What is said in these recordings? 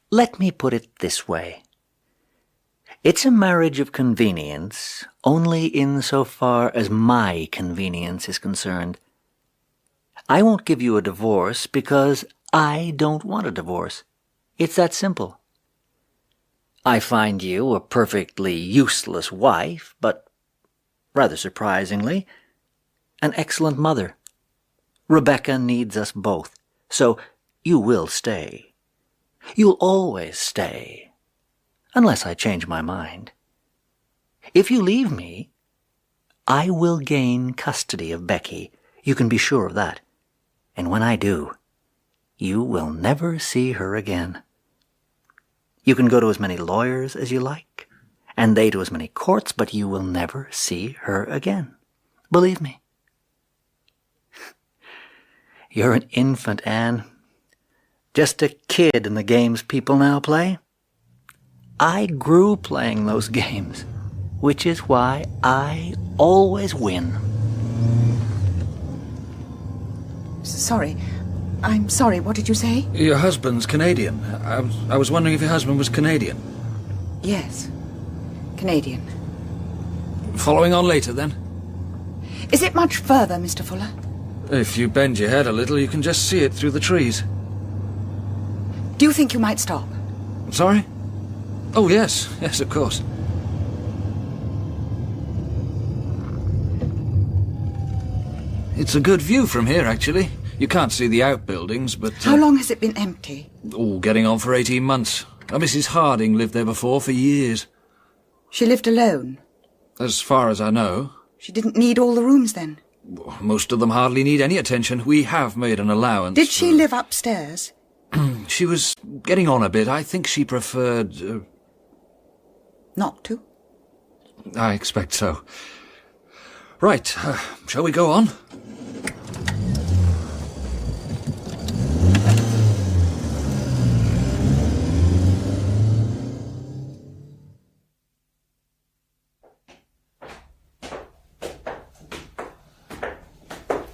Let me put it this way. It's a marriage of convenience only insofar as my convenience is concerned. I won't give you a divorce because I don't want a divorce. It's that simple. I find you a perfectly useless wife, but, rather surprisingly, an excellent mother. Rebecca needs us both, so you will stay. You'll always stay, unless I change my mind. If you leave me, I will gain custody of Becky. You can be sure of that. And when I do, you will never see her again. You can go to as many lawyers as you like, and they to as many courts, but you will never see her again. Believe me. You're an infant, Anne. Just a kid in the games people now play. I grew playing those games, which is why I always win. Sorry. I'm sorry. What did you say? Your husband's Canadian. I was wondering if your husband was Canadian. Yes. Canadian. Following on later, then? Is it much further, Mr. Fuller? If you bend your head a little, you can just see it through the trees. Do you think you might stop? Sorry? Oh, yes. Yes, of course. It's a good view from here, actually. You can't see the outbuildings, but... How long has it been empty? Oh, getting on for 18 months. Mrs. Harding lived there before for years. She lived alone? As far as I know. She didn't need all the rooms, then? Most of them hardly need any attention. We have made an allowance. Did she live upstairs? She was getting on a bit. I think she preferred... Not to? I expect so. Right, shall we go on?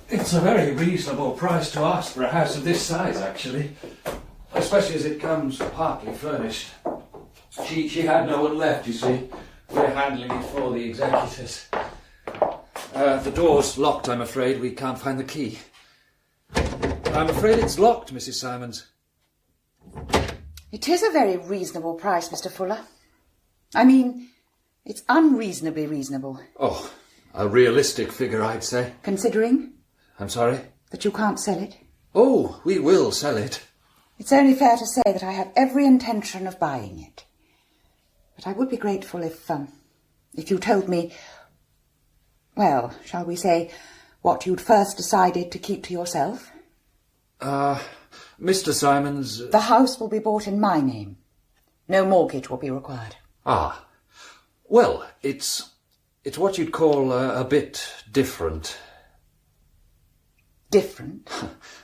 It's a very reasonable price to ask for a house of this size, actually. Especially as it comes partly furnished. She had no one left, you see. We're handling it for the executors. The door's locked, I'm afraid. We can't find the key. I'm afraid it's locked, Mrs. Simons. It is a very reasonable price, Mr. Fuller. I mean, it's unreasonably reasonable. Oh, a realistic figure, I'd say. Considering? I'm sorry? That you can't sell it? Oh, we will sell it. It's only fair to say that I have every intention of buying it. But I would be grateful if you told me, well, shall we say, what you'd first decided to keep to yourself? Mr. Simons... The house will be bought in my name. No mortgage will be required. Ah. Well, it's what you'd call a bit different. Different?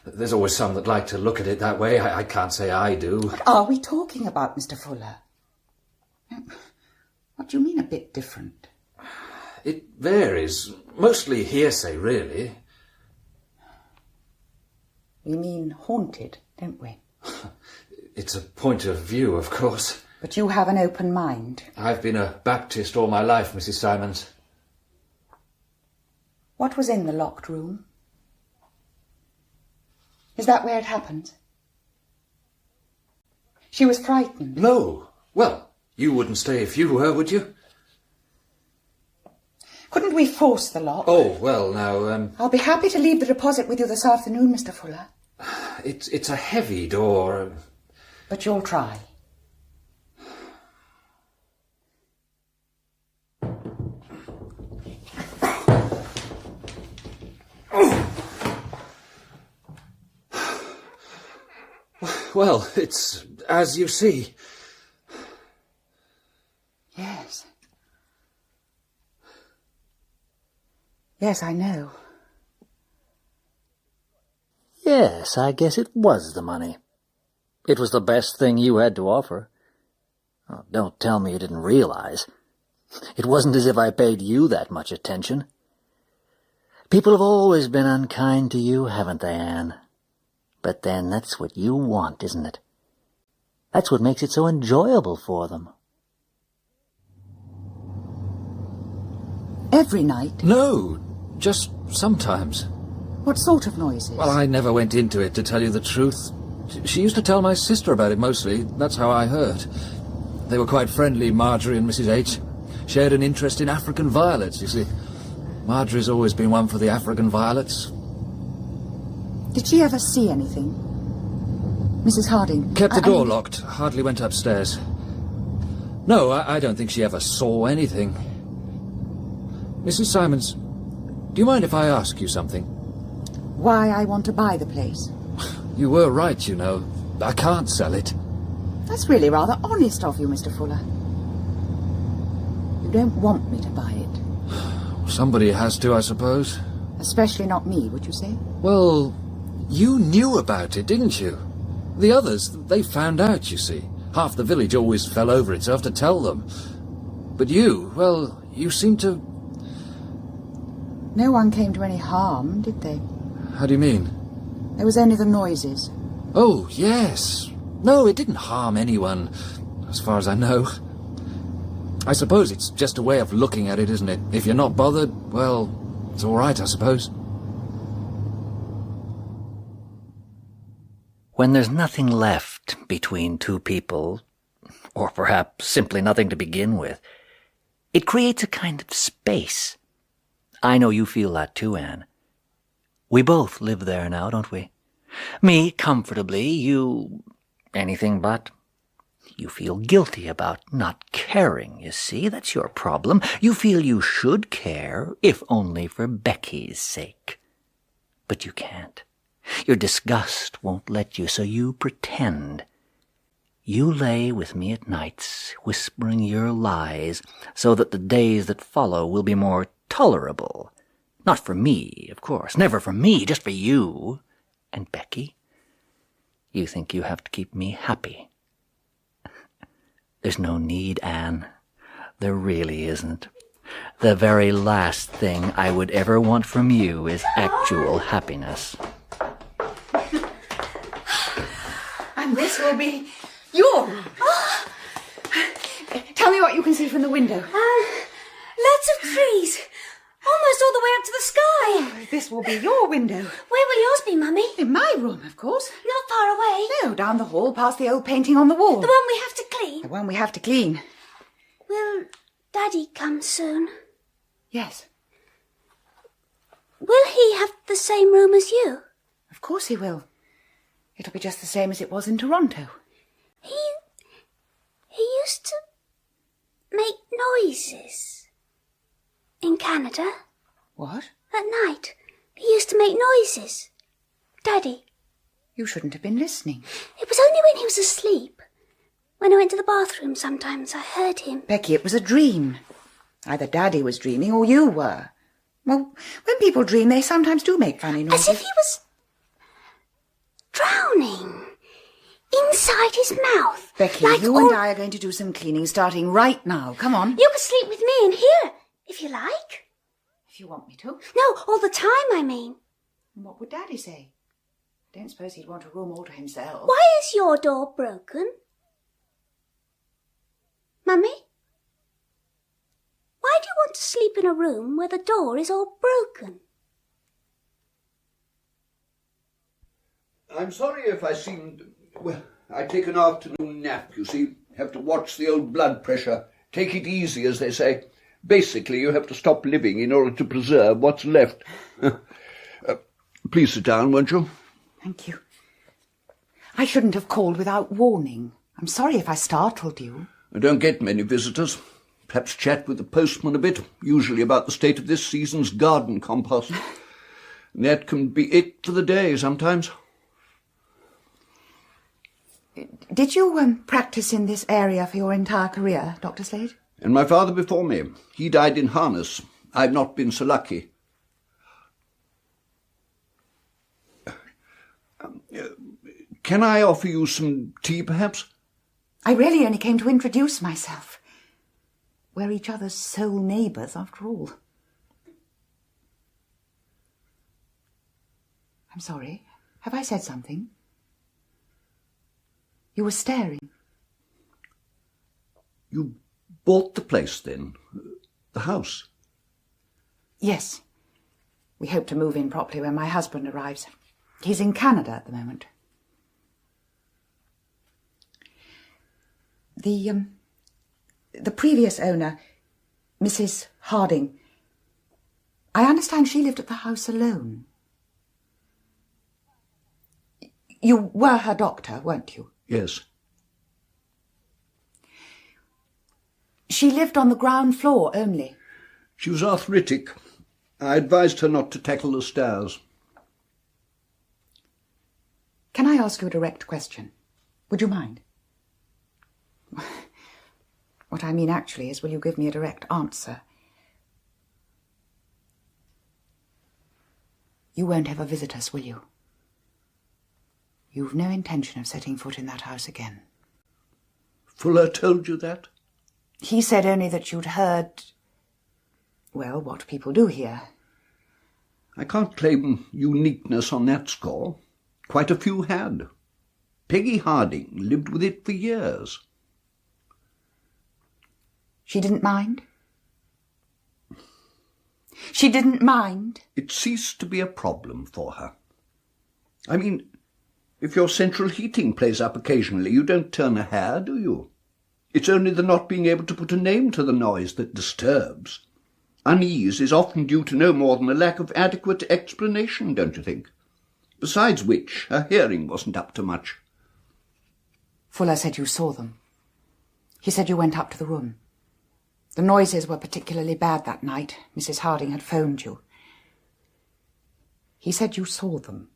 There's always some that like to look at it that way. I can't say I do. What are we talking about, Mr. Fuller? What do you mean, a bit different? It varies. Mostly hearsay, really. We mean haunted, don't we? It's a point of view, of course. But you have an open mind. I've been a Baptist all my life, Mrs. Simons. What was in the locked room? Is that where it happened? She was frightened. No. Well, you wouldn't stay if you were, would you? Couldn't we force the lock? Oh, well, now, I'll be happy to leave the deposit with you this afternoon, Mr. Fuller. It's a heavy door. But you'll try. Well, it's as you see. Yes. Yes, I know. Yes, I guess it was the money. It was the best thing you had to offer. Oh, don't tell me you didn't realize. It wasn't as if I paid you that much attention. People have always been unkind to you, haven't they, Anne? But then that's what you want, isn't it? That's what makes it so enjoyable for them. Every night? No, just sometimes. What sort of noises? Well, I never went into it, to tell you the truth. She used to tell my sister about it mostly. That's how I heard. They were quite friendly, Marjorie and Mrs. H. Shared an interest in African violets, you see. Marjorie's always been one for the African violets. Did she ever see anything? Mrs. Harding? Kept the door locked. Hardly went upstairs. No, I don't think she ever saw anything. Mrs. Simons, do you mind if I ask you something? Why I want to buy the place? You were right, you know. I can't sell it. That's really rather honest of you, Mr. Fuller. You don't want me to buy it. Somebody has to, I suppose. Especially not me, would you say? Well, you knew about it, didn't you? The others, they found out, you see. Half the village always fell over itself to tell them. But you, well, you seem to... No one came to any harm, did they? How do you mean? There was only the noises. Oh, yes. No, it didn't harm anyone, as far as I know. I suppose it's just a way of looking at it, isn't it? If you're not bothered, well, it's all right, I suppose. When there's nothing left between two people, or perhaps simply nothing to begin with, it creates a kind of space. I know you feel that too, Anne. We both live there now, don't we? Me, comfortably, you... anything but. You feel guilty about not caring, you see. That's your problem. You feel you should care, if only for Becky's sake. But you can't. Your disgust won't let you, so you pretend. You lay with me at nights, whispering your lies, so that the days that follow will be more tolerable. Not for me, of course. Never for me, just for you. And Becky, you think you have to keep me happy. There's no need, Anne. There really isn't. The very last thing I would ever want from you is actual happiness. And this will be your room. Oh. Tell me what you can see from the window. Lots of trees. Almost all the way up to the sky. Oh, this will be your window. Where will yours be, Mummy? In my room, of course. Not far away. No, down the hall, past the old painting on the wall. The one we have to clean? The one we have to clean. Will Daddy come soon? Yes. Will he have the same room as you? Of course he will. It'll be just the same as it was in Toronto. He used to make noises. In Canada. What? At night. He used to make noises. Daddy. You shouldn't have been listening. It was only when he was asleep. When I went to the bathroom sometimes, I heard him. Becky, it was a dream. Either Daddy was dreaming or you were. Well, when people dream, they sometimes do make funny noises. As if he was drowning. Inside his mouth. Becky, like you and I are going to do some cleaning starting right now. Come on. You could sleep with me in here, if you like. If you want me to. No, all the time, I mean. And what would Daddy say? I don't suppose he'd want a room all to himself. Why is your door broken? Mummy? Why do you want to sleep in a room where the door is all broken? I'm sorry if I seemed... Well, I take an afternoon nap, you see. Have to watch the old blood pressure. Take it easy, as they say. Basically, you have to stop living in order to preserve what's left. Please sit down, won't you? Thank you. I shouldn't have called without warning. I'm sorry if I startled you. I don't get many visitors. Perhaps chat with the postman a bit, usually about the state of this season's garden compost. And that can be it for the day sometimes. Did you practice in this area for your entire career, Dr. Slade? And my father before me. He died in harness. I've not been so lucky. Can I offer you some tea, perhaps? I really only came to introduce myself. We're each other's sole neighbours, after all. I'm sorry. Have I said something? You were staring. You bought the place, then? The house? Yes. We hope to move in properly when my husband arrives. He's in Canada at the moment. The previous owner, Mrs. Harding, I understand she lived at the house alone. You were her doctor, weren't you? Yes. She lived on the ground floor only. She was arthritic. I advised her not to tackle the stairs. Can I ask you a direct question? Would you mind? What I mean actually is, will you give me a direct answer? You won't ever visit us, will you? You've no intention of setting foot in that house again. Fuller told you that? He said only that you'd heard, well, what people do here. I can't claim uniqueness on that score. Quite a few had. Peggy Harding lived with it for years. She didn't mind? She didn't mind? It ceased to be a problem for her. I mean, if your central heating plays up occasionally, you don't turn a hair, do you? It's only the not being able to put a name to the noise that disturbs. Unease is often due to no more than a lack of adequate explanation, don't you think? Besides which, her hearing wasn't up to much. Fuller said you saw them. He said you went up to the room. The noises were particularly bad that night. Mrs. Harding had phoned you. He said you saw them.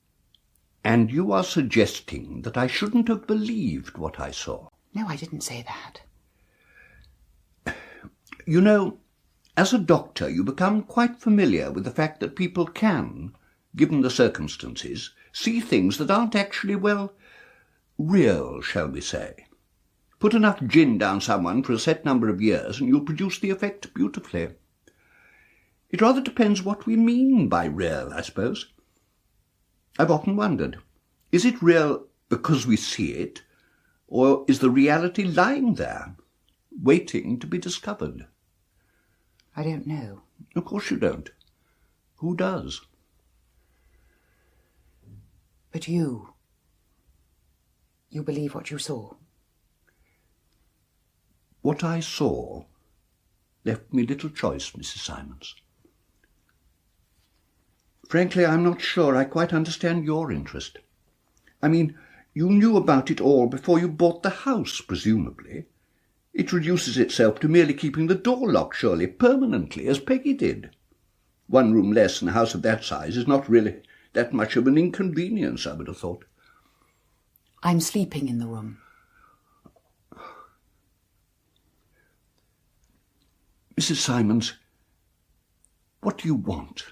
And you are suggesting that I shouldn't have believed what I saw? No, I didn't say that. You know, as a doctor, you become quite familiar with the fact that people can, given the circumstances, see things that aren't actually, well, real, shall we say. Put enough gin down someone for a set number of years and you'll produce the effect beautifully. It rather depends what we mean by real, I suppose. I've often wondered, is it real because we see it, or is the reality lying there, waiting to be discovered? I don't know. Of course you don't. Who does? But you believe what you saw? What I saw left me little choice, Mrs. Simons. Frankly, I'm not sure I quite understand your interest. I mean, you knew about it all before you bought the house, presumably. It reduces itself to merely keeping the door locked, surely, permanently, as Peggy did. One room less in a house of that size is not really that much of an inconvenience, I would have thought. I'm sleeping in the room. Mrs. Simons, what do you want?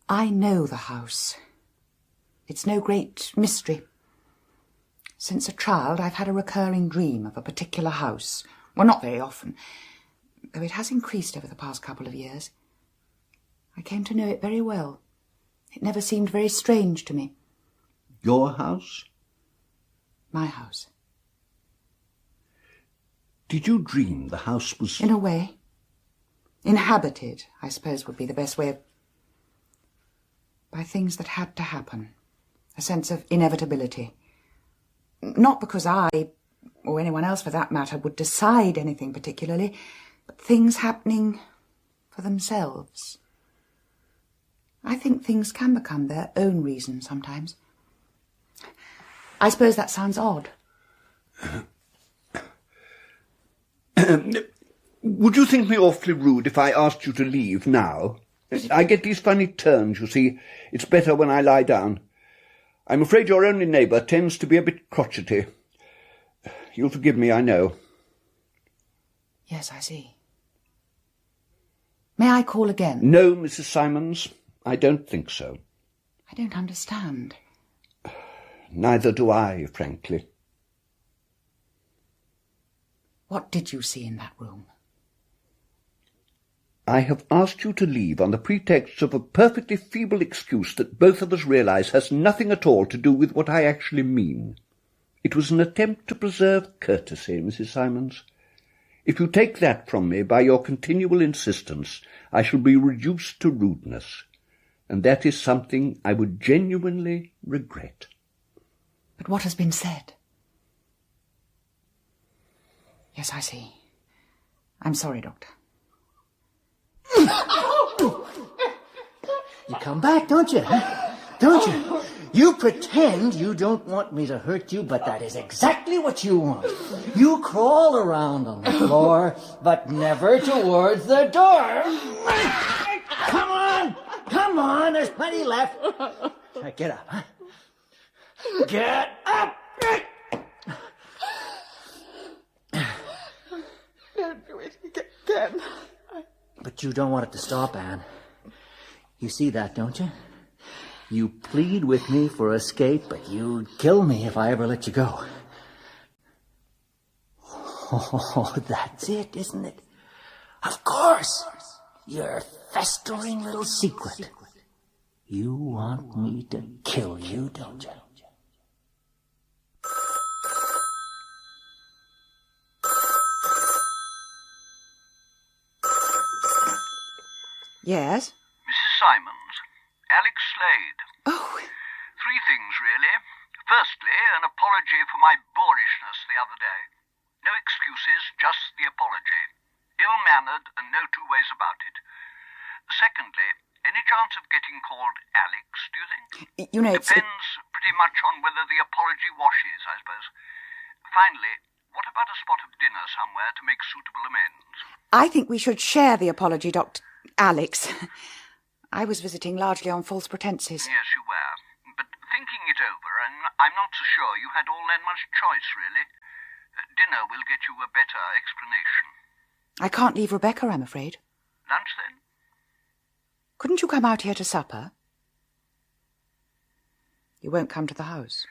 I know the house. It's no great mystery. Since a child, I've had a recurring dream of a particular house. Well, not very often, though it has increased over the past couple of years. I came to know it very well. It never seemed very strange to me. Your house? My house. Did you dream the house was... In a way. Inhabited, I suppose, would be the best way of... by things that had to happen. A sense of inevitability. Not because I, or anyone else for that matter, would decide anything particularly, but things happening for themselves. I think things can become their own reason sometimes. I suppose that sounds odd. Would you think me awfully rude if I asked you to leave now? I get these funny turns, you see. It's better when I lie down. I'm afraid your only neighbour tends to be a bit crotchety. You'll forgive me, I know. Yes, I see. May I call again? No, Mrs. Simons, I don't think so. I don't understand. Neither do I, frankly. What did you see in that room? I have asked you to leave on the pretext of a perfectly feeble excuse that both of us realise has nothing at all to do with what I actually mean. It was an attempt to preserve courtesy, Mrs. Simons. If you take that from me by your continual insistence, I shall be reduced to rudeness, and that is something I would genuinely regret. But what has been said? Yes, I see. I'm sorry, Doctor. You come back, don't you? Don't you? You pretend you don't want me to hurt you, but that is exactly what you want. You crawl around on the floor, but never towards the door. Come on, there's plenty left. Now get up, huh? Get up! Don't do it again. But you don't want it to stop, Anne. You see that, don't you? You plead with me for escape, but you'd kill me if I ever let you go. Oh, that's it, isn't it? Of course. Your festering little secret. You want me to kill you, don't you? Yes? Mrs. Simons, Alex Slade. Oh. 3 things, really. Firstly, an apology for my boorishness the other day. No excuses, just the apology. Ill-mannered and no two ways about it. Secondly, any chance of getting called Alex, do you think? You know, Depends pretty much on whether the apology washes, I suppose. Finally, what about a spot of dinner somewhere to make suitable amends? I think we should share the apology, Dr. Alex. I was visiting largely on false pretences. Yes, you were. But thinking it over, I'm not so sure you had all that much choice, really. Dinner will get you a better explanation. I can't leave Rebecca, I'm afraid. Lunch, then? Couldn't you come out here to supper? You won't come to the house.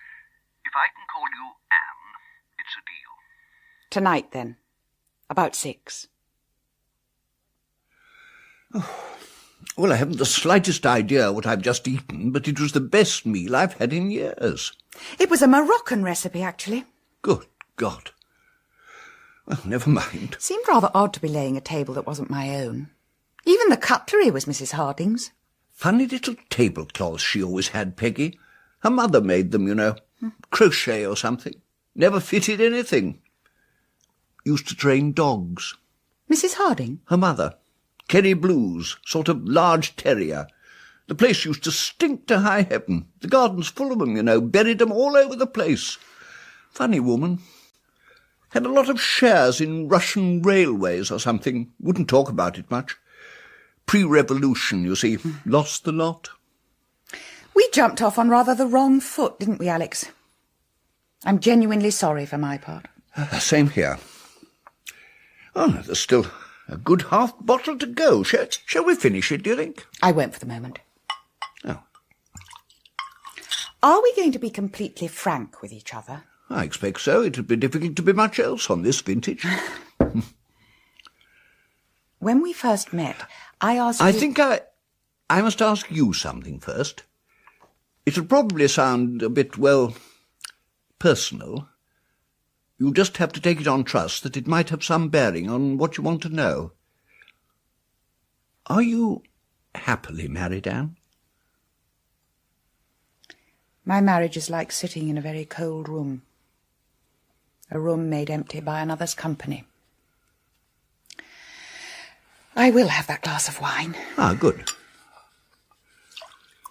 If I can call you Anne, it's a deal. Tonight, then. About 6. Well, I haven't the slightest idea what I've just eaten, but it was the best meal I've had in years. It was a Moroccan recipe, actually. Good God. Well, never mind. Seemed rather odd to be laying a table that wasn't my own. Even the cutlery was Mrs. Harding's. Funny little tablecloths she always had, Peggy. Her mother made them, you know. Crochet or something. Never fitted anything. Used to train dogs. Mrs. Harding? Her mother. Kerry Blues, sort of large terrier. The place used to stink to high heaven. The garden's full of them, you know, buried them all over the place. Funny woman. Had a lot of shares in Russian railways or something. Wouldn't talk about it much. Pre-revolution, you see. Lost the lot. We jumped off on rather the wrong foot, didn't we, Alex? I'm genuinely sorry for my part. Same here. Oh, there's still a good half bottle to go. Shall we finish it, do you think? I won't for the moment. Oh. Are we going to be completely frank with each other? I expect so. It would be difficult to be much else on this vintage. When we first met, I asked you... I think I must ask you something first. It'll probably sound a bit, well, personal. You'll just have to take it on trust that it might have some bearing on what you want to know. Are you happily married, Anne? My marriage is like sitting in a very cold room. A room made empty by another's company. I will have that glass of wine. Ah, good.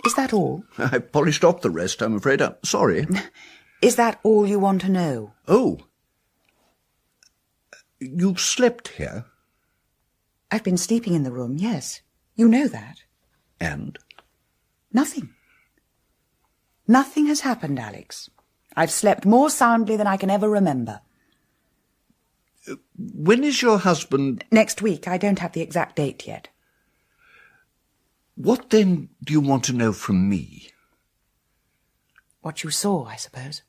Is that all? I polished off the rest, I'm afraid. I'm sorry. Is that all you want to know? Oh. You've slept here? I've been sleeping in the room, yes. You know that. And? Nothing. Nothing has happened, Alex. I've slept more soundly than I can ever remember. When is your husband... Next week. I don't have the exact date yet. What then do you want to know from me? What you saw, I suppose.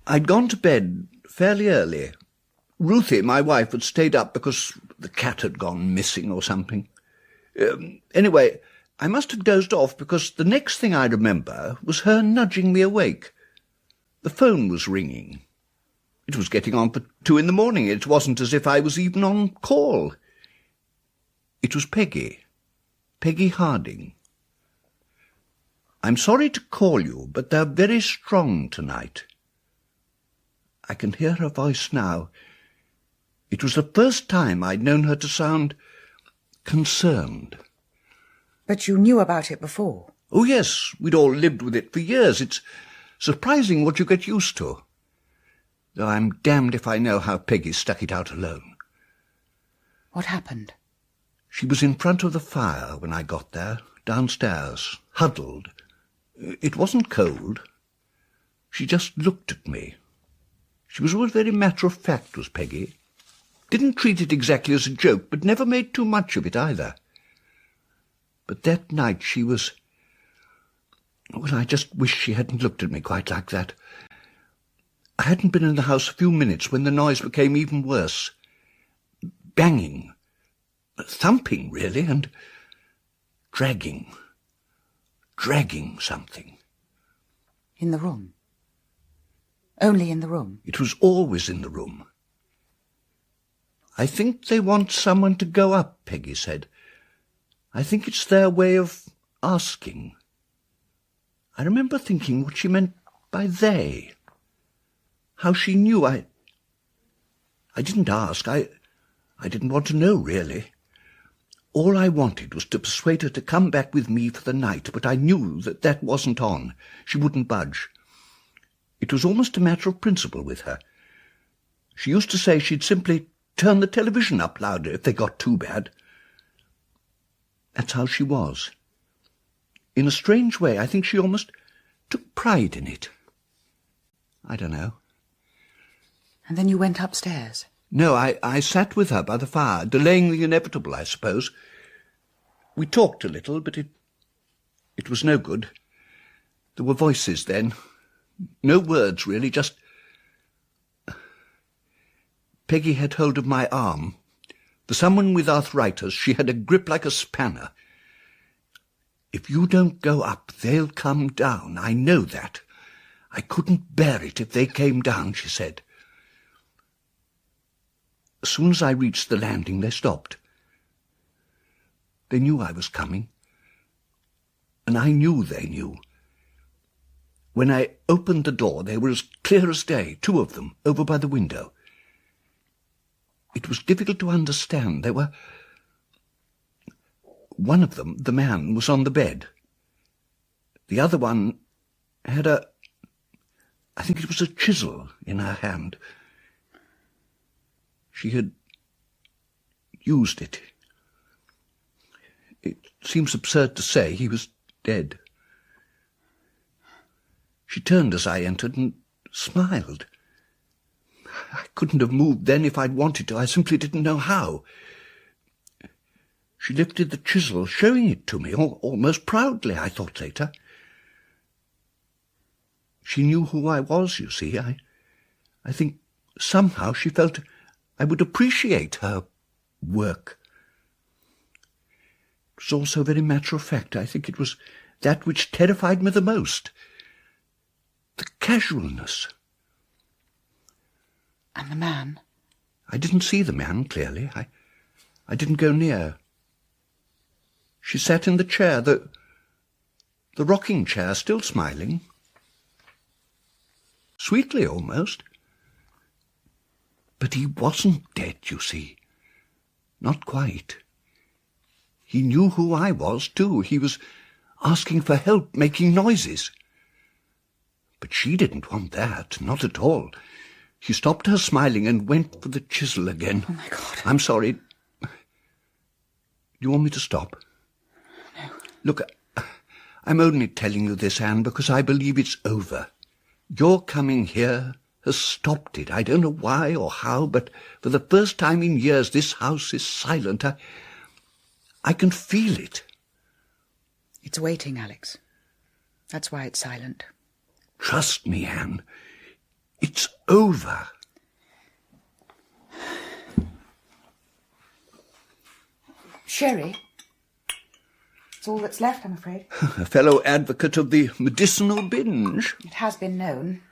I'd gone to bed fairly early. Ruthie, my wife, had stayed up because the cat had gone missing or something. Anyway, I must have dozed off because the next thing I remember was her nudging me awake. The phone was ringing. It was getting on for 2 in the morning. It wasn't as if I was even on call. It was Peggy Harding. I'm sorry to call you, but they're very strong tonight. I can hear her voice now. It was the first time I'd known her to sound concerned. But you knew about it before? Oh, yes, we'd all lived with it for years. It's surprising what you get used to. Though I'm damned if I know how Peggy stuck it out alone. What happened? She was in front of the fire when I got there, downstairs, huddled. It wasn't cold. She just looked at me. She was always very matter-of-fact, was Peggy. Didn't treat it exactly as a joke, but never made too much of it either. But that night she was... Well, I just wish she hadn't looked at me quite like that. I hadn't been in the house a few minutes when the noise became even worse. Banging. Thumping, really, and dragging something. In the room? Only in the room? It was always in the room. I think they want someone to go up, Peggy said. I think it's their way of asking. I remember thinking what she meant by they. How she knew I didn't ask. I didn't want to know, really. All I wanted was to persuade her to come back with me for the night, but I knew that wasn't on. She wouldn't budge. It was almost a matter of principle with her. She used to say she'd simply turn the television up louder if they got too bad. That's how she was. In a strange way, I think she almost took pride in it. I don't know. And then you went upstairs? No, I sat with her by the fire, delaying the inevitable, I suppose. We talked a little, but it was no good. There were voices then. No words, really, just... Peggy had hold of my arm. For someone with arthritis, she had a grip like a spanner. If you don't go up, they'll come down. I know that. I couldn't bear it if they came down, she said. As soon as I reached the landing, they stopped. They knew I was coming. And I knew they knew. When I opened the door, they were as clear as day, 2 of them, over by the window. It was difficult to understand. They were... One of them, the man, was on the bed. The other one had I think it was a chisel in her hand. She had used it. It seems absurd to say he was dead. She turned as I entered and smiled. I couldn't have moved then if I'd wanted to. I simply didn't know how. She lifted the chisel, showing it to me, almost proudly, I thought later. She knew who I was, you see. I think somehow she felt I would appreciate her work. It was also very matter-of-fact. I think it was that which terrified me the most. The casualness. And the man? I didn't see the man, clearly. I didn't go near. She sat in the chair, the rocking chair, still smiling. Sweetly, almost. But he wasn't dead, you see. Not quite. He knew who I was, too. He was asking for help, making noises. But she didn't want that, not at all. She stopped her smiling and went for the chisel again. Oh, my God. I'm sorry. Do you want me to stop? No. Look, I'm only telling you this, Anne, because I believe it's over. Your coming here has stopped it. I don't know why or how, but for the first time in years this house is silent. I can feel it. It's waiting, Alex. That's why it's silent. Trust me, Anne. It's over. Sherry? It's all that's left, I'm afraid. A fellow advocate of the medicinal binge. It has been known.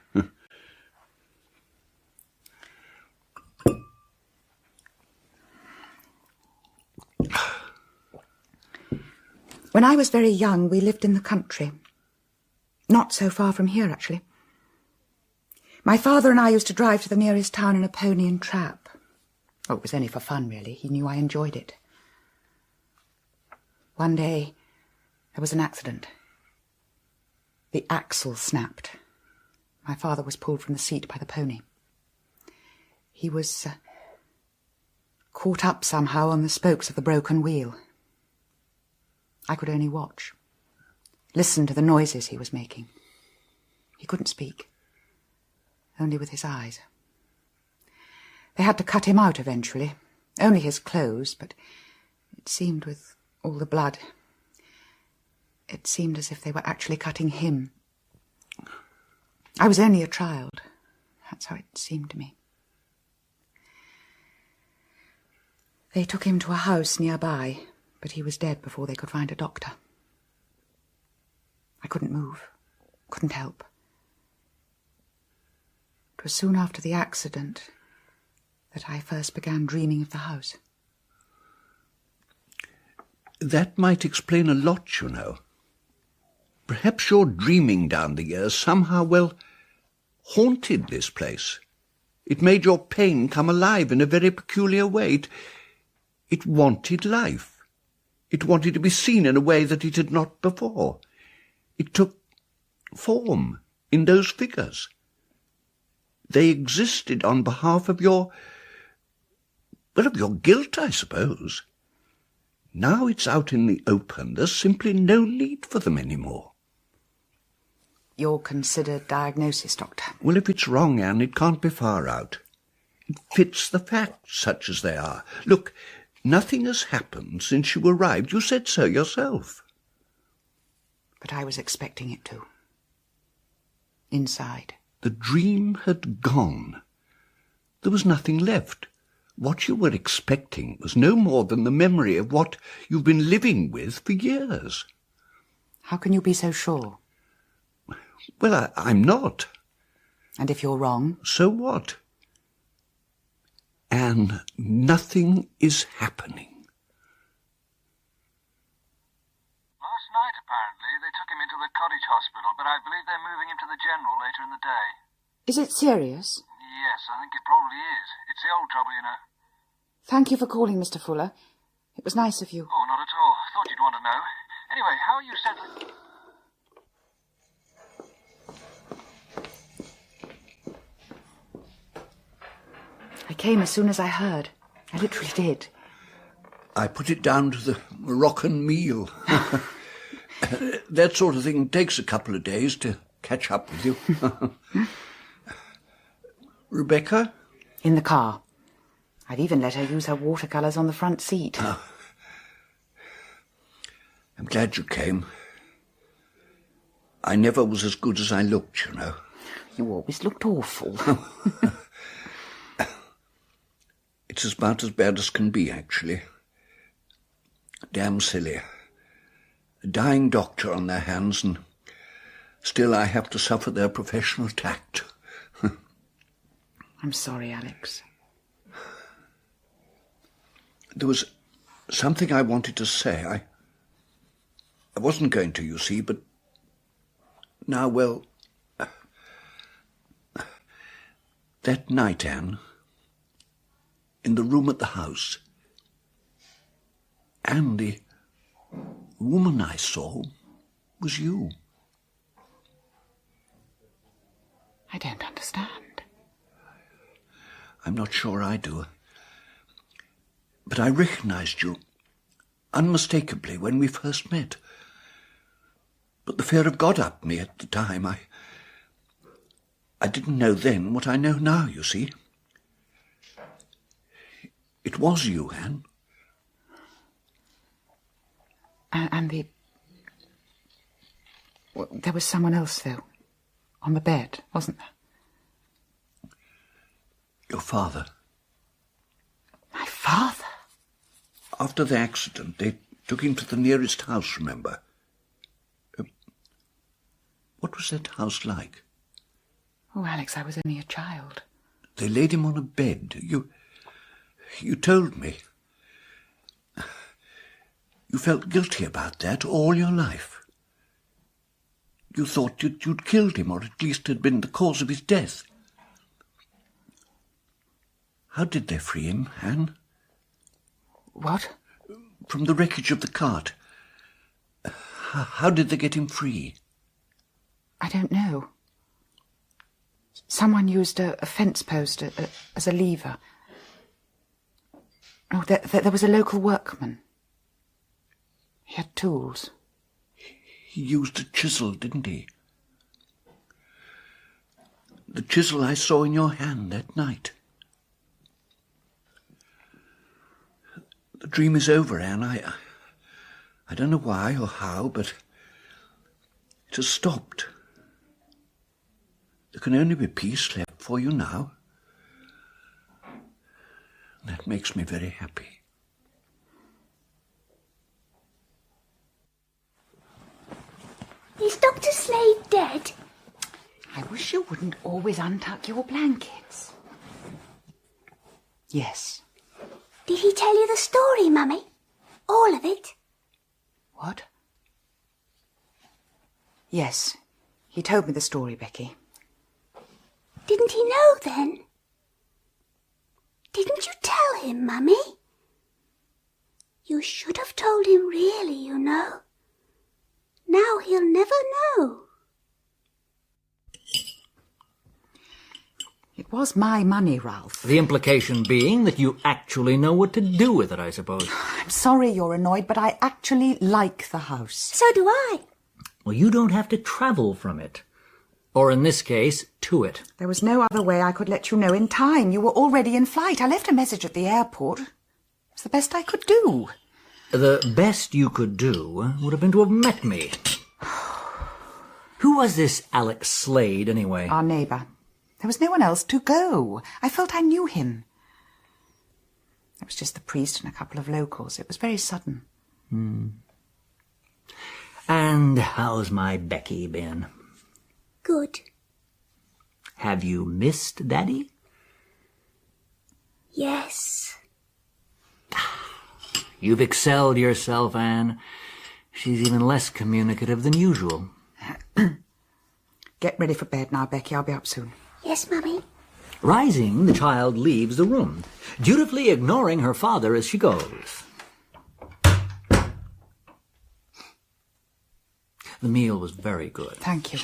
When I was very young, we lived in the country. Not so far from here, actually. My father and I used to drive to the nearest town in a pony and trap. Oh, it was only for fun, really. He knew I enjoyed it. One day, there was an accident. The axle snapped. My father was pulled from the seat by the pony. He was caught up somehow on the spokes of the broken wheel. I could only watch, listen to the noises he was making. He couldn't speak, only with his eyes. They had to cut him out eventually, only his clothes, but it seemed with all the blood, it seemed as if they were actually cutting him. I was only a child. That's how it seemed to me. They took him to a house nearby, but he was dead before they could find a doctor. I couldn't move, couldn't help. It was soon after the accident that I first began dreaming of the house. That might explain a lot, you know. Perhaps your dreaming down the years somehow, well, haunted this place. It made your pain come alive in a very peculiar way. It wanted life. It wanted to be seen in a way that it had not before. It took form in those figures. They existed on behalf of your guilt, I suppose. Now it's out in the open. There's simply no need for them anymore. Your considered diagnosis, Doctor? Well, if it's wrong, Anne, it can't be far out. It fits the facts, such as they are. Look, nothing has happened since you arrived. You said so yourself. But I was expecting it to. Inside. The dream had gone. There was nothing left. What you were expecting was no more than the memory of what you've been living with for years. How can you be so sure? Well, I'm not. And if you're wrong? So what? Anne, nothing is happening. Last night, apparently, they took him into the cottage hospital, but I believe they're moving him to the general later in the day. Is it serious? Yes, I think it probably is. It's the old trouble, you know. Thank you for calling, Mr. Fuller. It was nice of you. Oh, not at all. Thought you'd want to know. Anyway, how are you settling? I came as soon as I heard. I literally did. I put it down to the Moroccan meal. That sort of thing takes a couple of days to catch up with you. Rebecca? In the car. I've even let her use her watercolours on the front seat. Oh. I'm glad you came. I never was as good as I looked, you know. You always looked awful. It's about as bad as can be, actually. Damn silly. A dying doctor on their hands, and still I have to suffer their professional tact. I'm sorry, Alex. There was something I wanted to say. I wasn't going to, you see, but now, well, that night, Anne, in the room at the house, and the woman I saw was you. I don't understand. I'm not sure I do. But I recognized you unmistakably when we first met. But the fear of God upped me at the time. I didn't know then what I know now, you see. It was you, Anne. And the... Well, there was someone else, though, on the bed, wasn't there? Your father. My father? After the accident, they took him to the nearest house, remember? What was that house like? Oh, Alex, I was only a child. They laid him on a bed. You told me. You felt guilty about that all your life. You thought you'd killed him, or at least had been the cause of his death. How did they free him, Anne? What? From the wreckage of the cart. How did they get him free? I don't know. Someone used a fence post as a lever. Oh, there was a local workman. He had tools. He used a chisel, didn't he? The chisel I saw in your hand that night. The dream is over, Anne. I don't know why or how, but it has stopped. There can only be peace left for you now. That makes me very happy. Is Dr. Slade dead? I wish you wouldn't always untuck your blankets. Yes. Did he tell you the story, Mummy? All of it? What? Yes. He told me the story, Becky. Didn't he know then? Didn't you tell him, Mummy? You should have told him really, you know. Now he'll never know. It was my money, Ralph. The implication being that you actually know what to do with it, I suppose. I'm sorry you're annoyed, but I actually like the house. So do I. Well, you don't have to travel from it. Or in this case, to it. There was no other way I could let you know in time. You were already in flight. I left a message at the airport. It's the best I could do. The best you could do would have been to have met me. Who was this Alex Slade, anyway? Our neighbour. There was no one else to go. I felt I knew him. It was just the priest and a couple of locals. It was very sudden. And how's my Becky been? Good. Have you missed Daddy? Yes. You've excelled yourself, Anne. She's even less communicative than usual. Get ready for bed now, Becky. I'll be up soon. Yes, Mummy. Rising, the child leaves the room, dutifully ignoring her father as she goes. The meal was very good. Thank you.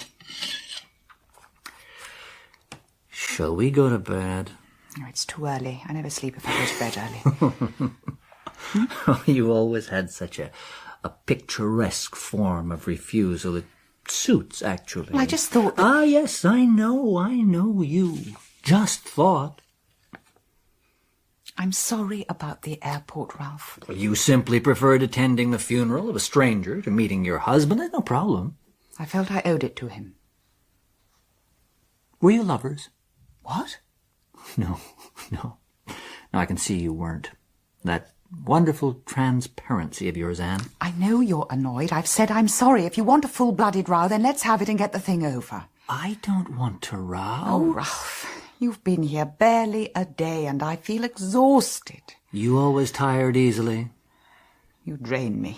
Shall we go to bed? Oh, it's too early. I never sleep if I go to bed early. You always had such a picturesque form of refusal. It suits, actually. Well, I just thought that... Ah, yes, I know you. Just thought. I'm sorry about the airport, Ralph. You simply preferred attending the funeral of a stranger to meeting your husband. There's no problem. I felt I owed it to him. Were you lovers? What? No. No, I can see you weren't. That wonderful transparency of yours, Anne. I know you're annoyed. I've said I'm sorry. If you want a full-blooded row, then let's have it and get the thing over. I don't want to row. Oh, Ralph, you've been here barely a day and I feel exhausted. You always tired easily. You drain me.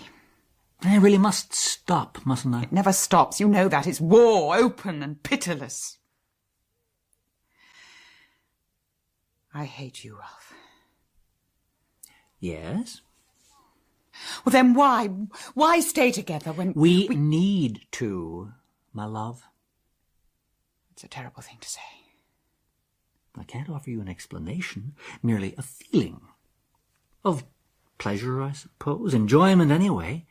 I really must stop, mustn't I? It never stops. You know that. It's war, open and pitiless. I hate you, Ralph. Yes? Well, then why? Why stay together when... We need to, my love. It's a terrible thing to say. I can't offer you an explanation, merely a feeling. Of pleasure, I suppose, enjoyment anyway.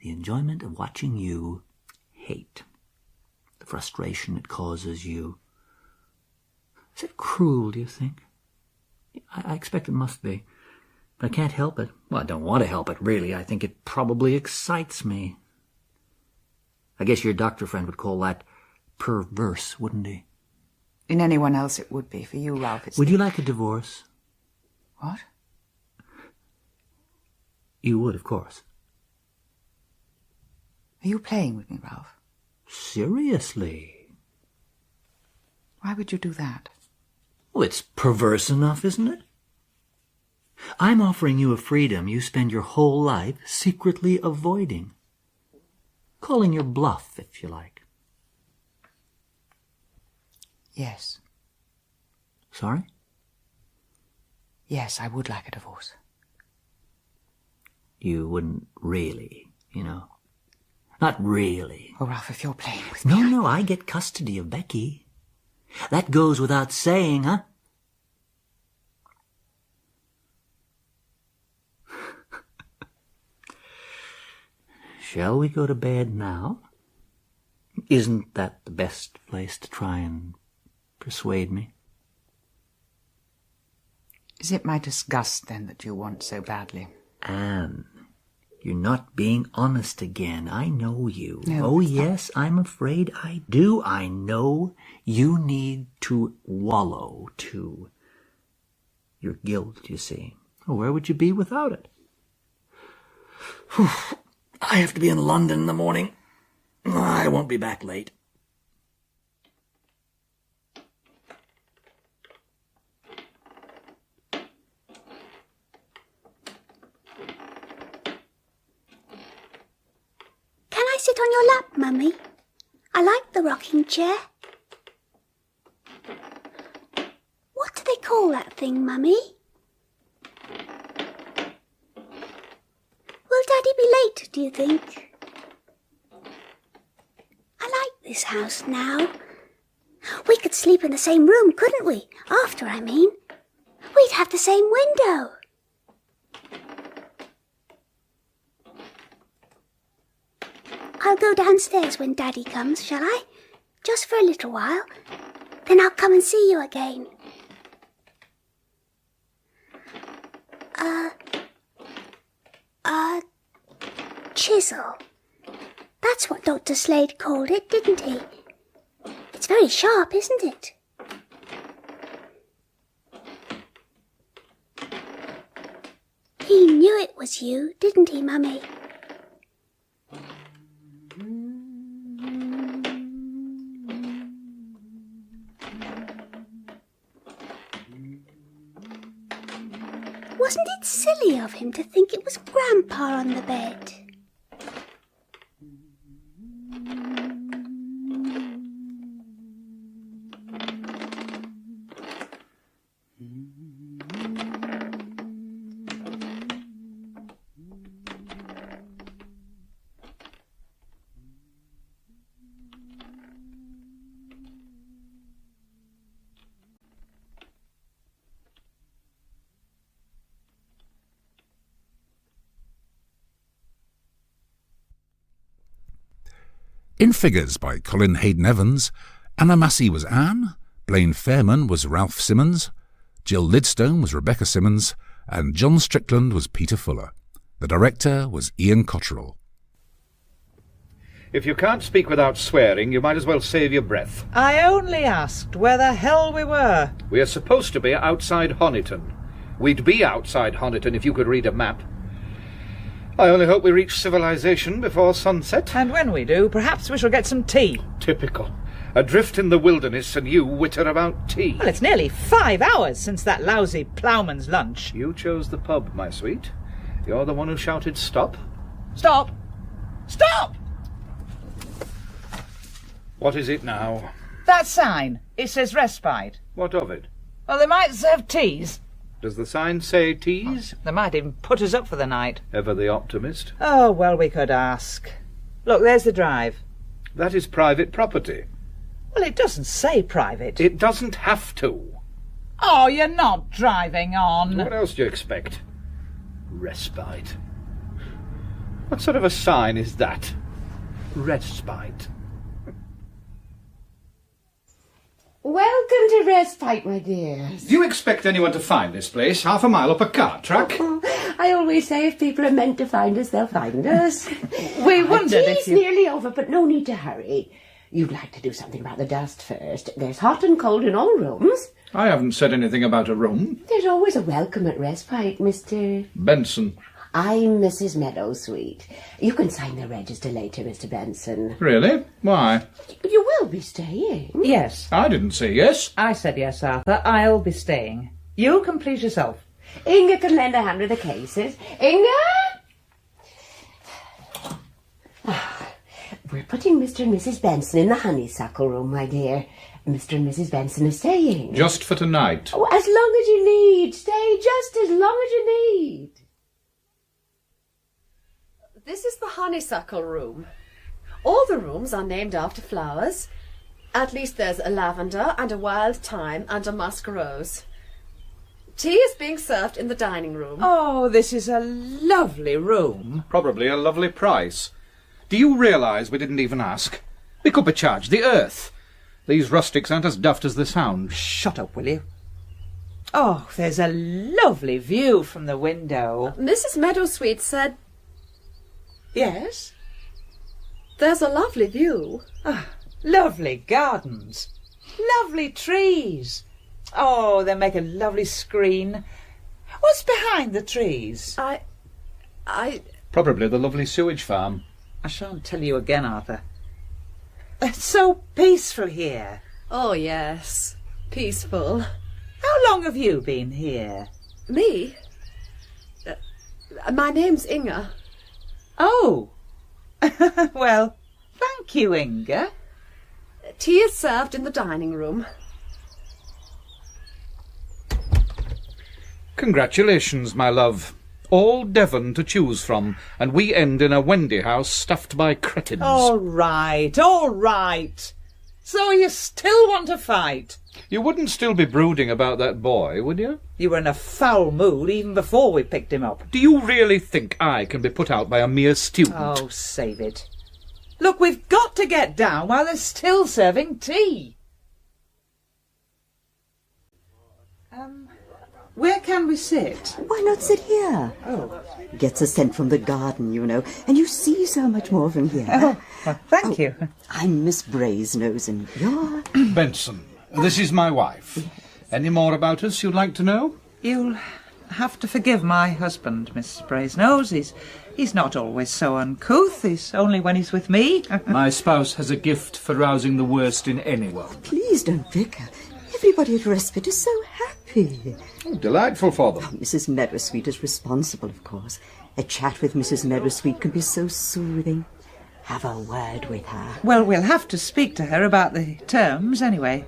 The enjoyment of watching you hate. The frustration it causes you. Is it cruel, do you think? I expect it must be. But I can't help it. Well, I don't want to help it, really. I think it probably excites me. I guess your doctor friend would call that perverse, wouldn't he? In anyone else it would be. For you, Ralph, it's... Would you like a divorce? What? You would, of course. Are you playing with me, Ralph? Seriously? Why would you do that? Well, it's perverse enough, isn't it? I'm offering you a freedom you spend your whole life secretly avoiding. Calling your bluff, if you like. Yes. Sorry? Yes, I would like a divorce. You wouldn't really, Not really. Oh, Ralph, if you're playing with me... No, I get custody of Becky. That goes without saying, huh? Shall we go to bed now? Isn't that the best place to try and persuade me? Is it my disgust, then, that you want so badly? Anne, you're not being honest again. I know you. No, oh, yes, I'm afraid I do. I know you need to wallow, too. Your guilt, you see. Where would you be without it? Whew. I have to be in London in the morning. I won't be back late. Can I sit on your lap, Mummy? I like the rocking chair. What do they call that thing, Mummy? Will Daddy be late, do you think? I like this house now. We could sleep in the same room, couldn't we? After, I mean. We'd have the same window. I'll go downstairs when Daddy comes, shall I? Just for a little while. Then I'll come and see you again. Chisel. That's what Dr. Slade called it, didn't he? It's very sharp, isn't it? He knew it was you, didn't he, Mummy? Wasn't it silly of him to think it was Grandpa on the bed? In Figures by Colin Hayden Evans, Anna Massey was Anne, Blaine Fairman was Ralph Simmons, Jill Lidstone was Rebecca Simmons, and John Strickland was Peter Fuller. The director was Ian Cotterill. If you can't speak without swearing, you might as well save your breath. I only asked where the hell we were. We are supposed to be outside Honiton. We'd be outside Honiton if you could read a map. I only hope we reach civilization before sunset. And when we do, perhaps we shall get some tea. Typical. Adrift in the wilderness and you witter about tea. Well, it's nearly 5 hours since that lousy ploughman's lunch. You chose the pub, my sweet. You're the one who shouted stop. Stop! Stop! What is it now? That sign. It says respite. What of it? Well, they might serve teas. Does the sign say teas? They might even put us up for the night. Ever the optimist. Oh, well, we could ask. Look, there's the drive. That is private property. Well, it doesn't say private. It doesn't have to. Oh, you're not driving on. What else do you expect? Respite. What sort of a sign is that? Respite. Welcome to Respite, my dears. Do you expect anyone to find this place 1/2 mile up a cart track? I always say if people are meant to find us, they'll find us. We wondered if Tea's you... nearly over, but no need to hurry. You'd like to do something about the dust first. There's hot and cold in all rooms. I haven't said anything about a room. There's always a welcome at Respite, Mr... Benson. I'm Mrs. Meadowsweet. You can sign the register later, Mr. Benson. Really? Why? You will be staying. Yes. I didn't say yes. I said yes, Arthur. I'll be staying. You can please yourself. Inga can lend a hand with the cases. Inga! We're putting Mr. and Mrs. Benson in the honeysuckle room, my dear. Mr. and Mrs. Benson are staying. Just for tonight. Oh, as long as you need. Stay just as long as you need. This is the honeysuckle room. All the rooms are named after flowers. At least there's a lavender and a wild thyme and a musk rose. Tea is being served in the dining room. Oh, this is a lovely room. Probably a lovely price. Do you realise we didn't even ask? We could be charged the earth. These rustics aren't as daft as they sound. Shut up, will you? Oh, there's a lovely view from the window. Mrs. Meadowsweet said... Yes? There's a lovely view. Ah, lovely gardens. Lovely trees. Oh, they make a lovely screen. What's behind the trees? I... Probably the lovely sewage farm. I shan't tell you again, Arthur. It's so peaceful here. Oh, yes. Peaceful. How long have you been here? Me? My name's Inga. Oh. Well, thank you, Inga. Tea is served in the dining room. Congratulations, my love. All Devon to choose from, and we end in a Wendy house stuffed by cretins. All right, all right. So you still want to fight? You wouldn't still be brooding about that boy, would you? You were in a foul mood even before we picked him up. Do you really think I can be put out by a mere student? Oh, save it. Look, we've got to get down while they're still serving tea. Where can we sit? Why not sit here? Oh. Gets a scent from the garden, you know, and you see so much more from here. Oh, well, thank you. I'm Miss Brasenose, and you're... Benson. This is my wife. Any more about us you'd like to know? You'll have to forgive my husband, Miss Brasenose. He's not always so uncouth. He's only when he's with me. My spouse has a gift for rousing the worst in anyone. Please don't bicker. Everybody at Respite is so happy. Oh, delightful for them. Oh, Mrs. Meadowsweet is responsible, of course. A chat with Mrs. Meadowsweet can be so soothing. Have a word with her. Well, we'll have to speak to her about the terms, anyway.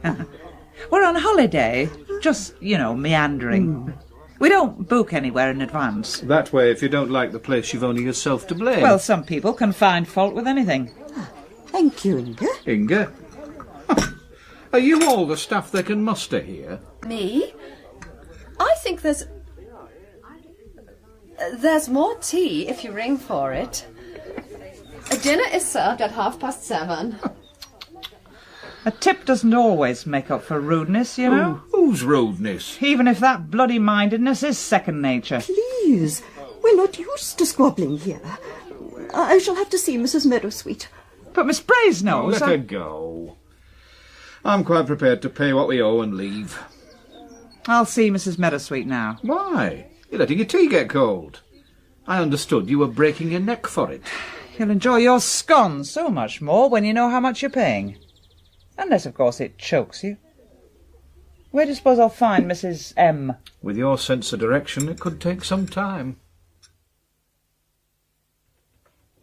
We're on holiday, just, you know, meandering. We don't book anywhere in advance. That way, if you don't like the place, you've only yourself to blame. Well, some people can find fault with anything. Thank you, Inga. Inga? Are you all the staff they can muster here? Me? I think there's more tea if you ring for it. Dinner is served at 7:30. A tip doesn't always make up for rudeness, you know. Whose rudeness? Even if that bloody mindedness is second nature. Please, we're not used to squabbling here. I shall have to see Mrs. Meadowsweet. But Miss Brasenose... Let her go. I'm quite prepared to pay what we owe and leave. I'll see Mrs. Meadowsweet now. Why? You're letting your tea get cold. I understood you were breaking your neck for it. You'll enjoy your scone so much more when you know how much you're paying. Unless, of course, it chokes you. Where do you suppose I'll find Mrs. M? With your sense of direction, it could take some time.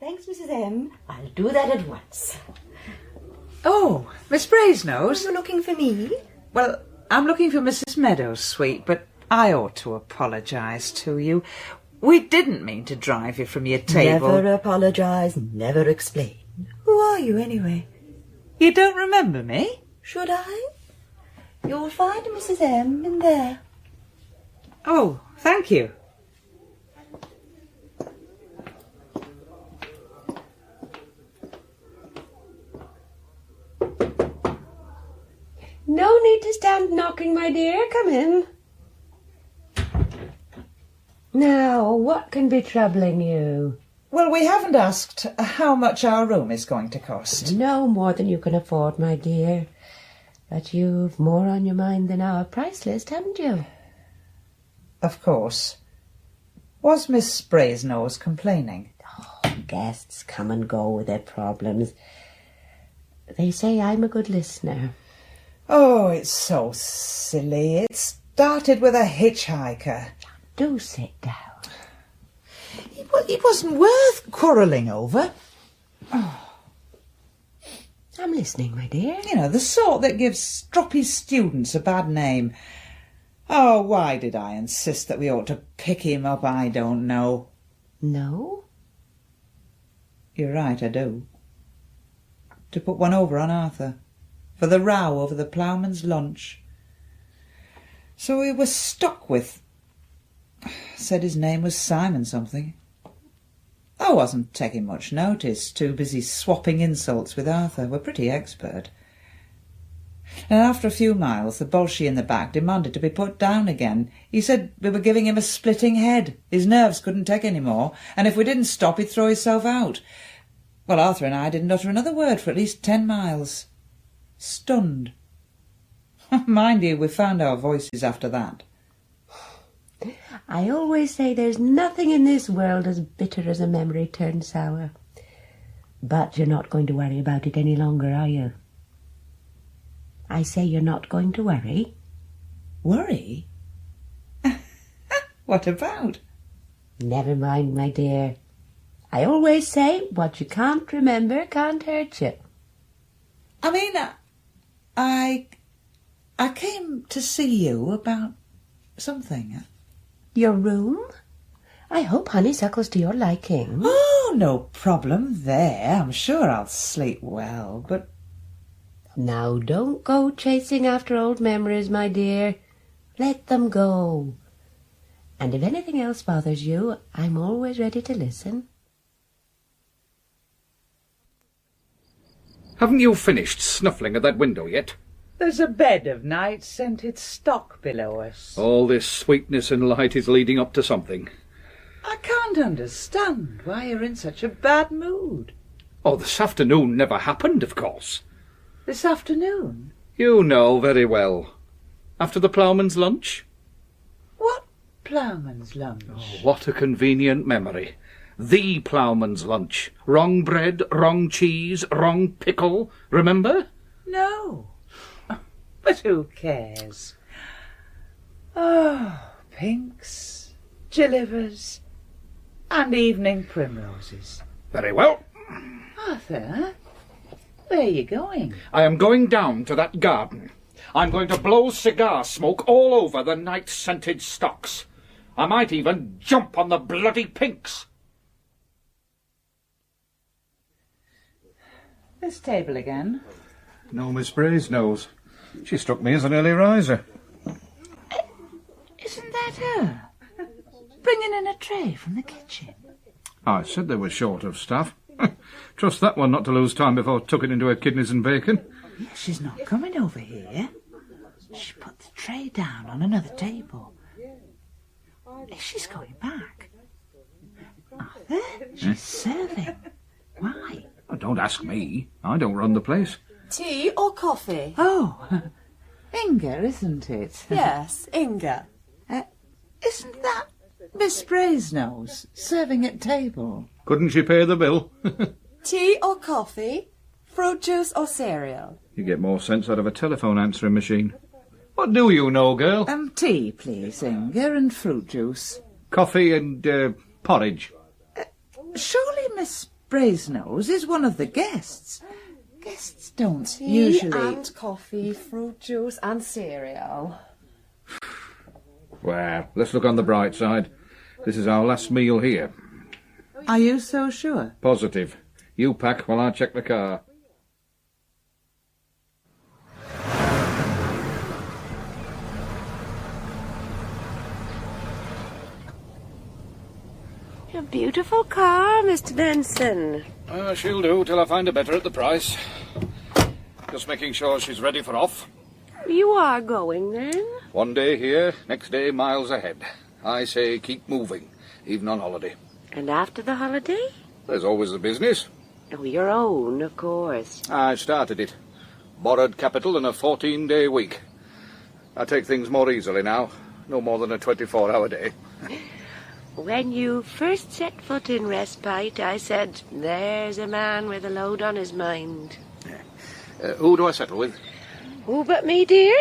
Thanks, Mrs. M. I'll do that at once. Oh, Miss Brasenose. You're looking for me? Well, I'm looking for Mrs. Meadowsweet, but I ought to apologise to you. We didn't mean to drive you from your table. Never apologise, never explain. Who are you, anyway? You don't remember me? Should I? You'll find Mrs. M in there. Oh, thank you. No need to stand knocking, my dear. Come in. Now, what can be troubling you? Well, we haven't asked how much our room is going to cost. No more than you can afford, my dear. But you've more on your mind than our price list, haven't you? Of course. Was Miss Brasenose complaining? Oh, guests come and go with their problems. They say I'm a good listener. Oh, it's so silly. It started with a hitchhiker. Do sit down. It wasn't worth quarrelling over. Oh. I'm listening, my dear. You know, the sort that gives stroppy students a bad name. Oh, why did I insist that we ought to pick him up? I don't know. No? You're right, I do. To put one over on Arthur. For the row over the ploughman's lunch. So he was stuck with... Said his name was Simon something. I wasn't taking much notice, too busy swapping insults with Arthur. We're pretty expert. And after a few miles, the Bolshie in the back demanded to be put down again. He said we were giving him a splitting head. His nerves couldn't take any more, and if we didn't stop, he'd throw himself out. Well, Arthur and I didn't utter another word for at least 10 miles. Stunned. Mind you, we found our voices after that. I always say there's nothing in this world as bitter as a memory turned sour. But you're not going to worry about it any longer, are you? I say you're not going to worry. Worry? What about? Never mind, my dear. I always say what you can't remember can't hurt you. I mean, I came to see you about something. Your room? I hope honeysuckle's to your liking. Oh, no problem there. I'm sure I'll sleep well, but... Now, don't go chasing after old memories, my dear. Let them go. And if anything else bothers you, I'm always ready to listen. Haven't you finished snuffling at that window yet? There's a bed of night-scented stock below us. All this sweetness and light is leading up to something. I can't understand why you're in such a bad mood. Oh, this afternoon never happened, of course. This afternoon? You know very well. After the ploughman's lunch? What ploughman's lunch? Oh, what a convenient memory. The ploughman's lunch. Wrong bread, wrong cheese, wrong pickle. Remember? No. But who cares? Oh, pinks, gillivers, and evening primroses. Very well. Arthur, where are you going? I am going down to that garden. I'm going to blow cigar smoke all over the night-scented stocks. I might even jump on the bloody pinks. This table again? No, Miss Brasenose. She struck me as an early riser. Isn't that her? Bringing in a tray from the kitchen. I said they were short of staff. Trust that one not to lose time before tucking into her kidneys and bacon. She's not coming over here. She put the tray down on another table. She's going back. Arthur, she's serving. Why? Oh, don't ask me. I don't run the place. Tea or coffee? Oh, Inga, isn't it? Yes, Inga. Isn't that Miss Brasenose serving at table? Couldn't she pay the bill? Tea or coffee? Fruit juice or cereal? You get more sense out of a telephone answering machine. What do you know, girl? Tea, please, Inga, and fruit juice. Coffee and porridge. Surely Miss Brasenose is one of the guests. Guests don't Tea usually... and coffee, fruit juice and cereal. Well, let's look on the bright side. This is our last meal here. Are you so sure? Positive. You pack while I check the car. A beautiful car, Mr. Benson. She'll do till I find a better at the price. Just making sure she's ready for off. You are going, then? One day here, next day miles ahead. I say keep moving, even on holiday. And after the holiday? There's always the business. Oh, your own, of course. I started it. Borrowed capital in a 14-day week. I take things more easily now. No more than a 24-hour day. When you first set foot in Respite, I said, there's a man with a load on his mind. Who do I settle with? Who but me, dear?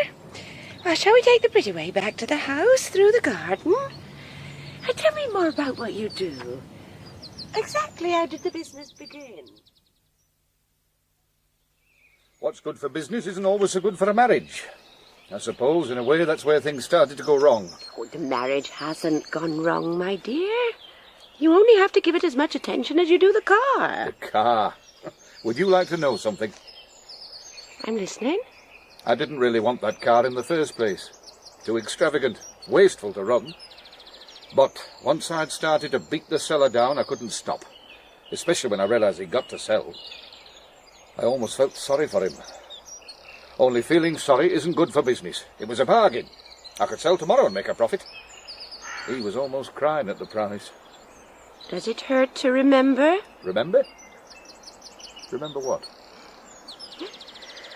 Well, shall we take the pretty way back to the house, through the garden? And tell me more about what you do. Exactly how did the business begin? What's good for business isn't always so good for a marriage. I suppose, in a way, that's where things started to go wrong. Oh, the marriage hasn't gone wrong, my dear. You only have to give it as much attention as you do the car. The car? Would you like to know something? I'm listening. I didn't really want that car in the first place. Too extravagant, wasteful to run. But once I'd started to beat the seller down, I couldn't stop. Especially when I realised he'd got to sell. I almost felt sorry for him. Only feeling sorry isn't good for business. It was a bargain. I could sell tomorrow and make a profit. He was almost crying at the price. Does it hurt to remember? Remember? Remember what?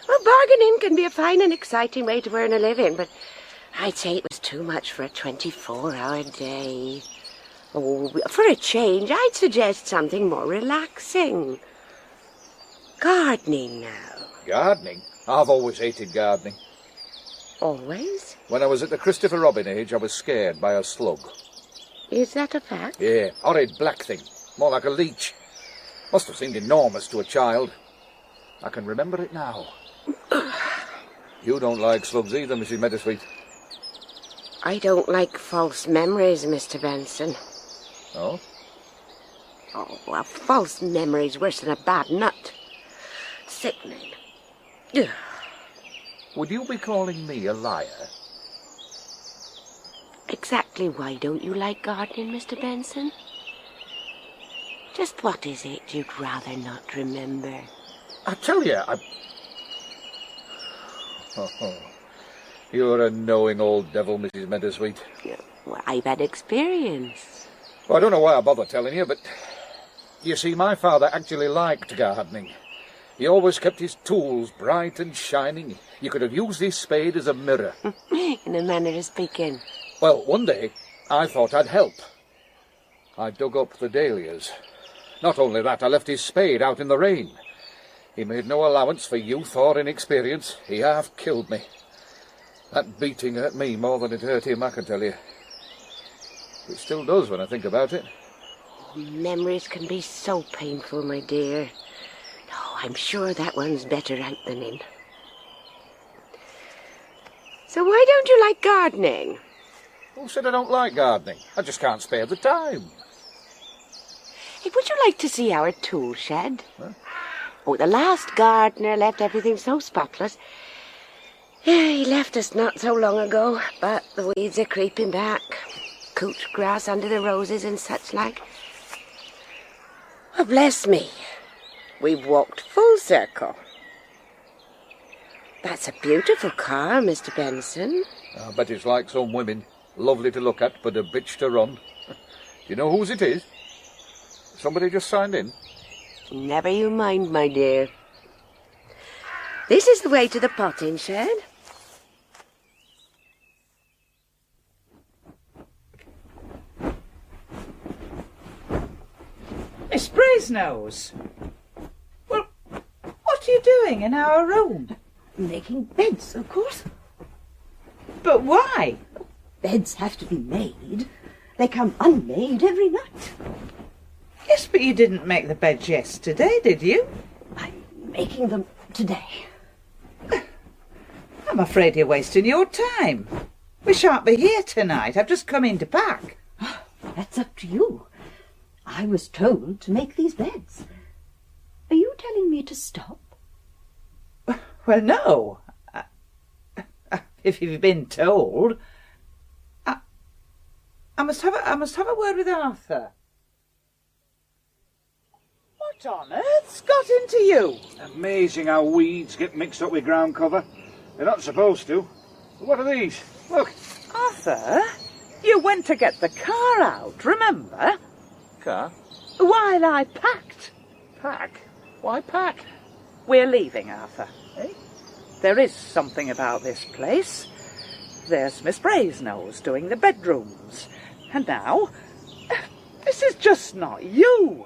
Well, bargaining can be a fine and exciting way to earn a living, but I'd say it was too much for a 24-hour day. Oh, for a change, I'd suggest something more relaxing. Gardening now. Gardening? I've always hated gardening. Always? When I was at the Christopher Robin age, I was scared by a slug. Is that a fact? Yeah, horrid black thing. More like a leech. Must have seemed enormous to a child. I can remember it now. You don't like slugs either, Mrs. Meadowsweet. I don't like false memories, Mr. Benson. Oh? Oh, a false memory's worse than a bad nut. Sickening. Ugh. Would you be calling me a liar? Exactly why don't you like gardening, Mr. Benson? Just what is it you'd rather not remember? I tell you, Oh, you're a knowing old devil, Mrs. Meadowsweet. Yeah, well, I've had experience. Well, I don't know why I bother telling you, but you see, my father actually liked gardening. He always kept his tools bright and shining. You could have used his spade as a mirror. In a manner of speaking. Well, one day, I thought I'd help. I dug up the dahlias. Not only that, I left his spade out in the rain. He made no allowance for youth or inexperience. He half killed me. That beating hurt me more than it hurt him, I can tell you. It still does when I think about it. Memories can be so painful, my dear. No, I'm sure that one's better out than in. So why don't you like gardening? Who said I don't like gardening? I just can't spare the time. Hey, would you like to see our tool shed? Huh? Oh, the last gardener left everything so spotless. Yeah, he left us not so long ago, but the weeds are creeping back. Couch grass under the roses and such like. Oh, bless me. We've walked full circle. That's a beautiful car, Mr. Benson. I bet it's like some women. Lovely to look at, but a bitch to run. Do you know whose it is? Somebody just signed in. Never you mind, my dear. This is the way to the potting shed. Miss Brasenose. Well, what are you doing in our room? Making beds, of course. But why? Beds have to be made. They come unmade every night. Yes, but you didn't make the beds yesterday, did you? I'm making them today. I'm afraid you're wasting your time. We shan't be here tonight. I've just come in to pack. That's up to you. I was told to make these beds. Are you telling me to stop? Well, no. If you've been told. I must have a word with Arthur. What on earth's got into you? Amazing how weeds get mixed up with ground cover. They're not supposed to. What are these? Look. Arthur, you went to get the car out, remember? Car? While I packed. Pack? Why pack? We're leaving, Arthur. Eh? There is something about this place. There's Miss Brasenose doing the bedrooms. And now, This is just not you.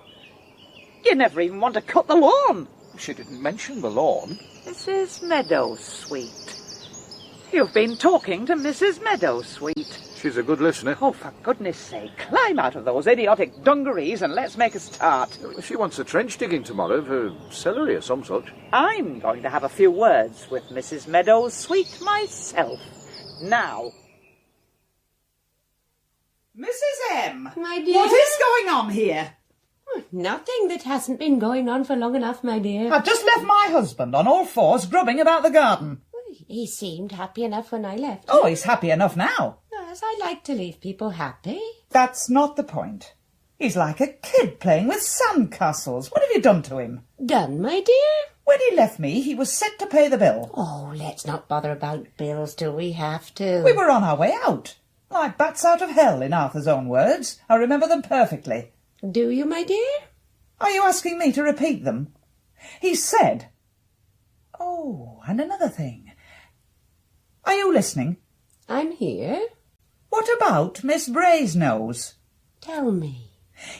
You never even want to cut the lawn. She didn't mention the lawn. Mrs. Meadowsweet. You've been talking to Mrs. Meadowsweet. She's a good listener. Oh, for goodness sake, climb out of those idiotic dungarees and let's make a start. She wants a trench digging tomorrow for celery or some such. I'm going to have a few words with Mrs. Meadowsweet myself. Now. Mrs. M. My dear. What is going on here? Nothing that hasn't been going on for long enough, my dear. I've just left my husband on all fours grubbing about the garden. He seemed happy enough when I left. Oh, he's happy enough now. Yes, I like to leave people happy. That's not the point. He's like a kid playing with sandcastles. What have you done to him? Done, my dear? When he left me, he was set to pay the bill. Oh, let's not bother about bills till we have to. We were on our way out. Like bats out of hell, in Arthur's own words. I remember them perfectly. Do you, my dear? Are you asking me to repeat them? He said... Oh, and another thing. Are you listening? I'm here. What about Miss Brasenose? Tell me.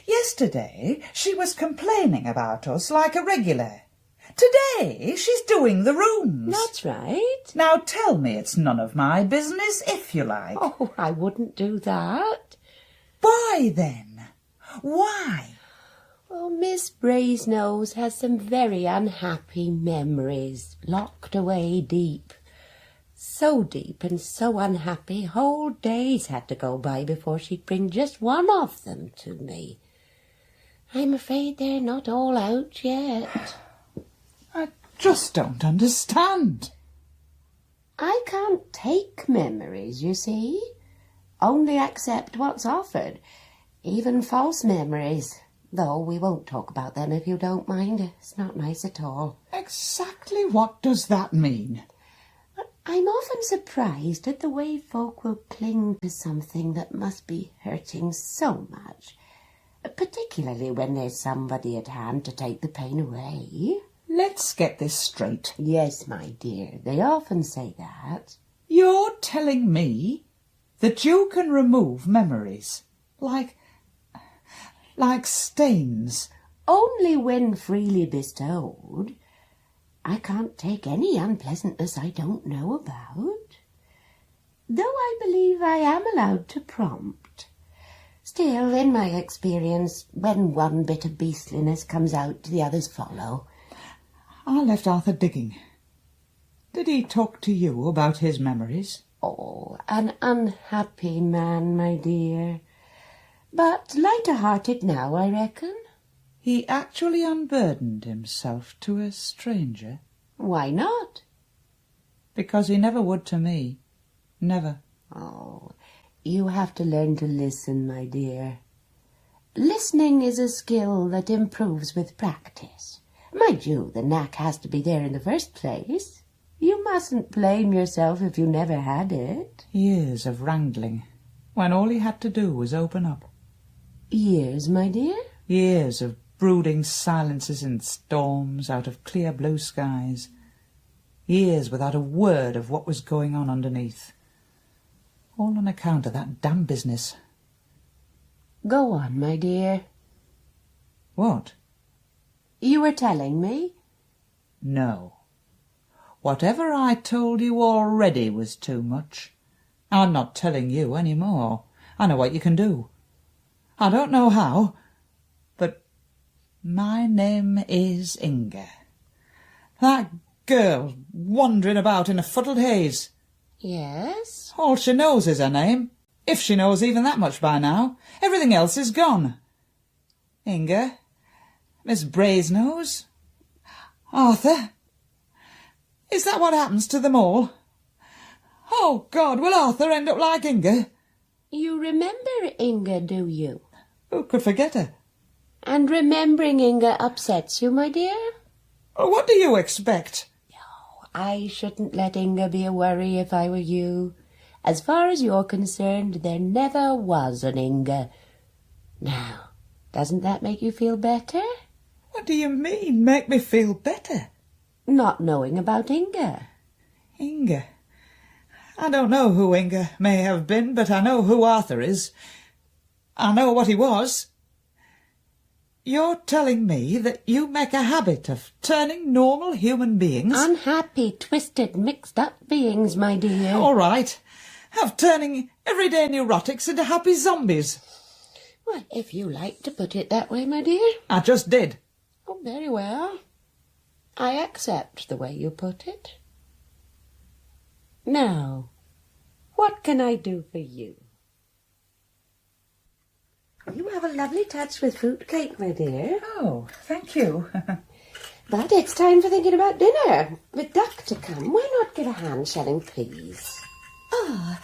Yesterday she was complaining about us like a regular. Today she's doing the rooms. That's right. Now tell me it's none of my business, if you like. Oh, I wouldn't do that. Why then? Why? Well, Miss Brasenose has some very unhappy memories locked away deep. So deep and so unhappy, whole days had to go by before she'd bring just one of them to me. I'm afraid they're not all out yet. I just don't understand. I can't take memories, you see. Only accept what's offered, even false memories. Though we won't talk about them if you don't mind. It's not nice at all. Exactly what does that mean? I'm often surprised at the way folk will cling to something that must be hurting so much, particularly when there's somebody at hand to take the pain away. Let's get this straight. Yes, my dear, they often say that. You're telling me that you can remove memories, like stains? Only when freely bestowed. I can't take any unpleasantness I don't know about, though I believe I am allowed to prompt. Still, in my experience, when one bit of beastliness comes out, the others follow. I left Arthur digging. Did he talk to you about his memories? Oh, an unhappy man, my dear. But lighter-hearted now, I reckon. He actually unburdened himself to a stranger? Why not? Because he never would to me. Never. Oh, you have to learn to listen, my dear. Listening is a skill that improves with practice. Mind you, the knack has to be there in the first place. You mustn't blame yourself if you never had it. Years of wrangling, when all he had to do was open up. Years, my dear? Years of brooding silences and storms out of clear blue skies. Years without a word of what was going on underneath. All on account of that damn business. Go on, my dear. What? You were telling me? No. Whatever I told you already was too much. I'm not telling you any more. I know what you can do. I don't know how, but my name is Inga. That girl wandering about in a fuddled haze. Yes? All she knows is her name, if she knows even that much by now. Everything else is gone. Inga, Miss Brasenose, Arthur. Is that what happens to them all? Oh, God, will Arthur end up like Inga? You remember Inga, do you? Who could forget her? And remembering Inga upsets you, my dear? What do you expect? No, I shouldn't let Inga be a worry if I were you. As far as you're concerned, there never was an Inga. Now, doesn't that make you feel better? What do you mean, make me feel better? Not knowing about Inga. Inga? I don't know who Inga may have been, but I know who Arthur is. I know what he was. You're telling me that you make a habit of turning normal human beings... Unhappy, twisted, mixed-up beings, my dear. All right. Of turning everyday neurotics into happy zombies. Well, if you like to put it that way, my dear. I just did. Oh, very well. I accept the way you put it. Now, what can I do for you? You have a lovely touch with fruitcake, my dear. Oh, thank you. But it's time for thinking about dinner. With duck to come, why not give a hand shelling, please? Ah.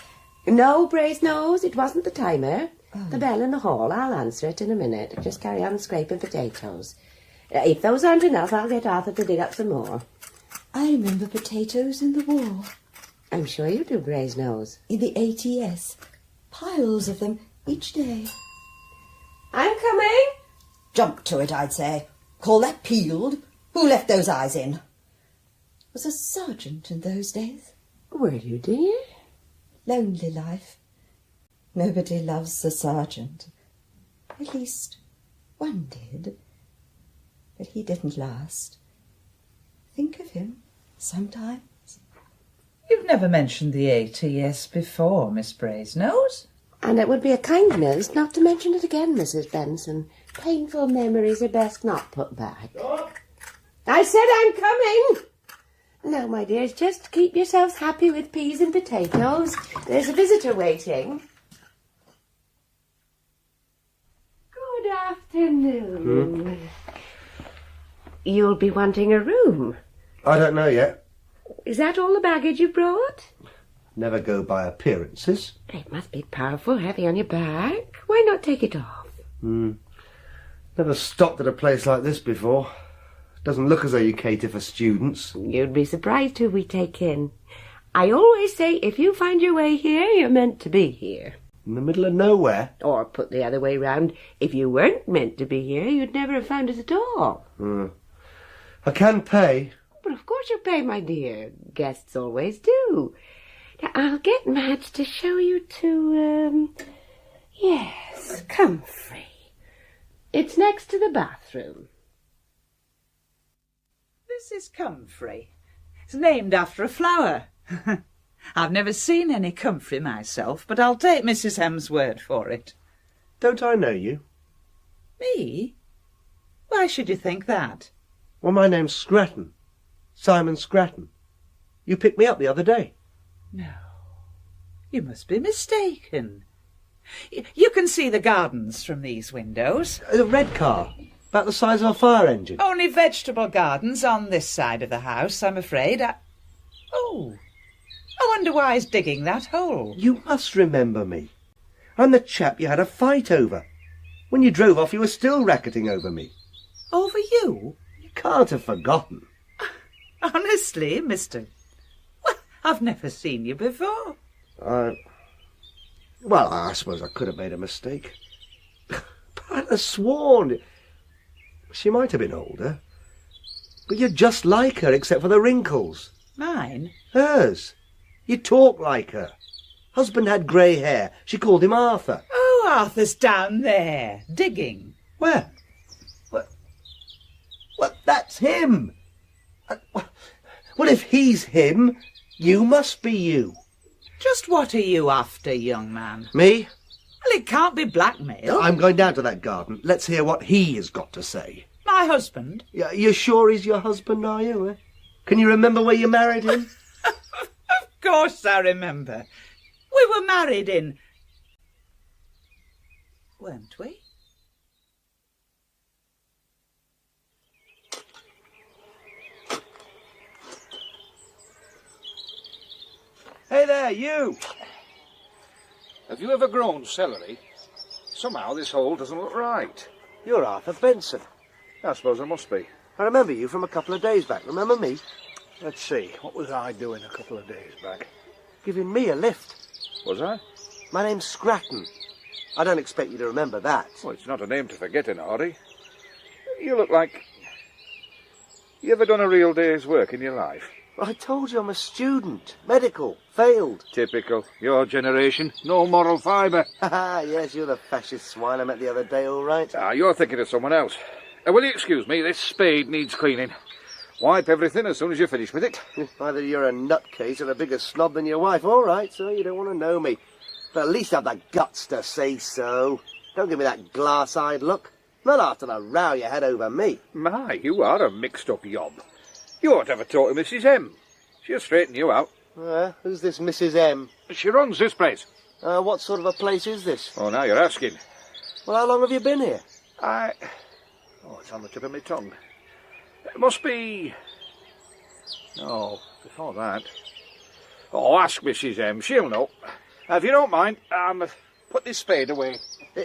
No, Brasenose, it wasn't the timer. The bell in the hall, I'll answer it in a minute. Just carry on scraping potatoes. If those aren't enough, I'll get Arthur to dig up some more. I remember potatoes in the war. I'm sure you do, Brasenose. In the ATS. Piles of them each day. I'm coming. Jump to it, I'd say. Call that peeled? Who left those eyes in? Was a sergeant in those days. Were you, dear? Lonely life. Nobody loves a sergeant. At least one did. But he didn't last. Think of him sometimes. You've never mentioned the ATS before, Miss Brasenose. And it would be a kindness not to mention it again, Mrs. Benson. Painful memories are best not put back. I said I'm coming! Now, my dears, just keep yourselves happy with peas and potatoes. There's a visitor waiting. Good afternoon. You'll be wanting a room. I don't know yet. Is that all the baggage you brought? Never go by appearances. It must be powerful heavy on your back. Why not take it off? Never stopped at a place like this before. Doesn't look as though you cater for students. You'd be surprised who we take in. I always say if you find your way here, you're meant to be here. In the middle of nowhere? Or put the other way round, if you weren't meant to be here, you'd never have found us at all. I can pay. But of course you pay, my dear. Guests always do. Now, I'll get Madge to show you to, yes, comfrey. It's next to the bathroom. This is comfrey. It's named after a flower. I've never seen any comfrey myself, but I'll take Mrs. Hem's word for it. Don't I know you? Me? Why should you think that? Well, my name's Scratton. Simon Scratton. You picked me up the other day. No, you must be mistaken. You can see the gardens from these windows. The red car, about the size of a fire engine. Only vegetable gardens on this side of the house, I'm afraid. Oh, I wonder why he's digging that hole. You must remember me. I'm the chap you had a fight over. When you drove off, you were still racketing over me. Over you? You can't have forgotten. Honestly, mister... Well, I've never seen you before. Well, I suppose I could have made a mistake. But I'd have sworn... She might have been older. But you're just like her, except for the wrinkles. Mine? Hers. You talk like her. Husband had grey hair. She called him Arthur. Oh, Arthur's down there, digging. Where? Well, that's him. Well, if he's him, you must be you. Just what are you after, young man? Me? Well, it can't be blackmail. I'm going down to that garden. Let's hear what he has got to say. My husband? You're sure he's your husband, are you? Can you remember where you married him? Of course I remember. We were married in... Weren't we? Hey there, you! Have you ever grown celery? Somehow this hole doesn't look right. You're Arthur Benson. I suppose I must be. I remember you from a couple of days back. Remember me? Let's see, what was I doing a couple of days back? Giving me a lift. Was I? My name's Scratton. I don't expect you to remember that. Well, it's not a name to forget in a hurry. You look like... You ever done a real day's work in your life? I told you I'm a student. Medical. Failed. Typical. Your generation. No moral fibre. Yes, you're the fascist swine I met the other day, all right. You're thinking of someone else. Will you excuse me? This spade needs cleaning. Wipe everything as soon as you're finished with it. Either you're a nutcase or a bigger snob than your wife. All right, so you don't want to know me. But at least have the guts to say so. Don't give me that glass-eyed look. Not after the row you had over me. My, you are a mixed-up yob. You ought to have a talk to Mrs. M. She'll straighten you out. Who's this Mrs. M? She runs this place. What sort of a place is this? Oh, now you're asking. Well, how long have you been here? Oh, it's on the tip of my tongue. It must be... No, before that. Oh, ask Mrs. M. She'll know. If you don't mind, put this spade away.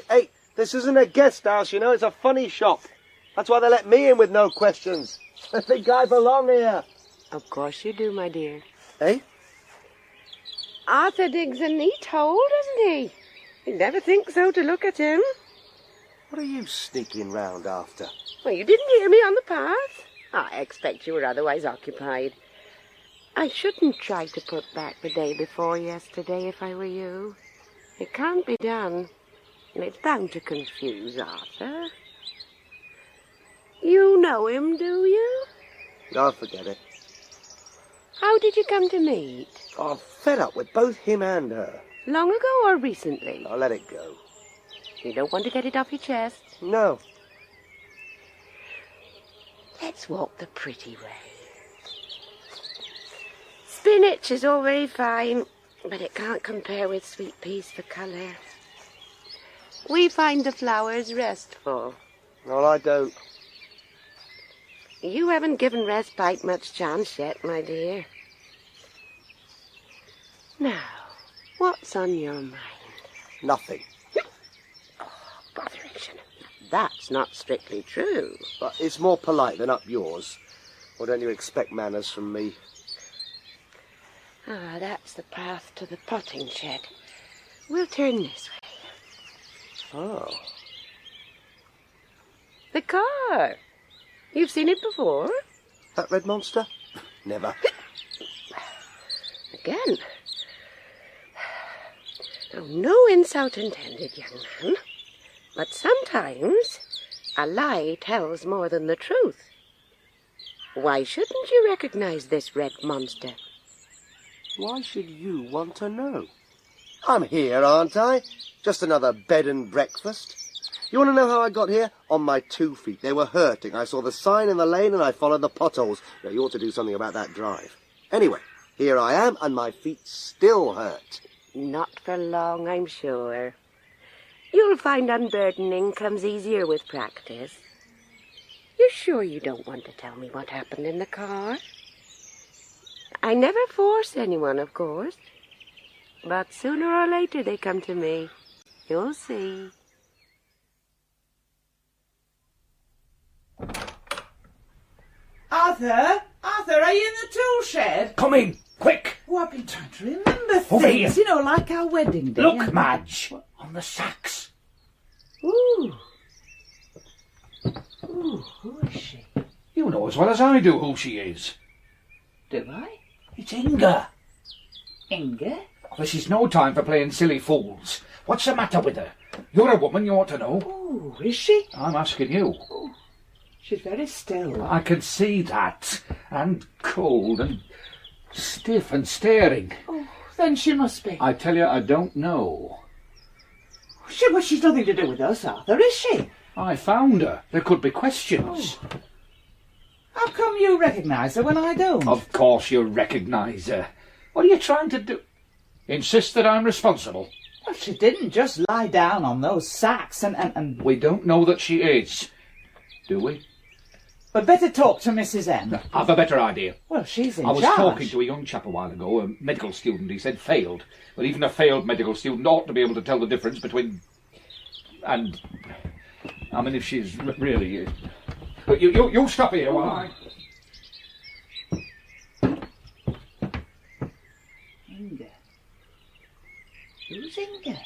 Hey, this isn't a guest house, you know. It's a funny shop. That's why they let me in with no questions. I think I belong here. Of course you do, my dear. Eh? Arthur digs a neat hole, doesn't he? You'd never think so to look at him. What are you sneaking round after? Well, you didn't hear me on the path. I expect you were otherwise occupied. I shouldn't try to put back the day before yesterday if I were you. It can't be done, and it's bound to confuse Arthur. You know him, do you? No, forget it. How did you come to meet? I'm fed up with both him and her. Long ago or recently? I'll let it go. You don't want to get it off your chest? No. Let's walk the pretty way. Spinach is all very fine, but it can't compare with sweet peas for colour. We find the flowers restful. Well, I don't. You haven't given respite much chance yet, my dear. Now, what's on your mind? Nothing. Oh, botheration. That's not strictly true. But it's more polite than up yours. Or don't you expect manners from me? That's the path to the potting shed. We'll turn this way. Oh. The car. You've seen it before? That red monster? Never. Again. Now, no insult intended, young man. But sometimes a lie tells more than the truth. Why shouldn't you recognize this red monster? Why should you want to know? I'm here, aren't I? Just another bed and breakfast. You want to know how I got here? On my 2 feet. They were hurting. I saw the sign in the lane and I followed the potholes. Yeah, you ought to do something about that drive. Anyway, here I am and my feet still hurt. Not for long, I'm sure. You'll find unburdening comes easier with practice. You're sure you don't want to tell me what happened in the car? I never force anyone, of course. But sooner or later they come to me. You'll see. Arthur? Arthur, are you in the tool shed? Come in, quick! Oh, I've been trying to remember things. Over here. You know, like our wedding day. Look, Madge, on the sacks. Ooh. Ooh, who is she? You know as well as I do who she is. Do I? It's Inga. Inga? This is no time for playing silly fools. What's the matter with her? You're a woman, you ought to know. Oh, is she? I'm asking you. Oh, she's very still. I can see that. And cold and stiff and staring. Oh, then she must be. I tell you, I don't know. She's nothing to do with us, Arthur, is she? I found her. There could be questions. Oh. How come you recognise her when I don't? Of course you recognise her. What are you trying to do? Insist that I'm responsible? Well, she didn't just lie down on those sacks and... We don't know that she is, do we? But better talk to Mrs. M. I've a better idea. Well, she's in charge. I was charge. talking to a young chap a while ago, a medical student. He said failed. But even a failed medical student ought to be able to tell the difference between... And... I mean, if she's really... You stop here while I... Inga. Who's Inga?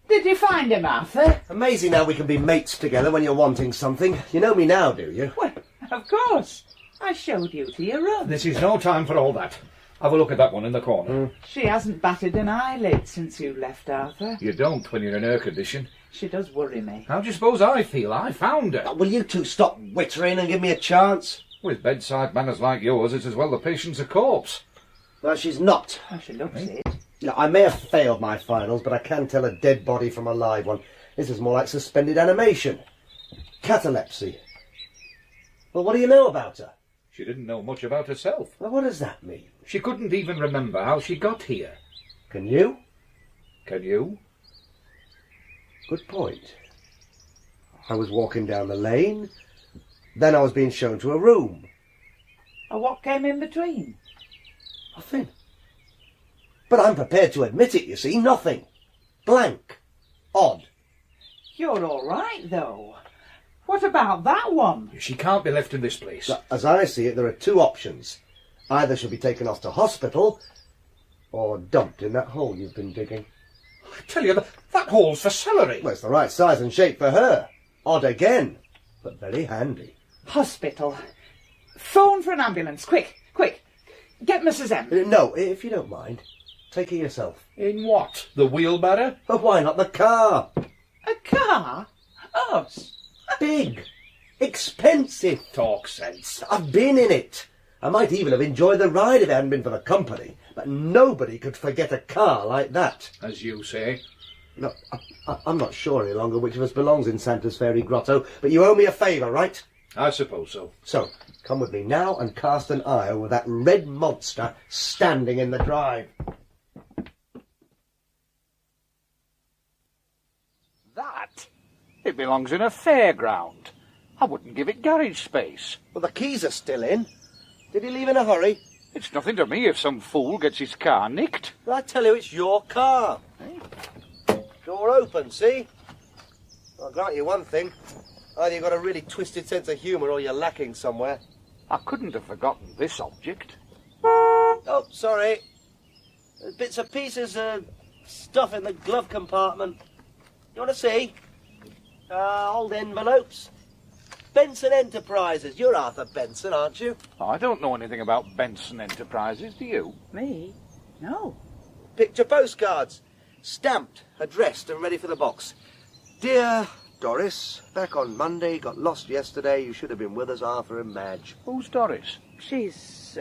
Did you find him, Arthur? Amazing how we can be mates together when you're wanting something. You know me now, do you? Well, Of course. I showed you to your room. This is no time for all that. Have a look at that one in the corner. She hasn't batted an eyelid since you left, Arthur. You don't when you're in her condition. She does worry me. How do you suppose I feel? I found her. Will you two stop wittering and give me a chance? With bedside manners like yours, it's as well the patient's a corpse. Well, she's not. Oh, she looks it. Now, I may have failed my finals, but I can tell a dead body from a live one. This is more like suspended animation. Catalepsy. Well, what do you know about her? She didn't know much about herself. Well, what does that mean? She couldn't even remember how she got here. Can you? Can you? Good point. I was walking down the lane, then I was being shown to a room. And what came in between? Nothing. But I'm prepared to admit it, you see, nothing. Blank. Odd. You're all right, though. What about that one? She can't be left in this place. As I see it, there are two options. Either she'll be taken off to hospital, or dumped in that hole you've been digging. I tell you, that hole's for celery. Well, it's the right size and shape for her. Odd again, but very handy. Hospital. Phone for an ambulance, quick, quick. Get Mrs. M. No, if you don't mind. Take her yourself. In what? The wheelbarrow? Oh, why not the car? A car? Us? Big. Expensive. Talk sense. I've been in it. I might even have enjoyed the ride if it hadn't been for the company. But nobody could forget a car like that. As you say. No, I'm not sure any longer which of us belongs in Santa's fairy grotto, but you owe me a favour, right? I suppose so. So, come with me now and cast an eye over that red monster standing in the drive. That? It belongs in a fairground. I wouldn't give it garage space. Well, the keys are still in. Did he leave in a hurry? It's nothing to me if some fool gets his car nicked. Well, I tell you, it's your car. Door open, see? I'll grant you one thing. Either you've got a really twisted sense of humour or you're lacking somewhere. I couldn't have forgotten this object. Oh, sorry. There's bits and pieces of stuff in the glove compartment. You want to see? Old envelopes. Benson Enterprises. You're Arthur Benson, aren't you? I don't know anything about Benson Enterprises, do you? Me? No. Picture postcards. Stamped, addressed and ready for the box. Dear Doris, back on Monday, got lost yesterday. You should have been with us, Arthur and Madge. Who's Doris? She's,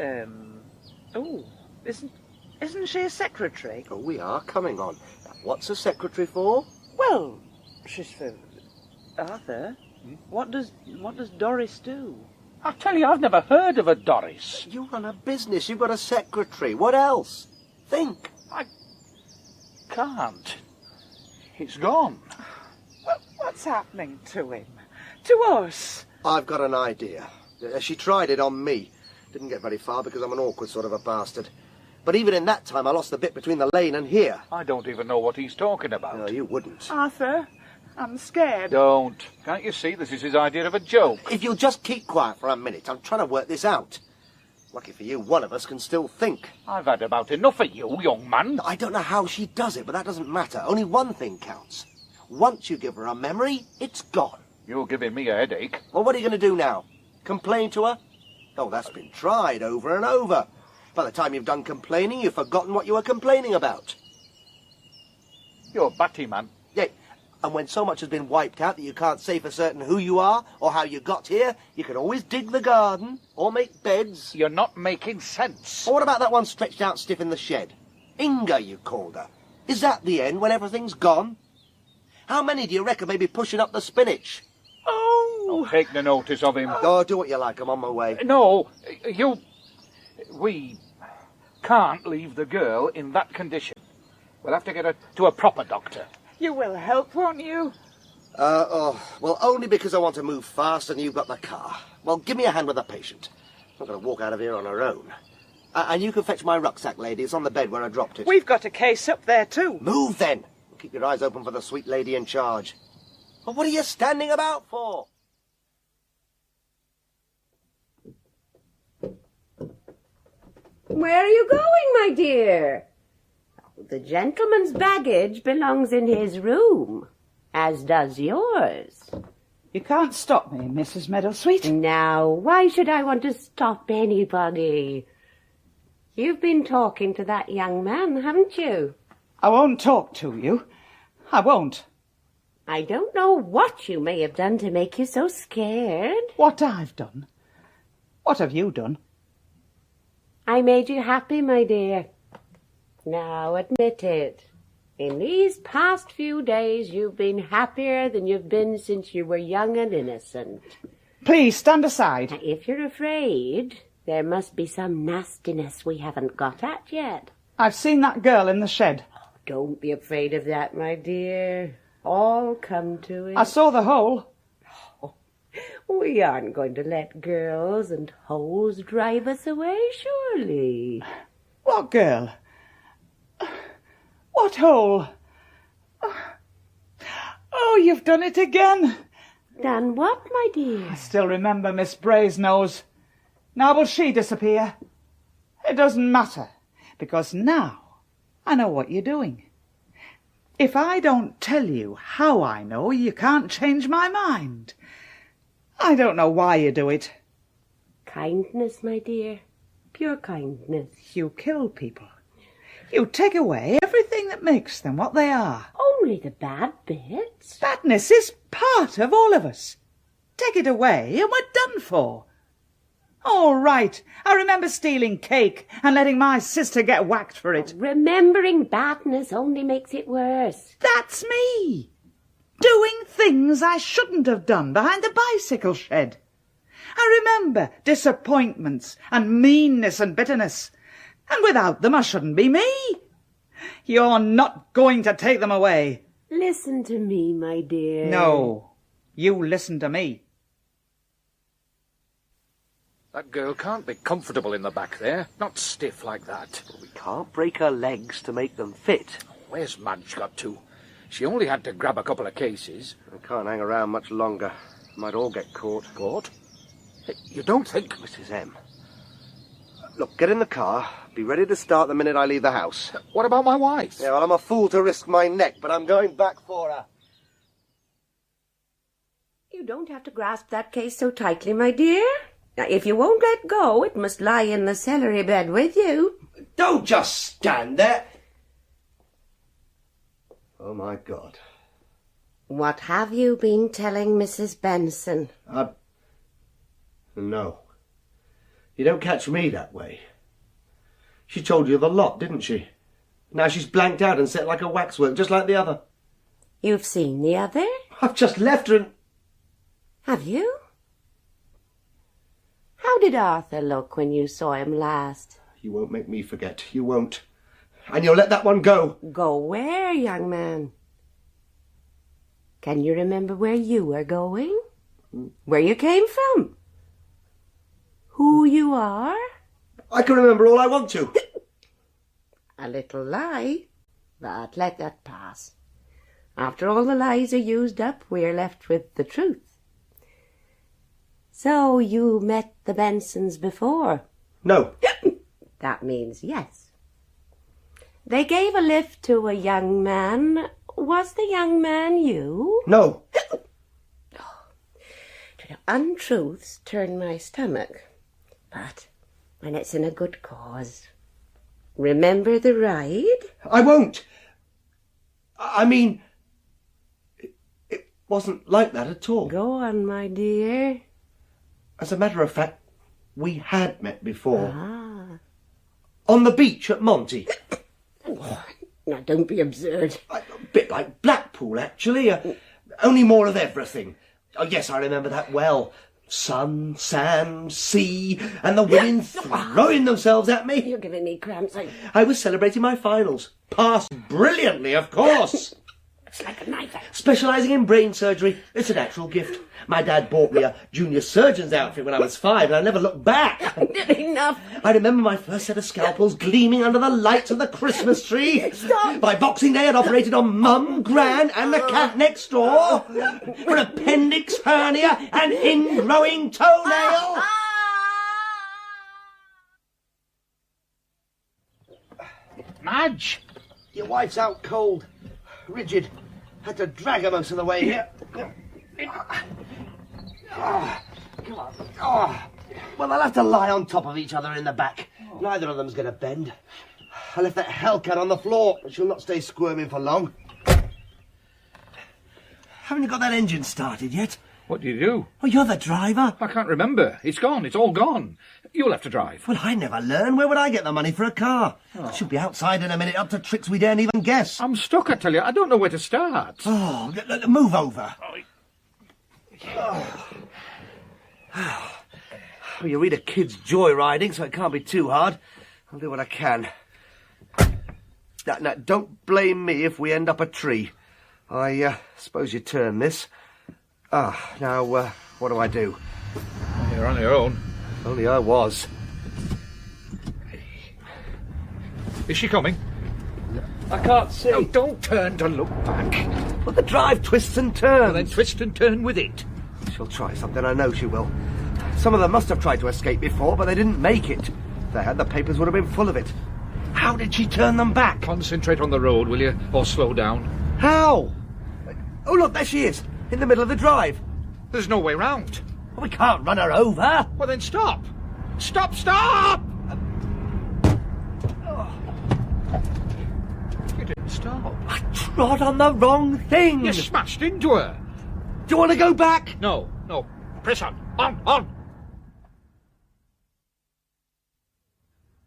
oh, isn't she a secretary? Oh, we are coming on. What's a secretary for? Well, she's for Arthur. What does Doris do? I tell you, I've never heard of a Doris. You run a business. You've got a secretary. What else? Think. I can't. It's gone. Well, what's happening to him? To us? I've got an idea. She tried it on me. Didn't get very far because I'm an awkward sort of a bastard. But even in that time, I lost the bit between the lane and here. I don't even know what he's talking about. No, you wouldn't. Arthur, I'm scared. Don't. Can't you see this is his idea of a joke? If you'll just keep quiet for a minute, I'm trying to work this out. Lucky for you, one of us can still think. I've had about enough of you, young man. I don't know how she does it, but that doesn't matter. Only one thing counts. Once you give her a memory, it's gone. You're giving me a headache. Well, what are you going to do now? Complain to her? Oh, that's been tried over and over. By the time you've done complaining, you've forgotten what you were complaining about. You're batty, man. Yeah, and when so much has been wiped out that you can't say for certain who you are or how you got here, you can always dig the garden or make beds. You're not making sense. Or what about that one stretched out stiff in the shed? Inga, you called her. Is that the end when everything's gone? How many do you reckon may be pushing up the spinach? Oh! Take no notice of him. Oh, do what you like. I'm on my way. No, we can't leave the girl in that condition. We'll have to get her to a proper doctor. You will help, won't you? Well, only because I want to move fast and you've got the car. Well, give me a hand with the patient. I'm not going to walk out of here on her own. And you can fetch my rucksack, lady. It's on the bed where I dropped it. We've got a case up there, too. Move, then. Keep your eyes open for the sweet lady in charge. Well, what are you standing about for? Where are you going, my dear? The gentleman's baggage belongs in his room, as does yours. You can't stop me, Mrs. Meadowsweet. Now, why should I want to stop anybody? You've been talking to that young man, haven't you? I won't talk to you. I won't. I don't know what you may have done to make you so scared. What I've done? What have you done? I made you happy, my dear. Now, admit it. In these past few days, you've been happier than you've been since you were young and innocent. Please, stand aside. Now, if you're afraid, there must be some nastiness we haven't got at yet. I've seen that girl in the shed. Oh, don't be afraid of that, my dear. All come to it. I saw the hole. Oh, we aren't going to let girls and holes drive us away, surely. What girl? What hole? Oh, you've done it again. Done what, my dear? I still remember Miss Brasenose. Now will she disappear? It doesn't matter, because now I know what you're doing. If I don't tell you how I know, you can't change my mind. I don't know why you do it. Kindness, my dear. Pure kindness. You kill people. You take away everything that makes them what they are. Only the bad bits. Badness is part of all of us. Take it away and we're done for. All right, I remember stealing cake and letting my sister get whacked for it. Remembering badness only makes it worse. That's me. Doing things I shouldn't have done behind the bicycle shed. I remember disappointments and meanness and bitterness. And without them I shouldn't be me. You're not going to take them away. Listen to me, my dear. No, you listen to me. That girl can't be comfortable in the back there. Not stiff like that. We can't break her legs to make them fit. Where's Madge got to? She only had to grab a couple of cases. I can't hang around much longer. Might all get caught. Caught? Hey, you don't think... Mrs. M. Look, get in the car. Be ready to start the minute I leave the house. What about my wife? Yeah, well, I'm a fool to risk my neck, but I'm going back for her. You don't have to grasp that case so tightly, my dear. Now, if you won't let go, it must lie in the celery bed with you. Don't just stand there. Oh, my God. What have you been telling Mrs. Benson? No. You don't catch me that way. She told you the lot, didn't she? Now she's blanked out and set like a waxwork, just like the other. You've seen the other? I've just left her and... Have you? How did Arthur look when you saw him last? You won't make me forget. You won't. And you'll let that one go. Go where, young man? Can you remember where you were going? Where you came from? Who you are? I can remember all I want to. A little lie, but let that pass. After all the lies are used up, we are left with the truth. So you met the Bensons before? No. That means yes. They gave a lift to a young man. Was the young man you? No. Untruths turn my stomach. But when it's in a good cause. Remember the ride? I won't. I mean, it wasn't like that at all. Go on, my dear. As a matter of fact, we had met before. Ah. On the beach at Monty. Now, don't be absurd. A bit like Blackpool, actually. Only more of everything. Oh, yes, I remember that well. Sun, sand, sea, and the women throwing themselves at me. You're giving me cramps. I was celebrating my finals. Passed brilliantly, of course. It's like a knife. Specialising in brain surgery. It's a natural gift. My dad bought me a junior surgeon's outfit when I was 5, and I never looked back. Enough. I remember my first set of scalpels gleaming under the lights of the Christmas tree. Stop. By Boxing Day, I'd operated on Mum, Gran, and the cat next door for appendix hernia and ingrowing toenail. Madge! Your wife's out cold. Rigid. Had to drag her most of the way here. Oh, come on. Oh. Well, they'll have to lie on top of each other in the back. Neither of them's going to bend. I left that hellcat on the floor, but she'll not stay squirming for long. Haven't you got that engine started yet? What do you do? Well, you're the driver. I can't remember. It's gone. It's all gone. You'll have to drive. Well, I never learn. Where would I get the money for a car? I should be outside in a minute, up to tricks we daren't even guess. I'm stuck, I tell you. I don't know where to start. Oh, move over. Well, you read a kid's joyriding, so it can't be too hard. I'll do what I can. Now, don't blame me if we end up a tree. I suppose you turn this. Now, what do I do? You're on your own. If only I was. Is she coming? I can't see. No, don't turn to look back. Well, the drive twists and turns. Well, then twist and turn with it. She'll try something, I know she will. Some of them must have tried to escape before, but they didn't make it. If they had, the papers would have been full of it. How did she turn them back? Concentrate on the road, will you? Or slow down. How? Oh, look, there she is, in the middle of the drive. There's no way round. Well, we can't run her over. Well, then stop. Stop! You didn't stop. I trod on the wrong thing. You smashed into her. Do you want to go back? No. Press on. On.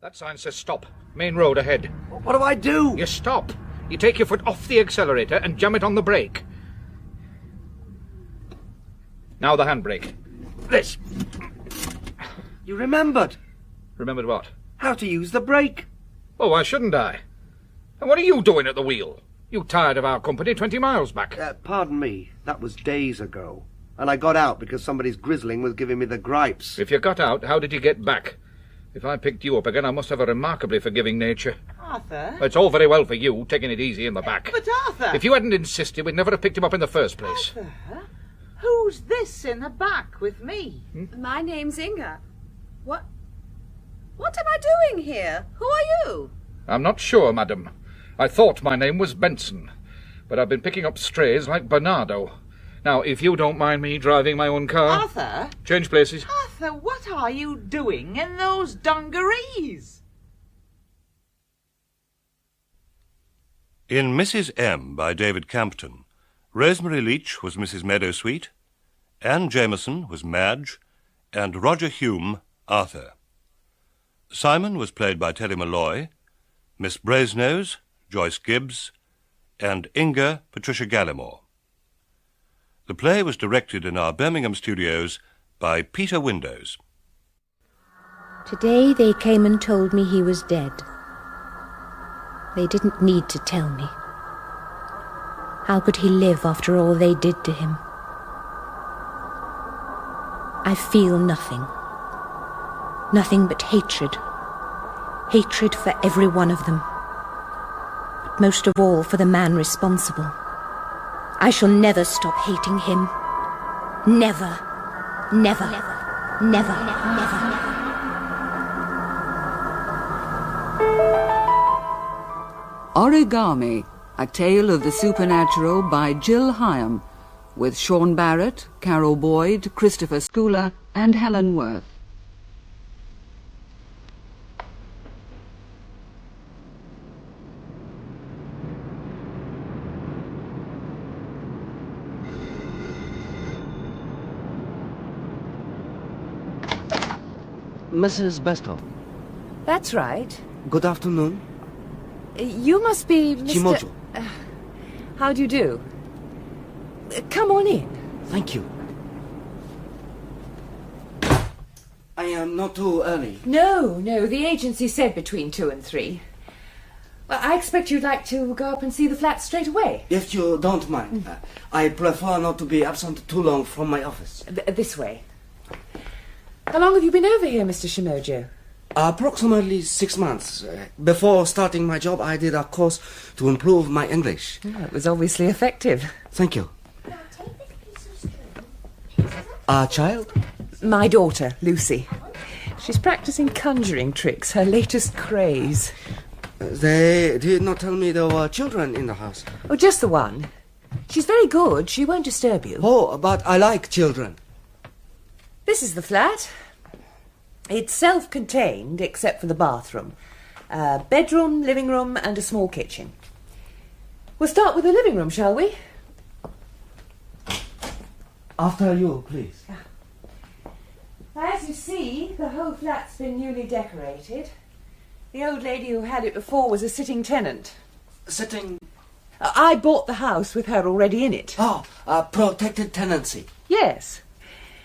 That sign says stop. Main road ahead. What do I do? You stop. You take your foot off the accelerator and jam it on the brake. Now the handbrake. This. You remembered. Remembered what? How to use the brake. Oh, why shouldn't I? And what are you doing at the wheel? You tired of our company 20 miles back? Pardon me. That was days ago. And I got out because somebody's grizzling was giving me the gripes. If you got out, how did you get back? If I picked you up again, I must have a remarkably forgiving nature. Arthur? It's all very well for you, taking it easy in the back. But Arthur! If you hadn't insisted, we'd never have picked him up in the first place. Arthur? Who's this in the back with me? My name's Inga. What am I doing here? Who are you? I'm not sure, madam. I thought my name was Benson, but I've been picking up strays like Bernardo. Now, if you don't mind me driving my own car... Arthur? Change places. Arthur, what are you doing in those dungarees? In Mrs. M. by David Campton, Rosemary Leach was Mrs. Meadowsweet, Anne Jameson was Madge, and Roger Hume, Arthur. Simon was played by Terry Malloy, Miss Brasenose, Joyce Gibbs, and Inga, Patricia Gallimore. The play was directed in our Birmingham studios by Peter Windows. Today they came and told me he was dead. They didn't need to tell me. How could he live after all they did to him? I feel nothing. Nothing but hatred. Hatred for every one of them. But most of all for the man responsible. I shall never stop hating him. Never. Never. Never. Never. Never. Oragami, a tale of the supernatural by Jill Hyem, with Sean Barrett, Carol Boyd, Christopher Schooler, and Helen Worth. Mrs. Bristol. That's right. Good afternoon. You must be Mr... Chimojo. How do you do? Come on in. Thank you. I am not too early. No, the agency said between 2 and 3. Well, I expect you'd like to go up and see the flat straight away. If you don't mind. I prefer not to be absent too long from my office. This way. How long have you been over here, Mr. Shimojo? Approximately 6 months. Before starting my job, I did a course to improve my English. Oh, it was obviously effective. Thank you. A child? My daughter, Lucy. She's practicing conjuring tricks, her latest craze. They did not tell me there were children in the house. Oh, just the one. She's very good. She won't disturb you. Oh, but I like children. This is the flat. It's self-contained, except for the bathroom. Bedroom, living room, and a small kitchen. We'll start with the living room, shall we? After you, please. As you see, the whole flat's been newly decorated. The old lady who had it before was a sitting tenant. Sitting? I bought the house with her already in it. Oh, a protected tenancy. Yes.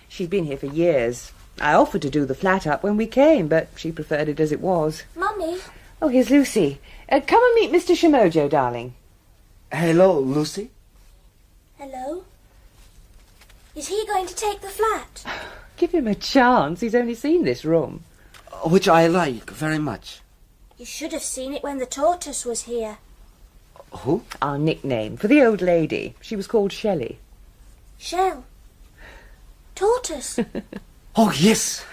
She'd been here for years. I offered to do the flat up when we came, but she preferred it as it was. Mummy? Oh, here's Lucy. Come and meet Mr. Shimojo, darling. Hello, Lucy. Hello? Is he going to take the flat? Give him a chance. He's only seen this room. Which I like very much. You should have seen it when the tortoise was here. Who? Our nickname for the old lady. She was called Shelley. Shell? Tortoise? Oh, yes.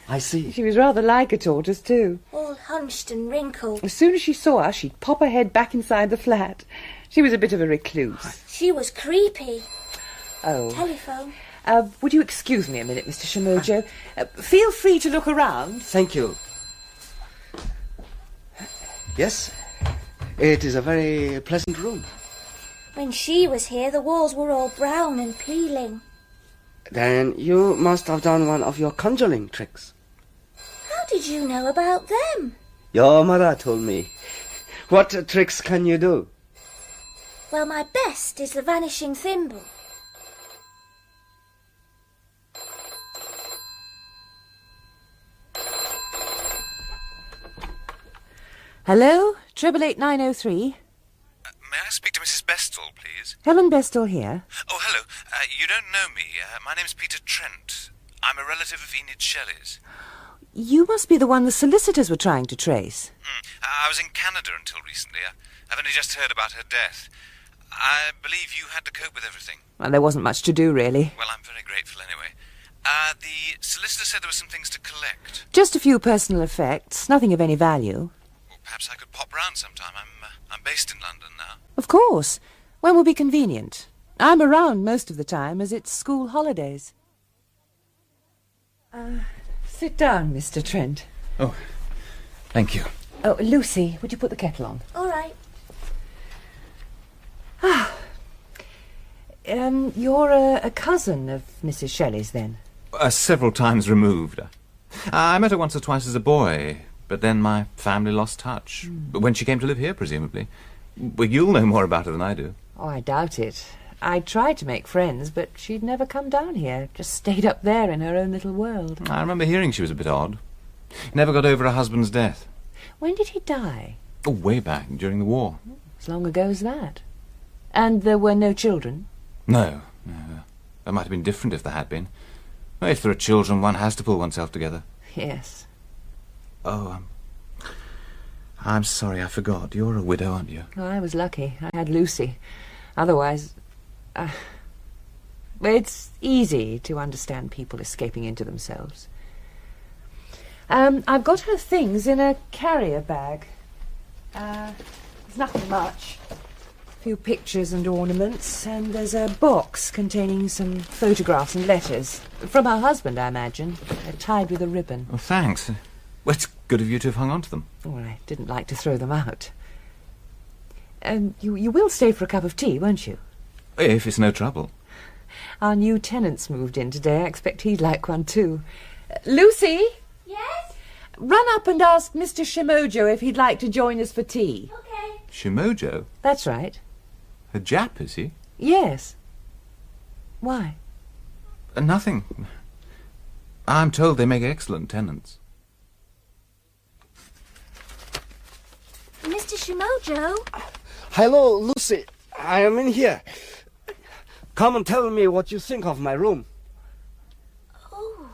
I see. She was rather like a tortoise, too. All hunched and wrinkled. As soon as she saw us, she'd pop her head back inside the flat. She was a bit of a recluse. She was creepy. Oh. Telephone. Would you excuse me a minute, Mr. Shimojo? Feel free to look around. Thank you. Yes, it is a very pleasant room. When she was here, the walls were all brown and peeling. Then you must have done one of your conjuring tricks. How did you know about them? Your mother told me. What tricks can you do? Well, my best is the vanishing thimble. Hello? 888-903? May I speak to Mrs. Bestall, please? Helen Bestall here. Oh, hello. You don't know me. My name's Peter Trent. I'm a relative of Enid Shelley's. You must be the one the solicitors were trying to trace. I was in Canada until recently. I've only just heard about her death. I believe you had to cope with everything. Well, there wasn't much to do, really. Well, I'm very grateful anyway. The solicitor said there were some things to collect. Just a few personal effects, nothing of any value. Well, perhaps I could pop round sometime. I'm based in London now. Of course. When will be convenient? I'm around most of the time, as it's school holidays. Sit down, Mr. Trent. Oh, thank you. Oh, Lucy, would you put the kettle on? All right. You're a cousin of Mrs. Shelley's, then? Several times removed. I met her once or twice as a boy, but then my family lost touch. When she came to live here, presumably. Well, you'll know more about her than I do. Oh, I doubt it. I tried to make friends, but she'd never come down here. Just stayed up there in her own little world. I remember hearing she was a bit odd. Never got over her husband's death. When did he die? Oh, way back, during the war. As long ago as that. And there were no children? No. That might have been different if there had been. If there are children, one has to pull oneself together. Yes. Oh, I'm sorry, I forgot. You're a widow, aren't you? Oh, I was lucky. I had Lucy. Otherwise... it's easy to understand people escaping into themselves. I've got her things in a carrier bag. There's nothing much. A few pictures and ornaments, and there's a box containing some photographs and letters. From her husband, I imagine. They're tied with a ribbon. Oh, thanks. Well, it's good of you to have hung on to them. Oh, I didn't like to throw them out. You will stay for a cup of tea, won't you? If it's no trouble. Our new tenant's moved in today. I expect he'd like one too. Lucy? Yes? Run up and ask Mr. Shimojo if he'd like to join us for tea. Okay. Shimojo? That's right. A Jap, is he? Yes. Why? Nothing. I'm told they make excellent tenants. Mr. Shimojo? Hello, Lucy. I am in here. Come and tell me what you think of my room. Oh,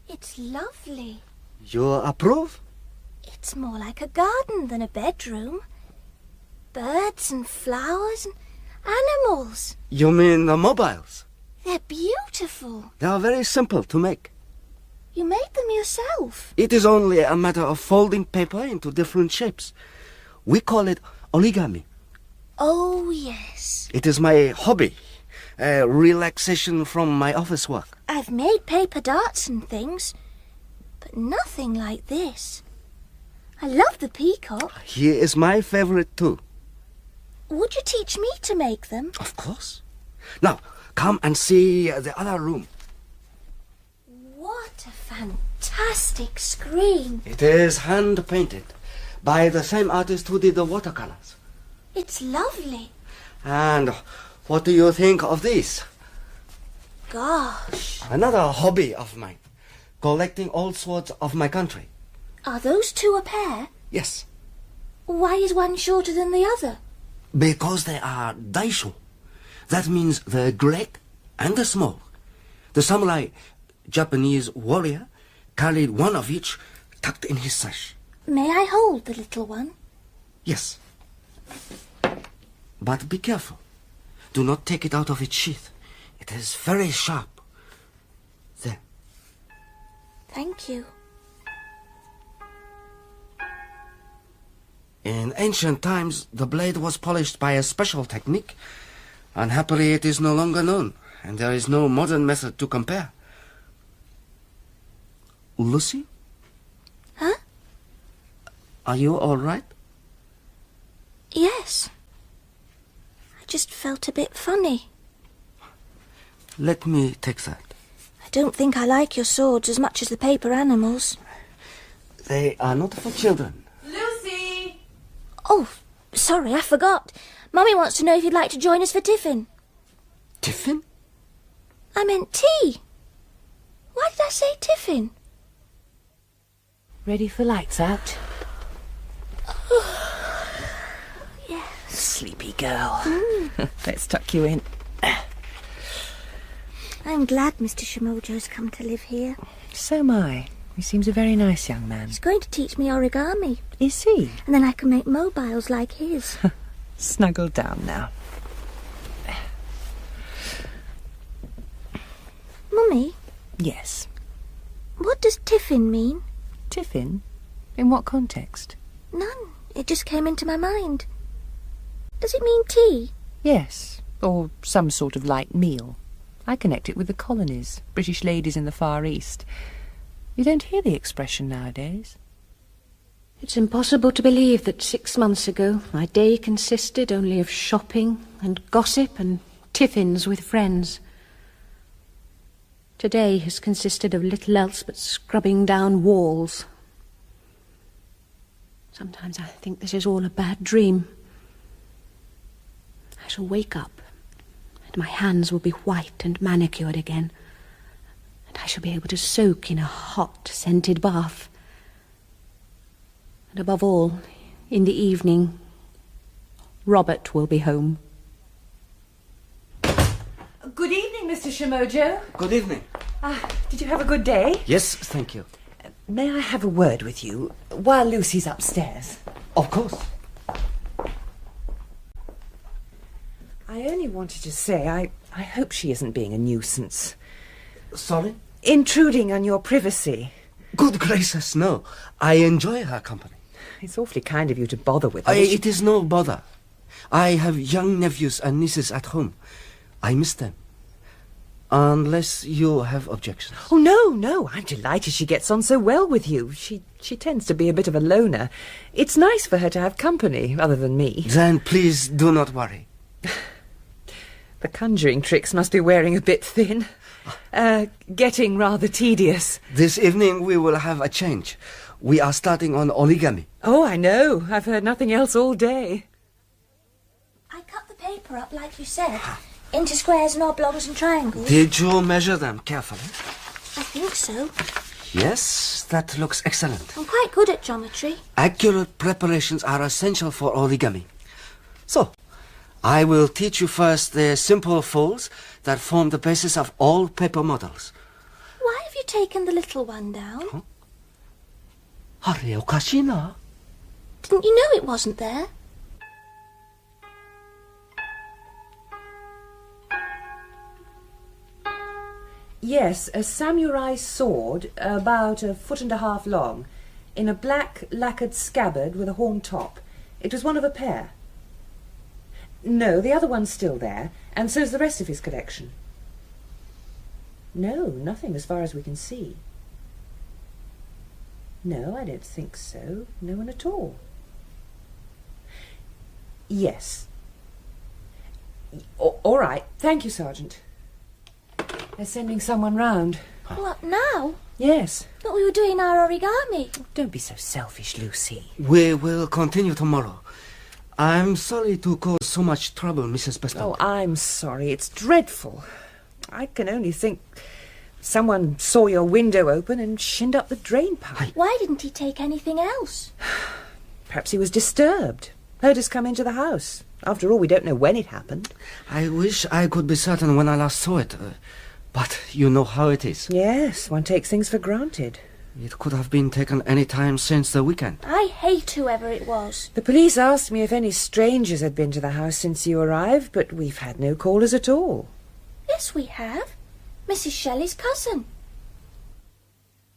it's lovely. You approve? It's more like a garden than a bedroom. Birds and flowers and animals. You mean the mobiles? They're beautiful. They are very simple to make. You made them yourself. It is only a matter of folding paper into different shapes. We call it origami. Oh, yes. It is my hobby. relaxation from my office work. I've made paper darts and things, but nothing like this. I love the peacock. Here is my favorite too. Would you teach me to make them? Of course. Now, come and see the other room. What a fantastic screen. It is hand-painted by the same artist who did the watercolors. It's lovely. And what do you think of this? Gosh. Another hobby of mine, collecting all sorts of my country. Are those two a pair? Yes. Why is one shorter than the other? Because they are daisho. That means the great and the small. The samurai, Japanese warrior, carried one of each tucked in his sash. May I hold the little one? Yes. But be careful. Do not take it out of its sheath. It is very sharp. There. Thank you. In ancient times, the blade was polished by a special technique. Unhappily, it is no longer known, and there is no modern method to compare. Lucy? Huh? Are you all right? Yes. I just felt a bit funny. Let me take that. I don't think I like your swords as much as the paper animals. They are not for children. Lucy! Oh, sorry, I forgot. Mummy wants to know if you'd like to join us for tiffin. Tiffin? I meant tea. Why did I say tiffin? Ready for lights out? Yes. Sleepy girl. Mm. Let's tuck you in. I'm glad Mr. Shimojo's come to live here. So am I. He seems a very nice young man. He's going to teach me origami. Is he? And then I can make mobiles like his. Snuggle down now. Mummy? Yes. What does tiffin mean? Tiffin? In what context? None. It just came into my mind. Does it mean tea? Yes, or some sort of light meal. I connect it with the colonies, British ladies in the Far East. You don't hear the expression nowadays. It's impossible to believe that 6 months ago my day consisted only of shopping and gossip and tiffins with friends. Today has consisted of little else but scrubbing down walls. Sometimes I think this is all a bad dream. I shall wake up, and my hands will be white and manicured again, and I shall be able to soak in a hot, scented bath. And above all, in the evening, Robert will be home. Good evening, Mr. Shimojo. Good evening. Did you have a good day? Yes, thank you. May I have a word with you while Lucy's upstairs? Of course. I only wanted to say I hope she isn't being a nuisance. Sorry? Intruding on your privacy. Good gracious, no. I enjoy her company. It's awfully kind of you to bother with her. It is no bother. I have young nephews and nieces at home. I miss them. Unless you have objections. Oh, no. I'm delighted she gets on so well with you. She tends to be a bit of a loner. It's nice for her to have company, other than me. Then please do not worry. The conjuring tricks must be wearing a bit thin. Getting rather tedious. This evening we will have a change. We are starting on origami. Oh, I know. I've heard nothing else all day. I cut the paper up like you said, into squares and oblongs and triangles. Did you measure them carefully? I think so. Yes, that looks excellent. I'm quite good at geometry. Accurate preparations are essential for origami. So, I will teach you first the simple folds that form the basis of all paper models. Why have you taken the little one down? Huh? Okashina. Didn't you know it wasn't there? Yes, a samurai sword, about 1.5 feet long, in a black lacquered scabbard with a horn top. It was one of a pair. No, the other one's still there, and so's the rest of his collection. No, nothing as far as we can see. No, I don't think so. No one at all. Yes. All right. Thank you, Sergeant. They're sending someone round. What, now? Yes. But we were doing our origami. Don't be so selfish, Lucy. We will continue tomorrow. I'm sorry to cause so much trouble, Mrs. Bristol. Oh, I'm sorry. It's dreadful. I can only think someone saw your window open and shinned up the drain pipe. Why didn't he take anything else? Perhaps he was disturbed. Heard us come into the house. After all, we don't know when it happened. I wish I could be certain when I last saw it. But you know how it is. Yes, one takes things for granted. It could have been taken any time since the weekend. I hate whoever it was. The police asked me if any strangers had been to the house since you arrived, but we've had no callers at all. Yes, we have. Mrs. Shelley's cousin.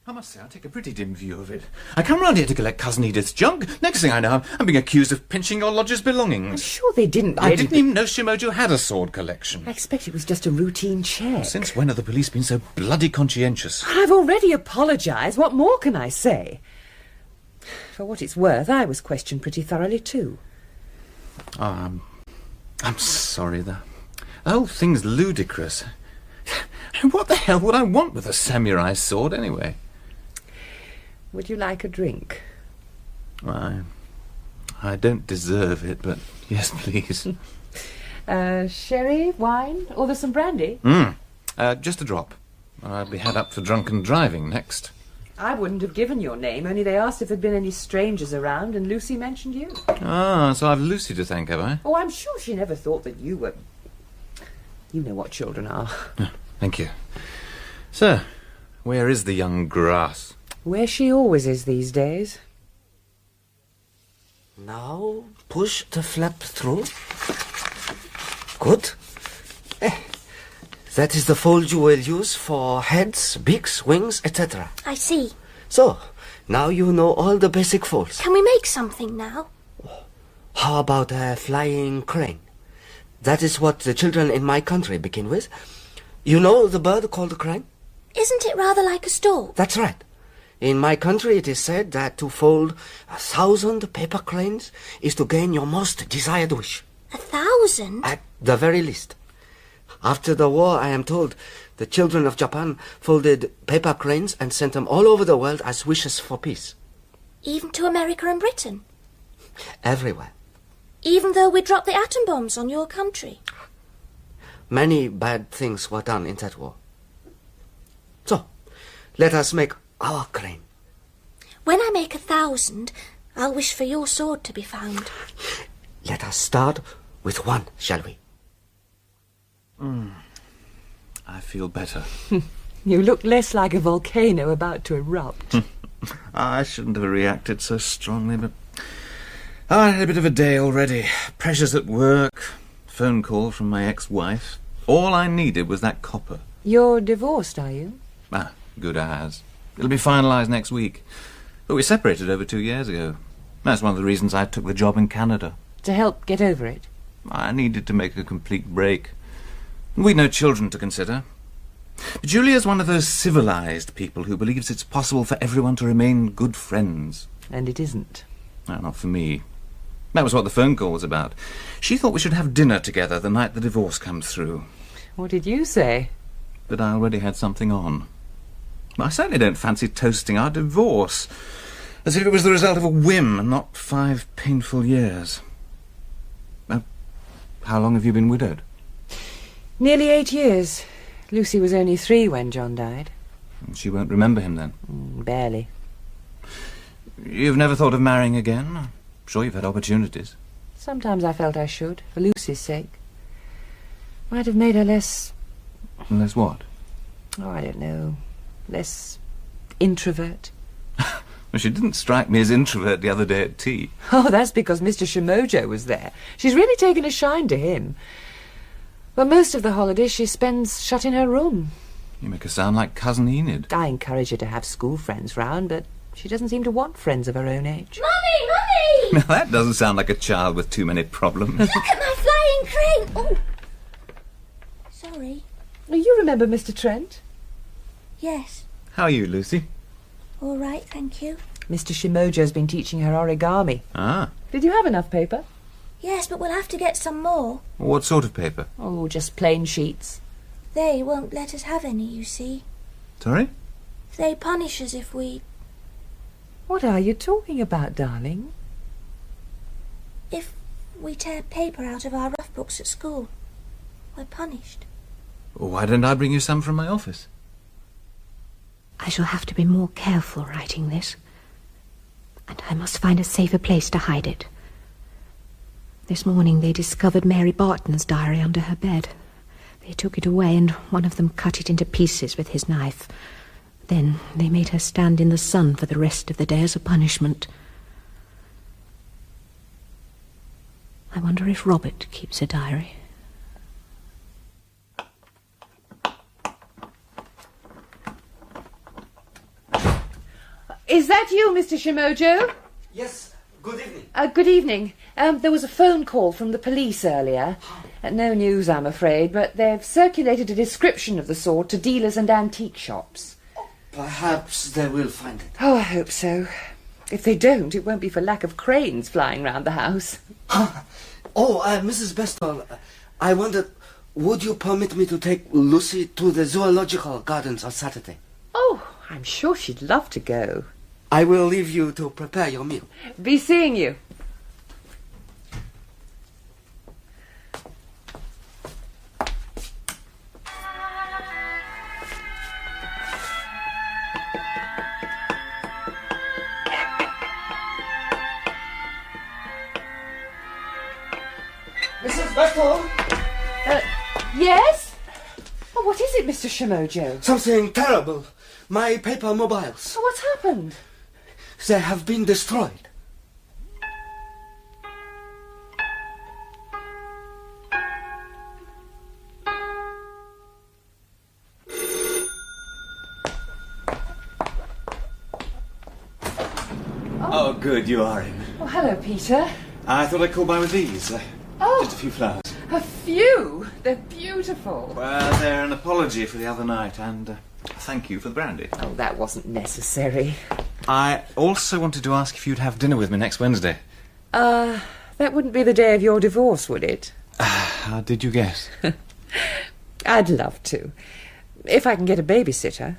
I must say, I take a pretty dim view of it. I come round here to collect Cousin Edith's junk. Next thing I know, I'm being accused of pinching your lodger's belongings. I'm sure they didn't. I didn't even know Shimojo had a sword collection. I expect it was just a routine check. Since when have the police been so bloody conscientious? I've already apologised. What more can I say? For what it's worth, I was questioned pretty thoroughly too. Oh, I'm sorry. The whole thing's ludicrous. What the hell would I want with a samurai sword, anyway? Would you like a drink? Why, I don't deserve it, but yes, please. Sherry, wine, or there's some brandy? Just a drop. I'll be had up for drunken driving next. I wouldn't have given your name, only they asked if there'd been any strangers around, and Lucy mentioned you. Ah, so I've Lucy to thank, have I? Oh, I'm sure she never thought that you were... You know what children are. Thank you. So, where is the young grass? Where she always is these days. Now, push the flap through. Good. That is the fold you will use for heads, beaks, wings, etc. I see. So, now you know all the basic folds. Can we make something now? How about a flying crane? That is what the children in my country begin with. You know the bird called a crane? Isn't it rather like a stork? That's right. In my country it is said that to fold 1,000 paper cranes is to gain your most desired wish. 1,000? At the very least. After the war, I am told, the children of Japan folded paper cranes and sent them all over the world as wishes for peace. Even to America and Britain? Everywhere. Even though we dropped the atom bombs on your country? Many bad things were done in that war. So, let us make our crane. When I make 1,000, I'll wish for your sword to be found. Let us start with one, shall we? I feel better. You look less like a volcano about to erupt. I shouldn't have reacted so strongly, but I had a bit of a day already. Pressures at work, phone call from my ex-wife. All I needed was that copper. You're divorced, are you? Ah, good as. It'll be finalised next week. But we separated over 2 years ago. That's one of the reasons I took the job in Canada. To help get over it? I needed to make a complete break. We'd no children to consider. But Julia's one of those civilised people who believes it's possible for everyone to remain good friends. And it isn't. No, not for me. That was what the phone call was about. She thought we should have dinner together the night the divorce comes through. What did you say? That I already had something on. I certainly don't fancy toasting our divorce, as if it was the result of a whim and not 5 painful years. How long have you been widowed? Nearly 8 years. Lucy was only 3 when John died. She won't remember him then? Barely. You've never thought of marrying again? I'm sure you've had opportunities. Sometimes I felt I should, for Lucy's sake. Might have made her less... Less what? Oh, I don't know. Less introvert. Well, she didn't strike me as introvert the other day at tea. Oh, that's because Mr. Shimojo was there. She's really taken a shine to him. But most of the holidays she spends shut in her room. You make her sound like Cousin Enid. I encourage her to have school friends round, but she doesn't seem to want friends of her own age. Mummy! Mummy! Now that doesn't sound like a child with too many problems. Look at my flying Crane! Oh! Sorry. You remember Mr. Trent? Yes. How are you, Lucy? All right, thank you. Mr. Shimojo's been teaching her origami. Ah. Did you have enough paper? Yes, but we'll have to get some more. What sort of paper? Oh, just plain sheets. They won't let us have any, you see. Sorry? They punish us if we... What are you talking about, darling? If we tear paper out of our rough books at school, we're punished. Why don't I bring you some from my office? I shall have to be more careful writing this. And I must find a safer place to hide it. This morning they discovered Mary Barton's diary under her bed. They took it away and one of them cut it into pieces with his knife. Then they made her stand in the sun for the rest of the day as a punishment. I wonder if Robert keeps a diary. Is that you, Mr. Shimojo? Yes, good evening. Good evening. There was a phone call from the police earlier. No news, I'm afraid, but they've circulated a description of the sort to dealers and antique shops. Perhaps they will find it. Oh, I hope so. If they don't, it won't be for lack of cranes flying round the house. Mrs. Bristol, I wondered, would you permit me to take Lucy to the zoological gardens on Saturday? Oh, I'm sure she'd love to go. I will leave you to prepare your meal. Be seeing you. Mrs. Bristol? Yes? Oh, what is it, Mr. Shimojo? Something terrible. My paper mobiles. Oh, what's happened? They have been destroyed. Oh, good, you are in. Oh, hello, Peter. I thought I'd call by with these. Just a few flowers. A few? They're beautiful. Well, they're an apology for the other night, and thank you for the brandy. Oh, that wasn't necessary. I also wanted to ask if you'd have dinner with me next Wednesday. That wouldn't be the day of your divorce, would it? How did you guess? I'd love to. If I can get a babysitter.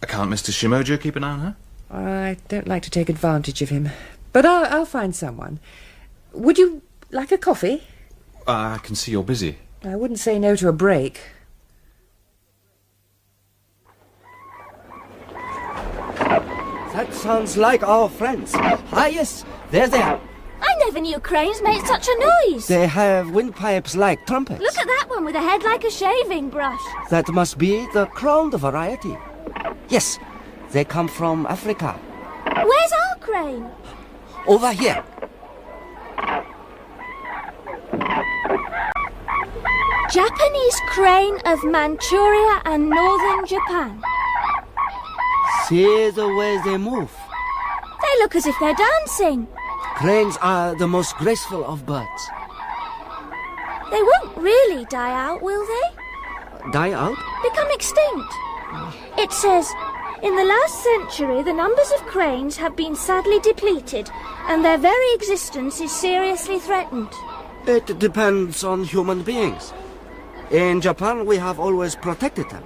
Can't Mr. Shimojo keep an eye on her? I don't like to take advantage of him. But I'll find someone. Would you like a coffee? I can see you're busy. I wouldn't say no to a break. That sounds like our friends. Yes, there they are. I never knew cranes made such a noise. They have windpipes like trumpets. Look at that one with a head like a shaving brush. That must be the crowned variety. Yes, they come from Africa. Where's our crane? Over here. Japanese crane of Manchuria and northern Japan. See the way they move. They look as if they're dancing. Cranes are the most graceful of birds. They won't really die out, will they? Die out? Become extinct. It says, in the last century, the numbers of cranes have been sadly depleted, and their very existence is seriously threatened. It depends on human beings. In Japan, we have always protected them.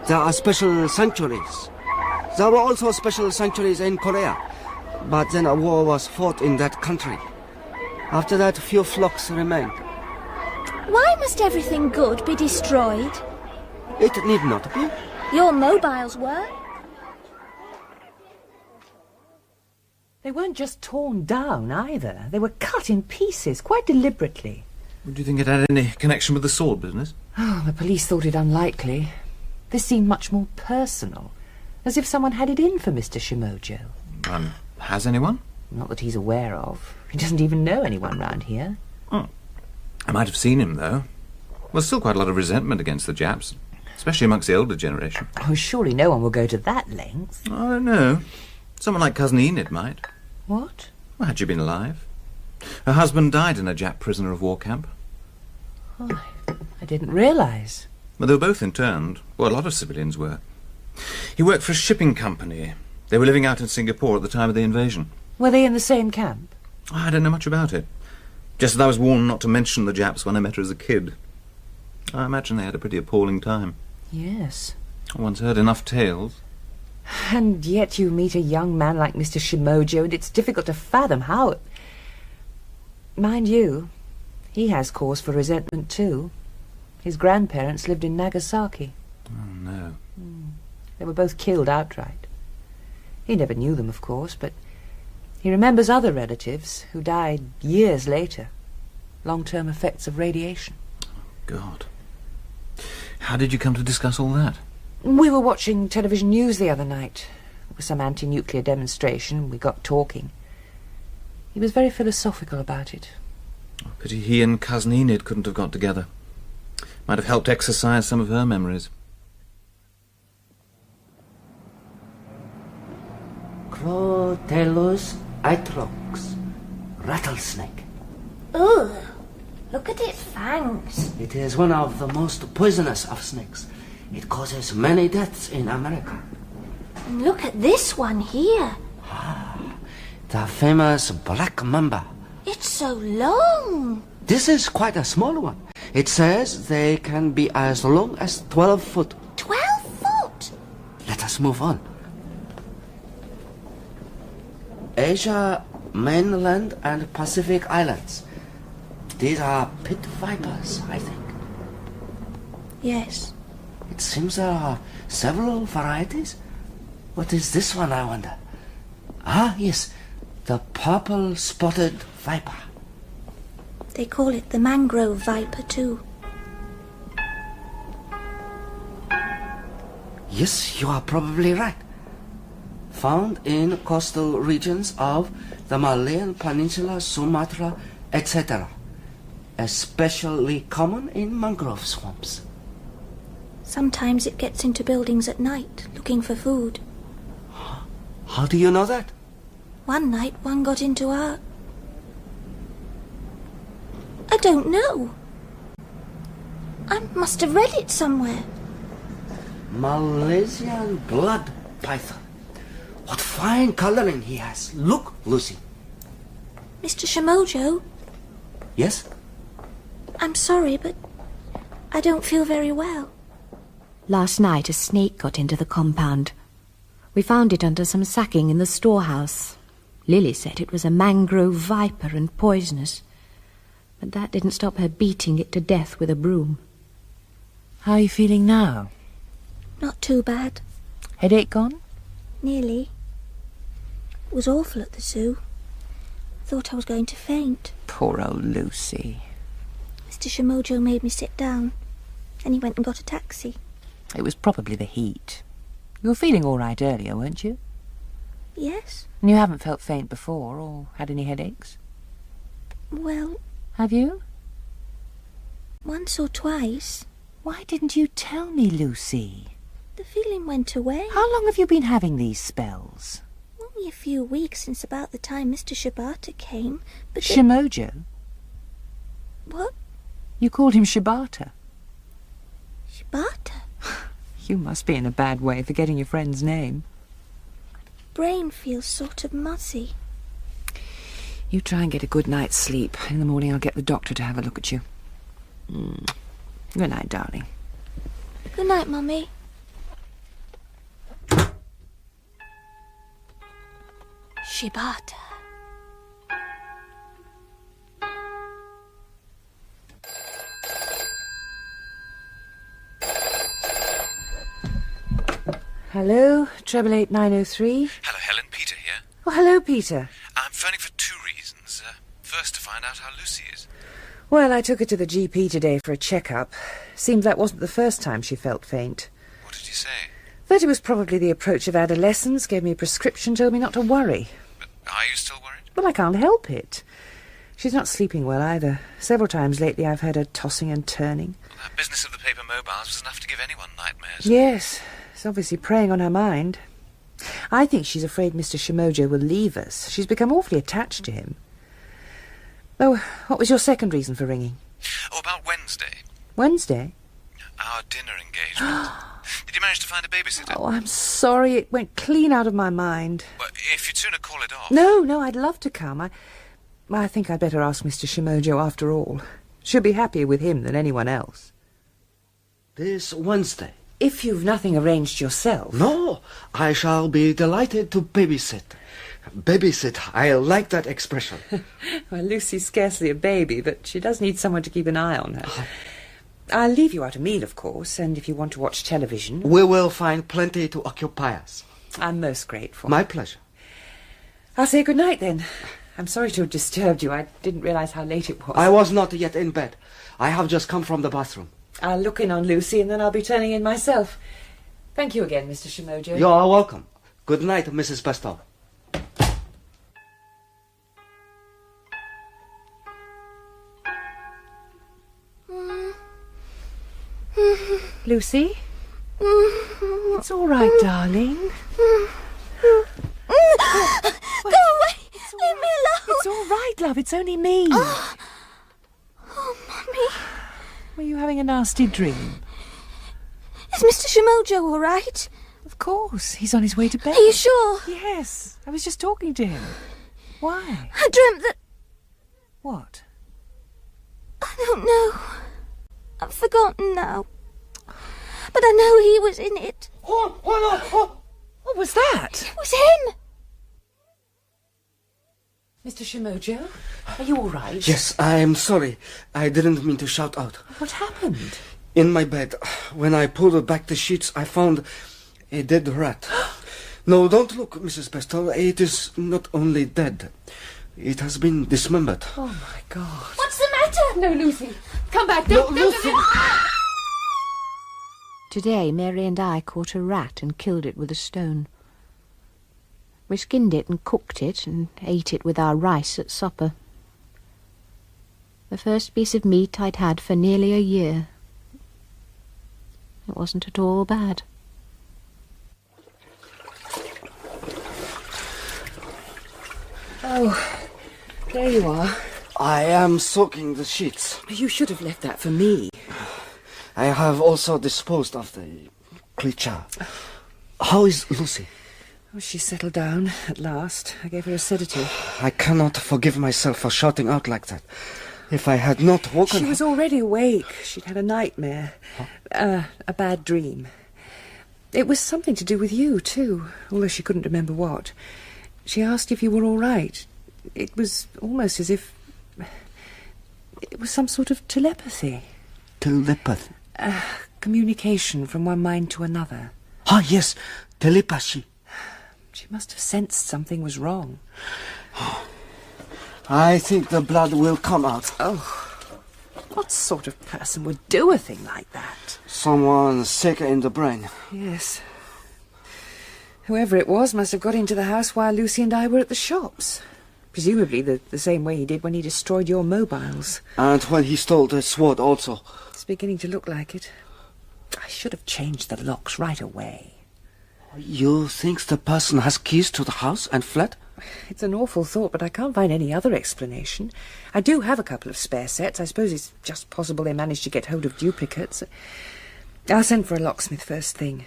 There are special sanctuaries. There were also special sanctuaries in Korea, but then a war was fought in that country. After that, few flocks remained. Why must everything good be destroyed? It need not be. Your mobiles were. They weren't just torn down either. They were cut in pieces, quite deliberately. Do you think it had any connection with the sword business? Oh, the police thought it unlikely. This seemed much more personal, as if someone had it in for Mr. Shimojo. Has anyone? Not that he's aware of. He doesn't even know anyone round here. I might have seen him, though. There's still quite a lot of resentment against the Japs, especially amongst the older generation. Oh, surely no one will go to that length. I don't know. Someone like Cousin Enid might. What? Well, had she been alive? Her husband died in a Jap prisoner of war camp. Oh, I didn't realise. Well, they were both interned. Well, a lot of civilians were. He worked for a shipping company. They were living out in Singapore at the time of the invasion. Were they in the same camp? I don't know much about it. Just that I was warned not to mention the Japs when I met her as a kid. I imagine they had a pretty appalling time. Yes. I once heard enough tales. And yet you meet a young man like Mr. Shimojo, and it's difficult to fathom how... Mind you, he has cause for resentment too. His grandparents lived in Nagasaki. Oh, no. They were both killed outright. He never knew them, of course, but he remembers other relatives who died years later. Long-term effects of radiation. God. How did you come to discuss all that? We were watching television news the other night. It was some anti-nuclear demonstration. We got talking. He was very philosophical about it. Oh, pity he and Cousin Enid couldn't have got together. Might have helped exercise some of her memories. Crotellus atrox, rattlesnake. Ugh, look at its fangs. It is one of the most poisonous of snakes. It causes many deaths in America. And look at this one here. The famous black mamba. It's so long. This is quite a small one. It says they can be as long as 12 foot. 12 foot? Let us move on. Asia, mainland and Pacific Islands. These are pit vipers, I think. Yes. It seems there are several varieties. What is this one, I wonder? Ah, yes, the purple spotted viper. They call it the mangrove viper too. Yes, you are probably right. Found in coastal regions of the Malayan Peninsula, Sumatra, etc. Especially common in mangrove swamps. Sometimes it gets into buildings at night, looking for food. How do you know that? One night, one got into our... I don't know. I must have read it somewhere. Malaysian blood python. What fine colouring he has. Look, Lucy. Mr. Shimojo? Yes? I'm sorry, but I don't feel very well. Last night a snake got into the compound. We found it under some sacking in the storehouse. Lily said it was a mangrove viper and poisonous. But that didn't stop her beating it to death with a broom. How are you feeling now? Not too bad. Headache gone? Nearly. It was awful at the zoo. Thought I was going to faint. Poor old Lucy. Mr. Shimojo made me sit down. Then he went and got a taxi. It was probably the heat. You were feeling all right earlier, weren't you? Yes. And you haven't felt faint before, or had any headaches? Well... Have you? Once or twice. Why didn't you tell me, Lucy? The feeling went away. How long have you been having these spells? Only a few weeks since about the time Mr. Shibata came, but... Shimojo? What? You called him Shibata. Shibata? You must be in a bad way forgetting your friend's name. Brain feels sort of muzzy. You try and get a good night's sleep. In the morning I'll get the doctor to have a look at you. Good night, darling. Good night, Mummy. Shibata. Hello, 888-903. Hello, Helen. Peter here. Oh, hello, Peter. I'm phoning for two reasons. First, to find out how Lucy is. Well, I took her to the GP today for a check-up. Seems that wasn't the first time she felt faint. What did he say? That it was probably the approach of adolescence, gave me a prescription, told me not to worry. But are you still worried? Well, I can't help it. She's not sleeping well either. Several times lately I've heard her tossing and turning. Well, that business of the paper mobiles was enough to give anyone nightmares. Yes, it's obviously preying on her mind. I think she's afraid Mr. Shimojo will leave us. She's become awfully attached to him. Oh, what was your second reason for ringing? Oh, about Wednesday. Wednesday? Our dinner engagement. Did you manage to find a babysitter? Oh, I'm sorry. It went clean out of my mind. Well, if you'd sooner call it off. No, I'd love to come. I think I'd better ask Mr. Shimojo after all. She'll be happier with him than anyone else. This Wednesday? If you've nothing arranged yourself. No, I shall be delighted to babysit. Babysit, I like that expression. Well, Lucy's scarcely a baby, but she does need someone to keep an eye on her. I'll leave you out a meal, of course, and if you want to watch television... We will find plenty to occupy us. I'm most grateful. My pleasure. I'll say good night, then. I'm sorry to have disturbed you. I didn't realise how late it was. I was not yet in bed. I have just come from the bathroom. I'll look in on Lucy, and then I'll be turning in myself. Thank you again, Mr. Shimojo. You are welcome. Good night, Mrs. Bristol. Lucy? It's all right, darling. Go away! Leave me alone! It's all right, love. It's only me. Oh, Mummy. Were you having a nasty dream? Is Mr. Shimojo all right? Of course. He's on his way to bed. Are you sure? Yes. I was just talking to him. Why? I dreamt that... What? I don't know. I've forgotten now. But I know he was in it. What was that? It was him. Mr. Shimojo, are you all right? Yes, I'm sorry. I didn't mean to shout out. What happened? In my bed, when I pulled back the sheets, I found a dead rat. No, don't look, Mrs. Bristol. It is not only dead. It has been dismembered. Oh, my God. What's the matter? No, Lucy. Come back. No, Lucy. Today, Mary and I caught a rat and killed it with a stone. We skinned it and cooked it and ate it with our rice at supper. The first piece of meat I'd had for nearly a year. It wasn't at all bad. Oh, there you are. I am soaking the sheets. You should have left that for me. I have also disposed of the creature. How is Lucy? Oh, she's settled down at last. I gave her a sedative. I cannot forgive myself for shouting out like that. If I had not woken She her... was already awake. She'd had a nightmare. A bad dream. It was something to do with you, too, although she couldn't remember what. She asked if you were all right. It was almost as if... It was some sort of telepathy. Telepathy? Communication from one mind to another. Ah, yes, telepathy. She must have sensed something was wrong. I think the blood will come out. Oh, what sort of person would do a thing like that? Someone sick in the brain. Yes. Whoever it was must have got into the house while Lucy and I were at the shops. Presumably the same way he did when he destroyed your mobiles. And when he stole the sword also. It's beginning to look like it. I should have changed the locks right away. You think the person has keys to the house and fled? It's an awful thought, but I can't find any other explanation. I do have a couple of spare sets. I suppose it's just possible they managed to get hold of duplicates. I'll send for a locksmith first thing.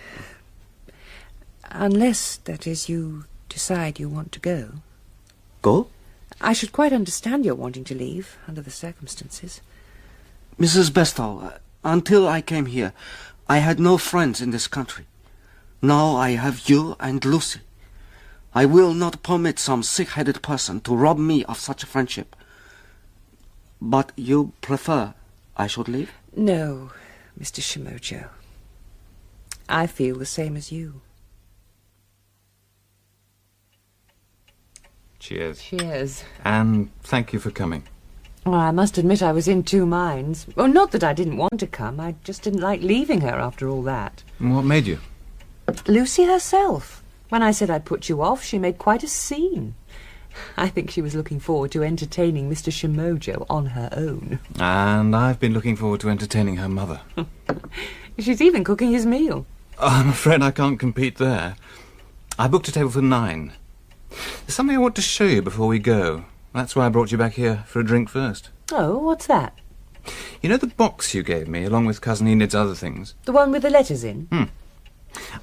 Unless, that is, you decide you want to go. Go? I should quite understand your wanting to leave, under the circumstances. Mrs. Bristol, until I came here, I had no friends in this country. Now I have you and Lucy. I will not permit some sick-headed person to rob me of such a friendship. But you prefer I should leave? No, Mr. Shimojo. I feel the same as you. Cheers. Cheers. And thank you for coming. Well, I must admit I was in two minds. Well, not that I didn't want to come. I just didn't like leaving her after all that. And what made you? Lucy herself. When I said I'd put you off, she made quite a scene. I think she was looking forward to entertaining Mr. Shimojo on her own. And I've been looking forward to entertaining her mother. She's even cooking his meal. I'm afraid I can't compete there. I booked a table for 9. There's something I want to show you before we go. That's why I brought you back here for a drink first. Oh, what's that? You know the box you gave me, along with Cousin Enid's other things? The one with the letters in?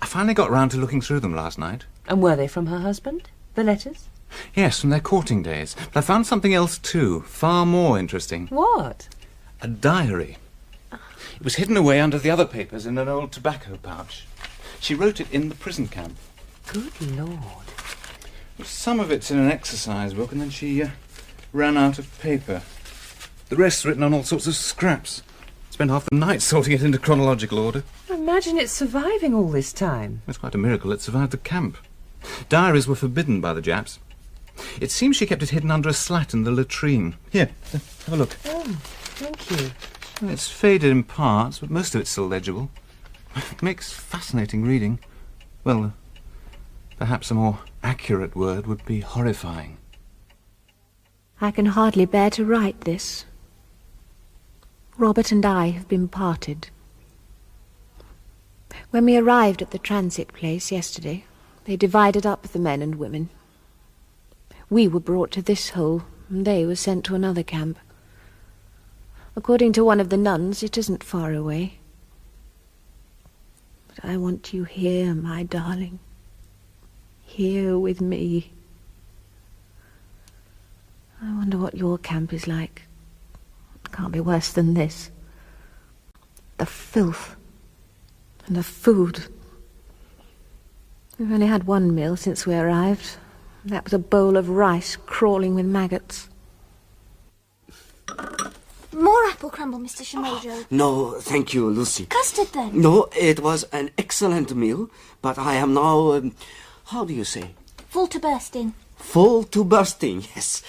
I finally got round to looking through them last night. And were they from her husband, the letters? Yes, from their courting days. But I found something else too, far more interesting. What? A diary. It was hidden away under the other papers in an old tobacco pouch. She wrote it in the prison camp. Good Lord. Some of it's in an exercise book, and then she ran out of paper. The rest's written on all sorts of scraps. Spent half the night sorting it into chronological order. Imagine it surviving all this time. It's quite a miracle it survived the camp. Diaries were forbidden by the Japs. It seems she kept it hidden under a slat in the latrine. Here, have a look. Oh, thank you. It's faded in parts, but most of it's still legible. It makes fascinating reading. Well, perhaps a more accurate word would be horrifying. I can hardly bear to write this. Robert and I have been parted. When we arrived at the transit place yesterday, they divided up the men and women. We were brought to this hole, and they were sent to another camp. According to one of the nuns, it isn't far away. But I want you here, my darling. Here with me. I wonder what your camp is like. It can't be worse than this. The filth. And the food. We've only had one meal since we arrived. That was a bowl of rice crawling with maggots. More apple crumble, Mr. Shimojo. No, thank you, Lucy. Custard, then? No, it was an excellent meal, but I am now, how do you say? Full to bursting. Full to bursting, yes.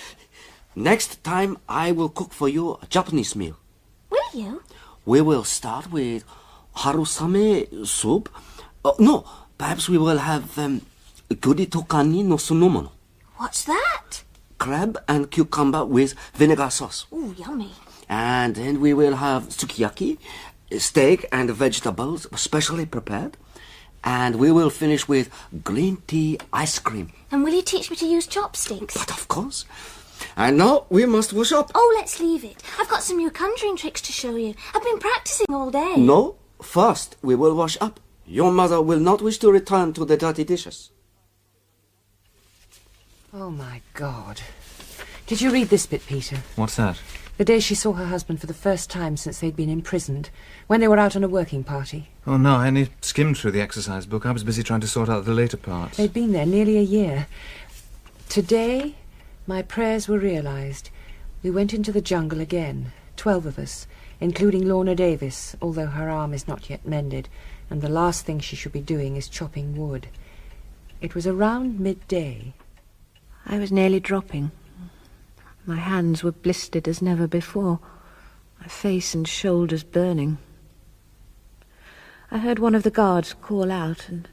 Next time I will cook for you a Japanese meal. Will you? We will start with harusame soup. No, perhaps we will have kuritokani no sunomono. What's that? Crab and cucumber with vinegar sauce. Ooh, yummy. And then we will have sukiyaki, steak and vegetables specially prepared. And we will finish with green tea ice cream. And will you teach me to use chopsticks? But of course. And now we must wash up. Oh, let's leave it. I've got some new conjuring tricks to show you. I've been practicing all day. No, first we will wash up. Your mother will not wish to return to the dirty dishes. Oh, my God. Did you read this bit, Peter? What's that? The day she saw her husband for the first time since they'd been imprisoned, when they were out on a working party. Oh, no, I only skimmed through the exercise book. I was busy trying to sort out the later parts. They'd been there nearly a year. Today, my prayers were realised. We went into the jungle again, 12 of us, including Lorna Davis, although her arm is not yet mended, and the last thing she should be doing is chopping wood. It was around midday. I was nearly dropping. My hands were blistered as never before, my face and shoulders burning. I heard one of the guards call out, and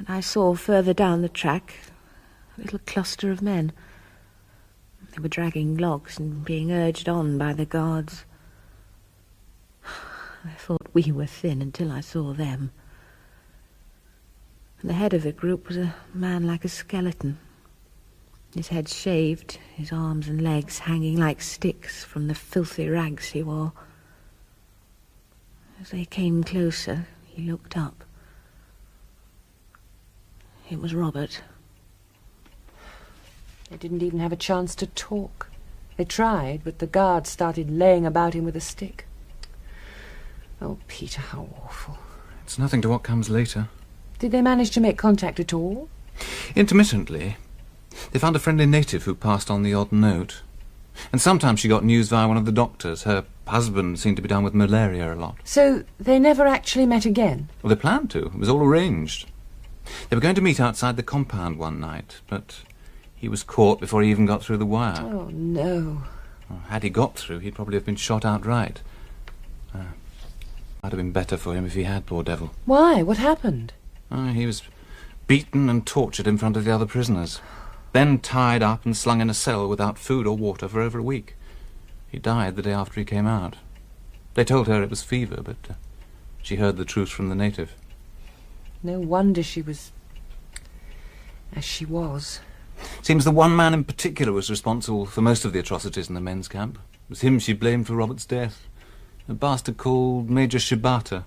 I saw further down the track a little cluster of men. They were dragging logs and being urged on by the guards. I thought we were thin until I saw them. And the head of the group was a man like a skeleton. His head shaved, his arms and legs hanging like sticks from the filthy rags he wore. As they came closer, he looked up. It was Robert. They didn't even have a chance to talk. They tried, but the guards started laying about him with a stick. Oh, Peter, how awful. It's nothing to what comes later. Did they manage to make contact at all? Intermittently. They found a friendly native who passed on the odd note. And sometimes she got news via one of the doctors. Her husband seemed to be down with malaria a lot. So they never actually met again? Well, they planned to. It was all arranged. They were going to meet outside the compound one night, but he was caught before he even got through the wire. Oh, no. Well, had he got through, he'd probably have been shot outright. Might have been better for him if he had, poor devil. Why? What happened? He was beaten and tortured in front of the other prisoners. Then tied up and slung in a cell without food or water for over a week. He died the day after he came out. They told her it was fever, but she heard the truth from the native. No wonder she was as she was. Seems the one man in particular was responsible for most of the atrocities in the men's camp. It was him she blamed for Robert's death. A bastard called Major Shibata.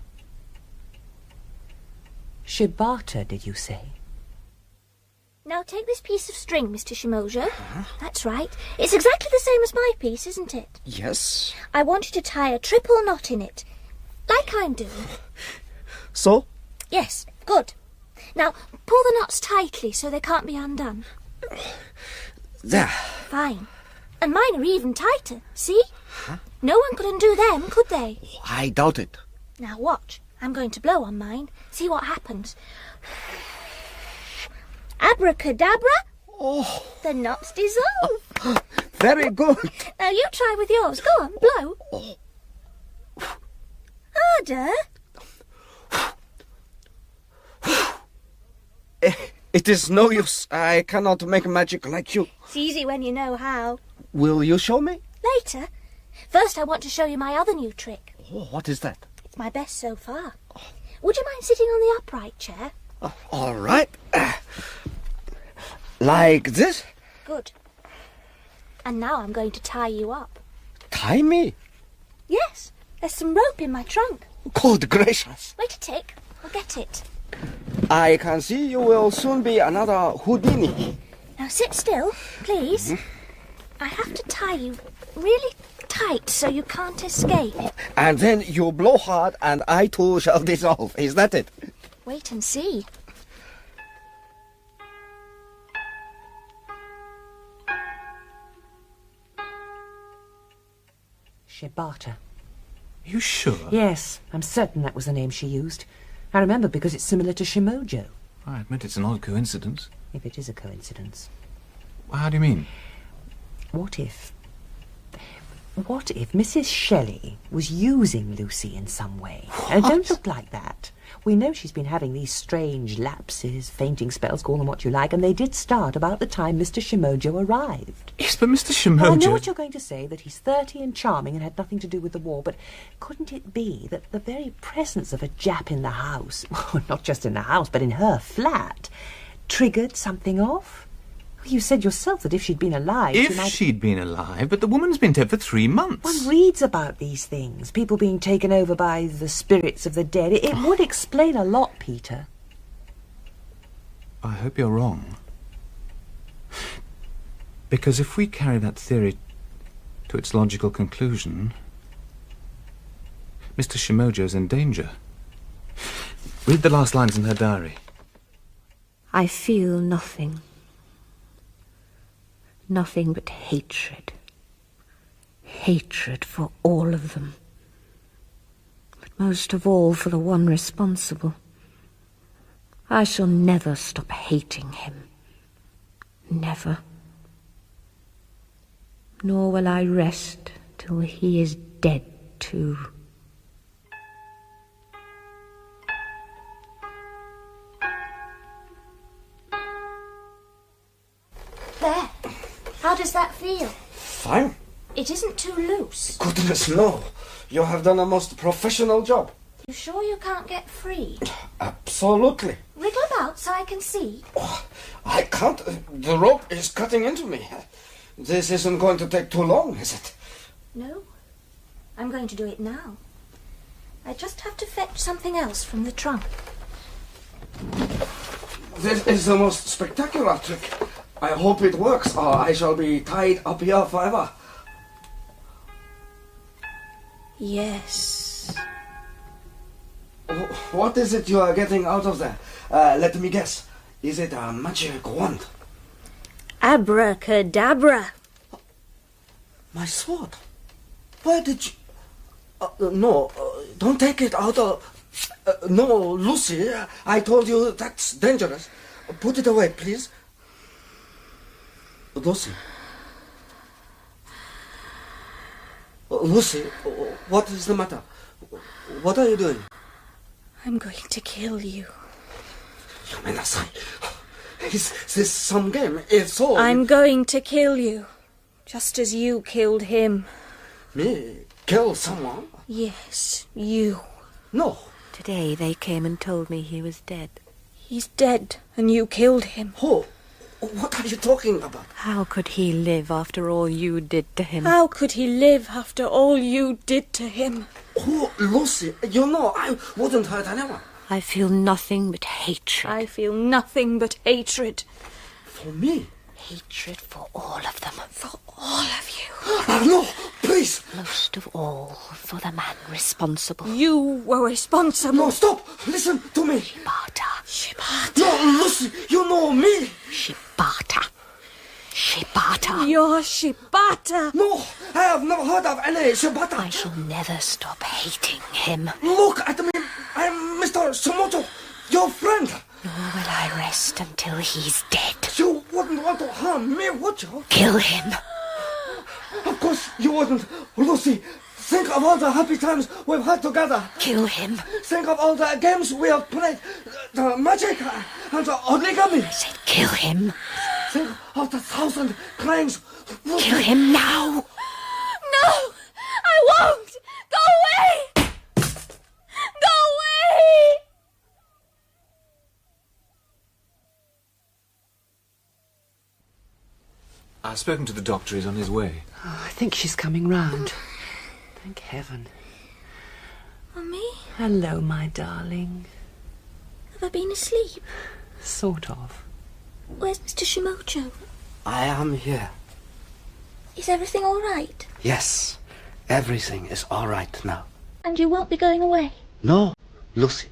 Shibata, did you say? Now take this piece of string, Mr. Shimojo. That's right. It's exactly the same as my piece, isn't it? Yes. I want you to tie a triple knot in it, like I'm doing. So? Yes, good. Now pull the knots tightly so they can't be undone. There. Fine. And mine are even tighter, see? No one could undo them, could they? I doubt it. Now watch. I'm going to blow on mine. See what happens. Abracadabra. Oh. The knots dissolve. Very good. Now you try with yours. Go on, blow. Harder. It is no use. I cannot make magic like you. It's easy when you know how. Will you show me? Later. First I want to show you my other new trick. Oh, what is that? It's my best so far. Would you mind sitting on the upright chair? All right. Like this? Good. And now I'm going to tie you up. Tie me? Yes. There's some rope in my trunk. Good gracious. Wait a tick. I'll get it. I can see you will soon be another Houdini. Now sit still, please. I have to tie you really tight so you can't escape. And then you blow hard and I too shall dissolve. Is that it? Wait and see. Shibata. Are you sure? Yes, I'm certain that was the name she used. I remember because it's similar to Shimojo. I admit it's an odd coincidence. If it is a coincidence. How do you mean? What if Mrs. Shelley was using Lucy in some way? And don't look like that. We know she's been having these strange lapses, fainting spells, call them what you like, and they did start about the time Mr. Shimojo arrived. Yes, but Mr. Shimojo... I know what you're going to say, that he's 30 and charming and had nothing to do with the war, but couldn't it be that the very presence of a Jap in the house, not just in the house, but in her flat, triggered something off? You said yourself that if she'd been alive... She'd been alive, but the woman's been dead for 3 months. One reads about these things, people being taken over by the spirits of the dead. It would explain a lot, Peter. I hope you're wrong. Because if we carry that theory to its logical conclusion, Mr. Shimojo's in danger. Read the last lines in her diary. I feel nothing. Nothing but hatred. Hatred for all of them. But most of all for the one responsible. I shall never stop hating him. Never. Nor will I rest till he is dead too. There. How does that feel? Fine. It isn't too loose. Goodness, no. You have done a most professional job. You sure you can't get free? Absolutely. Wriggle about so I can see. I can't. The rope is cutting into me. This isn't going to take too long, is it? No. I'm going to do it now. I just have to fetch something else from the trunk. This is the most spectacular trick. I hope it works, or I shall be tied up here forever. Yes. What is it you are getting out of there? Let me guess. Is it a magic wand? Abracadabra. My sword. Where did you... no, don't take it out of... no, Lucy, I told you that's dangerous. Put it away, please. Lucy. Lucy, what is the matter? What are you doing? I'm going to kill you. Is this some game? If so... I'm going to kill you. Just as you killed him. Me? Kill someone? Yes, you. No. Today they came and told me he was dead. He's dead, and you killed him. Who? What are you talking about? How could he live after all you did to him? How could he live after all you did to him? Oh, Lucy, you know, I wouldn't hurt anyone. I feel nothing but hatred. I feel nothing but hatred. For me? Hatred for all of them. For all of you. No, please. Most of all, for the man responsible. You were responsible. No, stop. Listen to me. Shibata. No, Lucy, you know me. Shibata. Shibata. You're Shibata. No, I have never heard of any Shibata. I shall never stop hating him. Look at me. I'm Mr. Shimoto, your friend. Nor will I rest until he's dead. You wouldn't want to harm me, would you? Kill him. Of course you wouldn't. Lucy, think of all the happy times we've had together. Kill him. Think of all the games we have played. The magic and the origami. I said kill him. Think of the 1,000 crimes. Kill him now. No, I won't. Go away. Go away. I've spoken to the doctor. He's on his way. Oh, I think she's coming round. Thank heaven. Mummy? Hello, my darling. Have I been asleep? Sort of. Where's Mr. Shimojo? I am here. Is everything all right? Yes, everything is all right now. And you won't be going away? No, Lucy,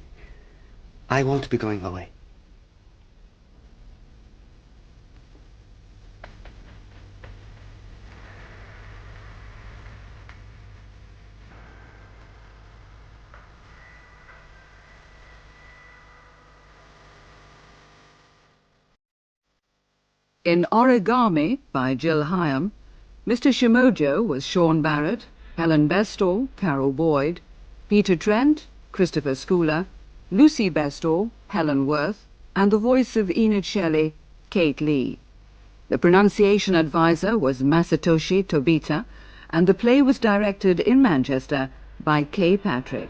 I won't be going away. In Oragami by Jill Hyem, Mr. Shimojo was Sean Barrett, Helen Bestall, Carol Boyd, Peter Trent, Christopher Schooler, Lucy Bestall, Helen Worth, and the voice of Enid Shelley, Kate Lee. The pronunciation advisor was Masatoshi Tobita, and the play was directed in Manchester by Kay Patrick.